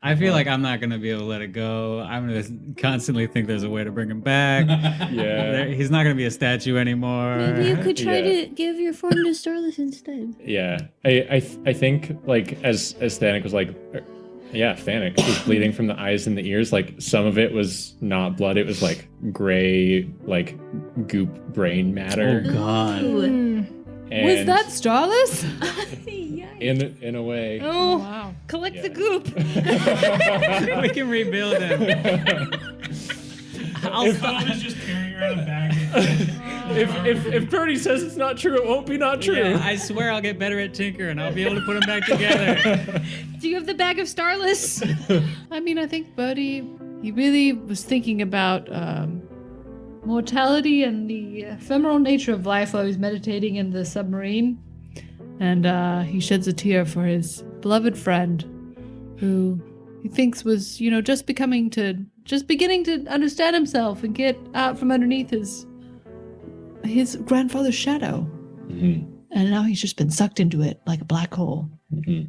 Speaker 7: I feel like I'm not gonna be able to let it go. I'm gonna constantly think there's a way to bring him back.
Speaker 3: Yeah.
Speaker 7: He's not gonna be a statue anymore.
Speaker 6: Maybe you could try
Speaker 3: Yeah.
Speaker 6: to give your form to Starless instead.
Speaker 3: Yeah. I think, like, as Thanic was like, yeah, Thanic was bleeding from the eyes and the ears. Like, some of it was not blood. It was, like, gray, like, goop brain matter.
Speaker 7: Oh God.
Speaker 4: Mm.
Speaker 3: And
Speaker 8: Was that Starless?
Speaker 3: in a way.
Speaker 4: Oh,
Speaker 8: Wow.
Speaker 4: collect the goop.
Speaker 7: We can rebuild him.
Speaker 5: Cove is just carrying around a bag.
Speaker 3: If Purdy says it's not true, it won't be not true.
Speaker 7: Yeah, I swear I'll get better at Tinker and I'll be able to put him back together.
Speaker 4: Do you have the bag of Starless?
Speaker 8: I mean, I think Birdie, he really was thinking about mortality and the ephemeral nature of life while he was meditating in the submarine. And he sheds a tear for his beloved friend, who he thinks was, just beginning to understand himself and get out from underneath his grandfather's shadow.
Speaker 3: Mhm.
Speaker 8: And now he's just been sucked into it like a black hole.
Speaker 3: Mhm.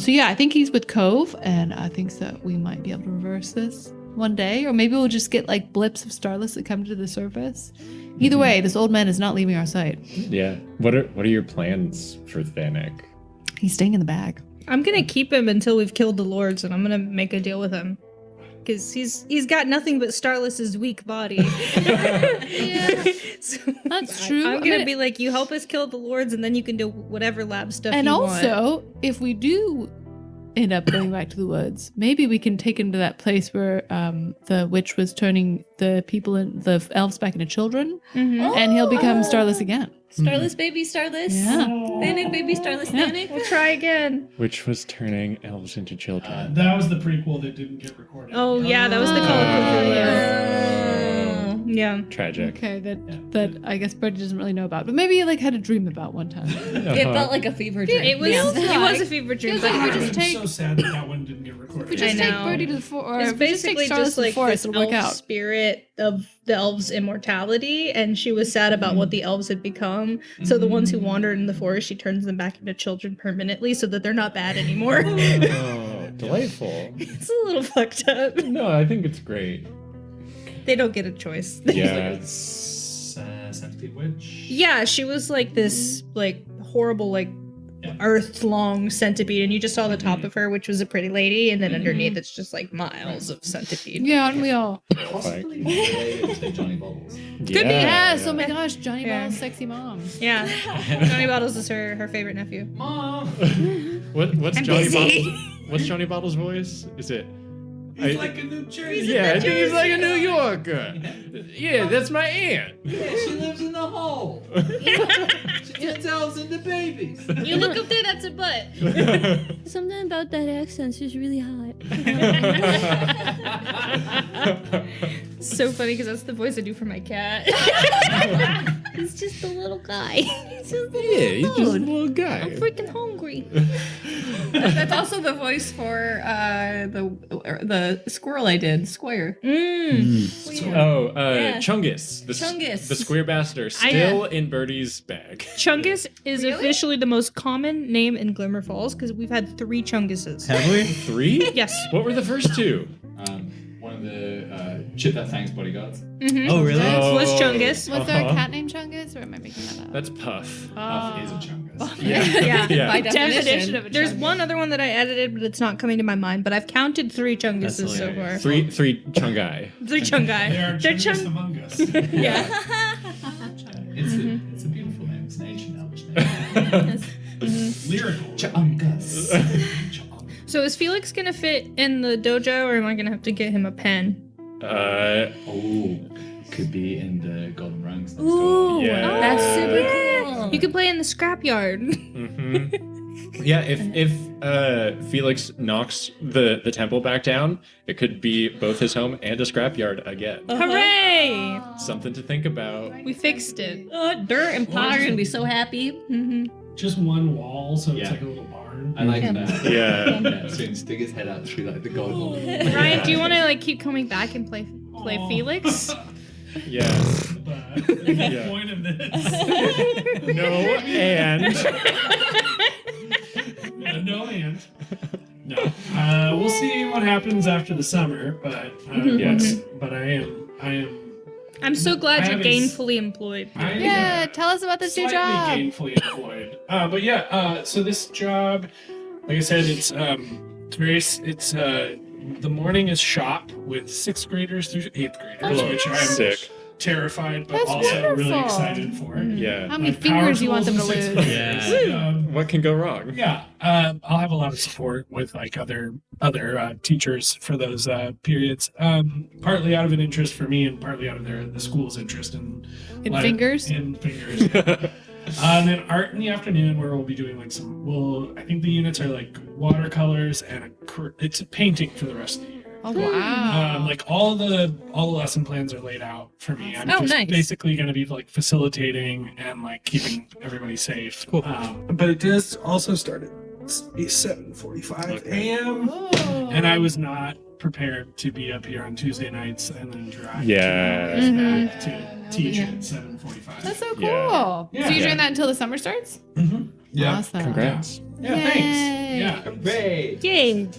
Speaker 8: So yeah, I think he's with Cove, and I think that we might be able to reverse this one day, or maybe we'll just get like blips of Starless that come to the surface. Either way, this old man is not leaving our sight.
Speaker 3: Yeah. What are your plans for Thanic?
Speaker 8: He's staying in the bag.
Speaker 4: I'm gonna keep him until we've killed the lords, and I'm gonna make a deal with him. Because he's got nothing but Starless's weak body.
Speaker 8: Yeah,
Speaker 4: So
Speaker 8: that's true.
Speaker 4: I'm
Speaker 8: I
Speaker 4: gonna
Speaker 8: mean,
Speaker 4: be like, you help us kill the lords, and then you can do whatever lab stuff
Speaker 8: and
Speaker 4: you
Speaker 8: also,
Speaker 4: want.
Speaker 8: if we do end up going back to the woods, maybe we can take him to that place where the witch was turning the elves back into children,
Speaker 4: Mhm.
Speaker 8: and he'll become Starless again.
Speaker 9: Starless baby Starless.
Speaker 8: Yeah.
Speaker 9: Thanic baby Starless
Speaker 8: Yeah.
Speaker 9: Thanic.
Speaker 4: We'll try again.
Speaker 3: Which was turning elves into children.
Speaker 5: That was the prequel that didn't get recorded.
Speaker 4: Oh yeah, that was the color Yeah.
Speaker 3: Tragic.
Speaker 8: Okay, that I guess Birdie doesn't really know about, but maybe he had a dream about one time.
Speaker 9: It felt like a fever dream.
Speaker 4: It was
Speaker 9: Yeah.
Speaker 4: it was a fever dream, but
Speaker 5: I'm
Speaker 8: just take-
Speaker 5: so sad that one didn't get recorded.
Speaker 8: We just
Speaker 4: I
Speaker 8: take
Speaker 4: know.
Speaker 8: Birdie to the forest.
Speaker 4: it's basically just like
Speaker 8: forest.
Speaker 4: this
Speaker 8: It'll work
Speaker 4: elf
Speaker 8: out.
Speaker 4: spirit of the elves' immortality, and she was sad about what the elves had become. So the ones who wandered in the forest, she turns them back into children permanently, so that they're not bad anymore.
Speaker 3: Oh, delightful.
Speaker 4: It's a little fucked up.
Speaker 3: No, I think it's great.
Speaker 4: They don't get a choice.
Speaker 3: Yeah.
Speaker 2: Centipede witch.
Speaker 4: Yeah, she was like this horrible earth-long centipede, and you just saw the top of her, which was a pretty lady, and then underneath it's just miles of centipede.
Speaker 8: Yeah, aren't we all?
Speaker 2: Possibly say Johnny Bubbles.
Speaker 4: Could be.
Speaker 8: Yes. Oh my gosh, Johnny Ball's sexy mom.
Speaker 4: Yeah. Johnny Bottles is her favorite nephew.
Speaker 3: What's
Speaker 4: I'm
Speaker 3: Johnny
Speaker 4: busy.
Speaker 3: Bottles? What's Johnny Bottles' voice? Is it?
Speaker 5: He's like a New Jersey.
Speaker 3: Yeah, I think he's like a New Yorker. Yeah, that's my aunt.
Speaker 2: She lives in the hole. She turns elves into babies.
Speaker 4: You look up there, that's a butt.
Speaker 6: Something about that accent is really hot.
Speaker 4: So funny because that's the voice I do for my cat. He's just a little guy. He's just a
Speaker 3: Yeah, he's just a
Speaker 4: little
Speaker 3: little guy.
Speaker 4: I'm freaking hungry.
Speaker 9: That's also the voice for the squirrel I did, Square.
Speaker 3: Oh,
Speaker 9: Yeah.
Speaker 3: Chungus.
Speaker 9: Chungus.
Speaker 3: The square bastard. Still in Birdie's bag.
Speaker 4: Chungus is officially the most common name in Glimmer Falls because we've had 3 Chunguses.
Speaker 7: Have we?
Speaker 3: 3?
Speaker 4: Yes.
Speaker 3: What were the first 2?
Speaker 2: One of the Chip That Thang's bodyguards.
Speaker 4: Mm-hmm.
Speaker 7: Oh, really?
Speaker 4: Was Chungus.
Speaker 8: Was there a cat named Chungus, or am I making that up?
Speaker 3: That's Puff.
Speaker 2: Puff is a chungus.
Speaker 3: Yeah.
Speaker 4: Yeah.
Speaker 3: Yeah.
Speaker 9: By
Speaker 8: Definition
Speaker 9: definition.
Speaker 8: of a
Speaker 4: There's
Speaker 8: Chungus.
Speaker 4: one other one that I edited, but it's not coming to my mind. But I've counted 3 Chunguses so far.
Speaker 3: Three Chungai.
Speaker 4: 3 Chungai.
Speaker 5: They are
Speaker 4: They're
Speaker 5: Chungus
Speaker 4: Chung.
Speaker 5: among us.
Speaker 4: Yeah.
Speaker 2: It's a beautiful name. It's an ancient elvish name.
Speaker 5: Lyrical.
Speaker 2: Chungus.
Speaker 4: So is Felix gonna fit in the dojo, or am I gonna have to get him a pen?
Speaker 2: Oh, could be in the golden rungs. Next
Speaker 4: Ooh,
Speaker 3: Yeah.
Speaker 9: That's super cool.
Speaker 4: You could play in the scrapyard.
Speaker 3: Mm-hmm. Yeah, if Felix knocks the temple back down, it could be both his home and a scrapyard again.
Speaker 4: Hooray!
Speaker 3: Something to think about.
Speaker 4: We fixed it.
Speaker 9: Dirt and Potter are gonna be so happy.
Speaker 5: Just one wall, so
Speaker 2: Yeah.
Speaker 5: it's like a little barn.
Speaker 2: I like that.
Speaker 3: Yeah.
Speaker 2: Yeah, so he can stick his head out through like the gold hole.
Speaker 4: Ryan, do you want to like keep coming back and play Felix?
Speaker 3: Yes.
Speaker 5: But the
Speaker 3: Yeah.
Speaker 5: point of this.
Speaker 3: No and.
Speaker 5: No and. No. We'll see what happens after the summer, but
Speaker 3: Yes.
Speaker 5: but I am
Speaker 4: I'm so glad
Speaker 5: I
Speaker 4: you're
Speaker 5: have a
Speaker 4: gainfully employed.
Speaker 5: I am,
Speaker 8: Yeah, tell us about this new
Speaker 5: slightly
Speaker 8: job.
Speaker 5: gainfully employed. But yeah, so this job, like I said, it's the morning is shop with 6th graders through 8th graders, which I'm
Speaker 3: Sick.
Speaker 5: terrified, but
Speaker 8: That's
Speaker 5: also really
Speaker 8: wonderful.
Speaker 5: excited for.
Speaker 3: Yeah.
Speaker 8: How many
Speaker 5: Like,
Speaker 8: fingers you
Speaker 5: power
Speaker 8: want them to
Speaker 5: tools and
Speaker 8: lose?
Speaker 5: 6th graders.
Speaker 3: What can go wrong?
Speaker 5: Yeah, I'll have a lot of support with like other teachers for those periods. Partly out of an interest for me, and partly out of the school's interest in
Speaker 8: fingers?
Speaker 5: In fingers. Yeah. And then art in the afternoon, where we'll be doing like some. Well, I think the units are like watercolors and it's a painting for the rest of the year.
Speaker 8: Oh wow.
Speaker 5: Like all the lesson plans are laid out for me. I'm
Speaker 9: Oh,
Speaker 5: just
Speaker 9: nice.
Speaker 5: basically going to be like facilitating and like keeping everybody safe. Cool. But it does also start at 7:45 a.m. and I was not prepared to be up here on Tuesday nights and then drive
Speaker 3: Yeah.
Speaker 5: 2 hours back to teach at 7:45.
Speaker 8: That's so cool.
Speaker 3: Yeah.
Speaker 5: Yeah.
Speaker 8: So you're doing that until the summer starts?
Speaker 5: Yeah.
Speaker 8: Awesome.
Speaker 3: Congrats.
Speaker 5: Yeah.
Speaker 8: Yay.
Speaker 5: Thanks. Yeah.
Speaker 2: Hooray!
Speaker 4: Yay!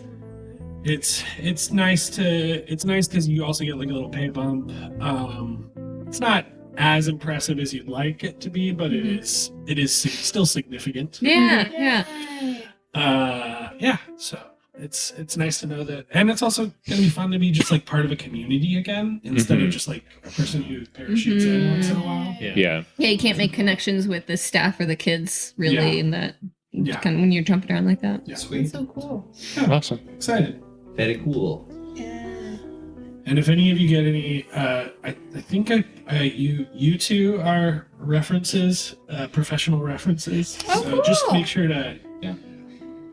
Speaker 5: It's nice because you also get like a little pay bump. It's not as impressive as you'd like it to be, but it is still significant.
Speaker 9: Yeah, yeah.
Speaker 5: Yeah. So it's nice to know that, and it's also gonna be fun to be just like part of a community again instead of just like a person who parachutes in once in a while.
Speaker 3: Yeah.
Speaker 9: Yeah, you can't make connections with the staff or the kids really
Speaker 5: Yeah.
Speaker 9: in that
Speaker 5: Yeah.
Speaker 9: kind of when you're jumping around like that.
Speaker 5: Yeah.
Speaker 2: Sweet.
Speaker 8: So cool.
Speaker 3: Awesome.
Speaker 5: Excited.
Speaker 2: Very cool.
Speaker 5: And if any of you get any, I think you two are references, professional references.
Speaker 8: Oh,
Speaker 5: so just
Speaker 8: cool.
Speaker 5: make sure to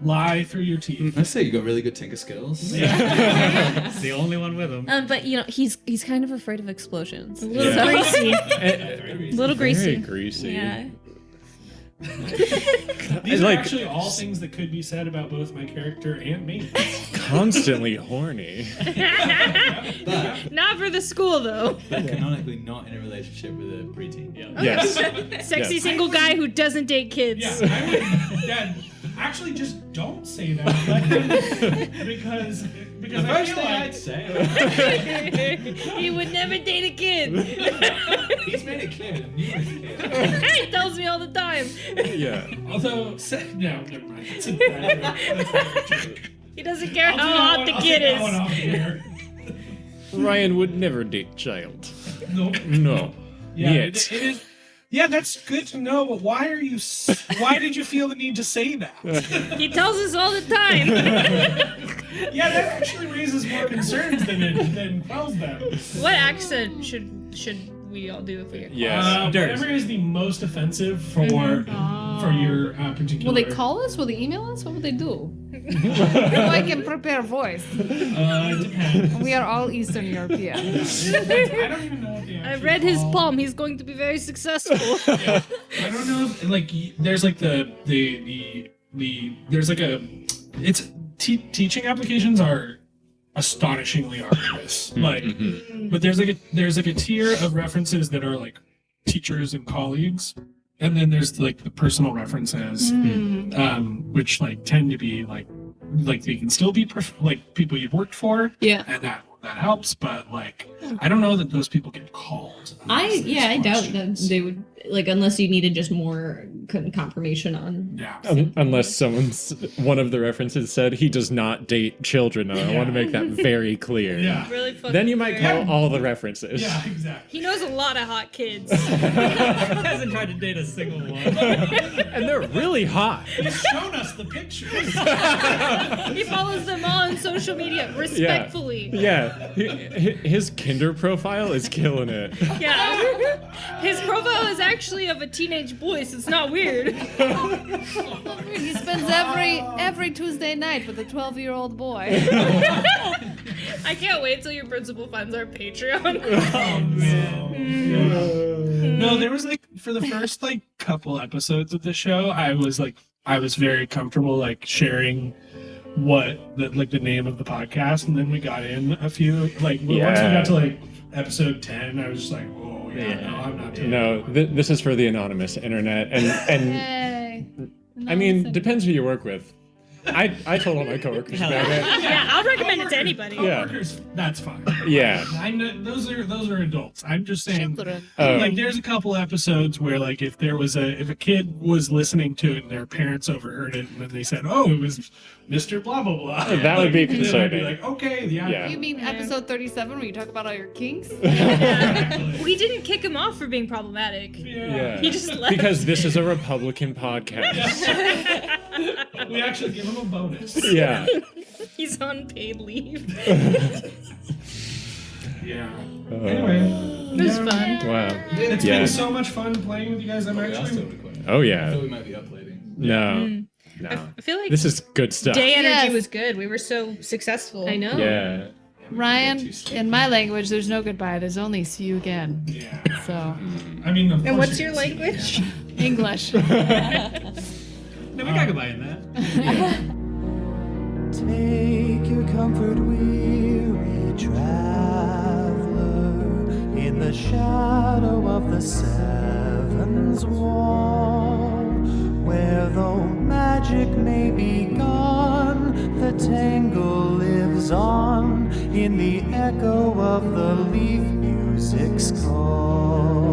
Speaker 5: lie through your teeth.
Speaker 2: I'd say you got really good tinker skills.
Speaker 7: It's the only one with him.
Speaker 6: But he's kind of afraid of explosions.
Speaker 4: A little greasy. Little
Speaker 3: Very
Speaker 4: greasy.
Speaker 3: greasy.
Speaker 6: Yeah.
Speaker 5: These are
Speaker 3: like-
Speaker 5: actually all things that could be said about both my character and me.
Speaker 3: Constantly horny.
Speaker 2: But
Speaker 4: Not for the school though.
Speaker 2: canonically not in a relationship with a preteen.
Speaker 3: Yes.
Speaker 4: Sexy
Speaker 3: Yes.
Speaker 4: single guy who doesn't date kids.
Speaker 5: Yeah, I would. Yeah, actually, just don't say that because I feel like
Speaker 2: say.
Speaker 4: He would never date a kid.
Speaker 2: He's made it clear to numerous kids.
Speaker 4: He tells me all the time.
Speaker 3: Yeah.
Speaker 5: although no, never mind. That's a bad joke.
Speaker 4: He doesn't care
Speaker 5: I'll
Speaker 4: how
Speaker 5: do that
Speaker 4: hot
Speaker 5: one-
Speaker 4: the
Speaker 5: I'll
Speaker 4: kid
Speaker 5: take that one
Speaker 4: is.
Speaker 5: off the air.
Speaker 3: Ryan would never date child.
Speaker 5: No.
Speaker 3: No.
Speaker 5: Yeah,
Speaker 3: Yet.
Speaker 5: it is. Yeah, that's good to know. But why are you? Why did you feel the need to say that?
Speaker 4: He tells us all the time.
Speaker 5: Yeah, that actually raises more concerns than quells them.
Speaker 4: What accent should we all do if we?
Speaker 3: Yes.
Speaker 5: Whatever is the most offensive for your particular.
Speaker 8: Will they call us? Will they email us? What will they do? So I can prepare a voice.
Speaker 5: It depends.
Speaker 8: We are all Eastern European.
Speaker 5: I don't even know what they
Speaker 4: I
Speaker 5: actually
Speaker 4: read his
Speaker 5: call-
Speaker 4: palm. He's going to be very successful.
Speaker 5: I don't know. Like, there's like the there's like a. It's teaching applications are astonishingly arduous. Like, but there's like a tier of references that are like teachers and colleagues, and then there's like the personal references, which like tend to be like they can still be like people you've worked for,
Speaker 9: Yeah.
Speaker 5: and that helps. But like, I don't know that those people get called.
Speaker 9: I doubt that they would like unless you needed just more confirmation on.
Speaker 5: Yeah.
Speaker 3: Unless one of the references said he does not date children, and I want to make that very clear.
Speaker 5: Yeah.
Speaker 4: Really fucking
Speaker 3: Then you might
Speaker 4: weird.
Speaker 3: call all the references.
Speaker 5: Yeah. Exactly.
Speaker 4: He knows a lot of hot kids.
Speaker 7: Hasn't tried to date a single one.
Speaker 3: And they're really hot.
Speaker 5: He's shown us the pictures.
Speaker 4: He follows them all on social media respectfully.
Speaker 3: Yeah. His Kinder profile is killing it.
Speaker 4: Yeah. His profile is actually actually of a teenage boy, so it's not weird.
Speaker 8: He spends every Tuesday night with a 12-year-old boy.
Speaker 4: I can't wait till your principal finds our Patreon.
Speaker 5: No, there was like for the first like couple episodes of the show, I was very comfortable like sharing the name of the podcast, and then we got in a few once we got to like episode 10, I was just like, oh yeah. No, I'm not doing that.
Speaker 3: This is for the anonymous internet, and
Speaker 8: Hey.
Speaker 3: I mean, depends who you work with. I told all my coworkers about it.
Speaker 4: Yeah, I'll recommend it to anybody.
Speaker 5: Coworkers, that's fine.
Speaker 3: Yeah.
Speaker 5: I know, those are adults. I'm just saying,
Speaker 8: Children.
Speaker 5: like, there's a couple episodes where, like, if a kid was listening to it and their parents overheard it, and then they said, "Oh, it was Mr. Blah blah blah,"
Speaker 3: That would be
Speaker 5: then I'd
Speaker 3: concerning.
Speaker 5: be like, "Okay, yeah."
Speaker 8: You mean episode 37 where you talk about all your kinks?
Speaker 4: We didn't kick him off for being problematic.
Speaker 3: Yeah.
Speaker 4: He just left.
Speaker 3: Because this is a Republican podcast.
Speaker 5: We actually give them a bonus.
Speaker 3: Yeah.
Speaker 4: He's on paid leave.
Speaker 5: Yeah. Anyway,
Speaker 4: It was fun.
Speaker 3: Wow.
Speaker 5: it's
Speaker 3: Yeah.
Speaker 5: been so much fun playing with you guys. I'm actually.
Speaker 3: Oh
Speaker 10: I
Speaker 3: yeah.
Speaker 10: thought we might be uploading.
Speaker 3: No. No.
Speaker 4: I feel like
Speaker 3: This is good stuff.
Speaker 4: day energy
Speaker 8: Yes.
Speaker 4: was good. We were so successful.
Speaker 9: I know.
Speaker 3: Yeah.
Speaker 8: Ryan, in my language, there's no goodbye. There's only see you again.
Speaker 5: Yeah.
Speaker 8: So,
Speaker 5: I mean, of
Speaker 4: And
Speaker 5: course
Speaker 4: what's
Speaker 5: you
Speaker 4: your
Speaker 5: can see
Speaker 4: language?
Speaker 8: English.
Speaker 7: No, we got goodbye in that.
Speaker 1: Take your comfort, weary traveler, in the shadow of the Seven's wall, where though magic may be gone, the tangle lives on in the echo of the leaf music's call.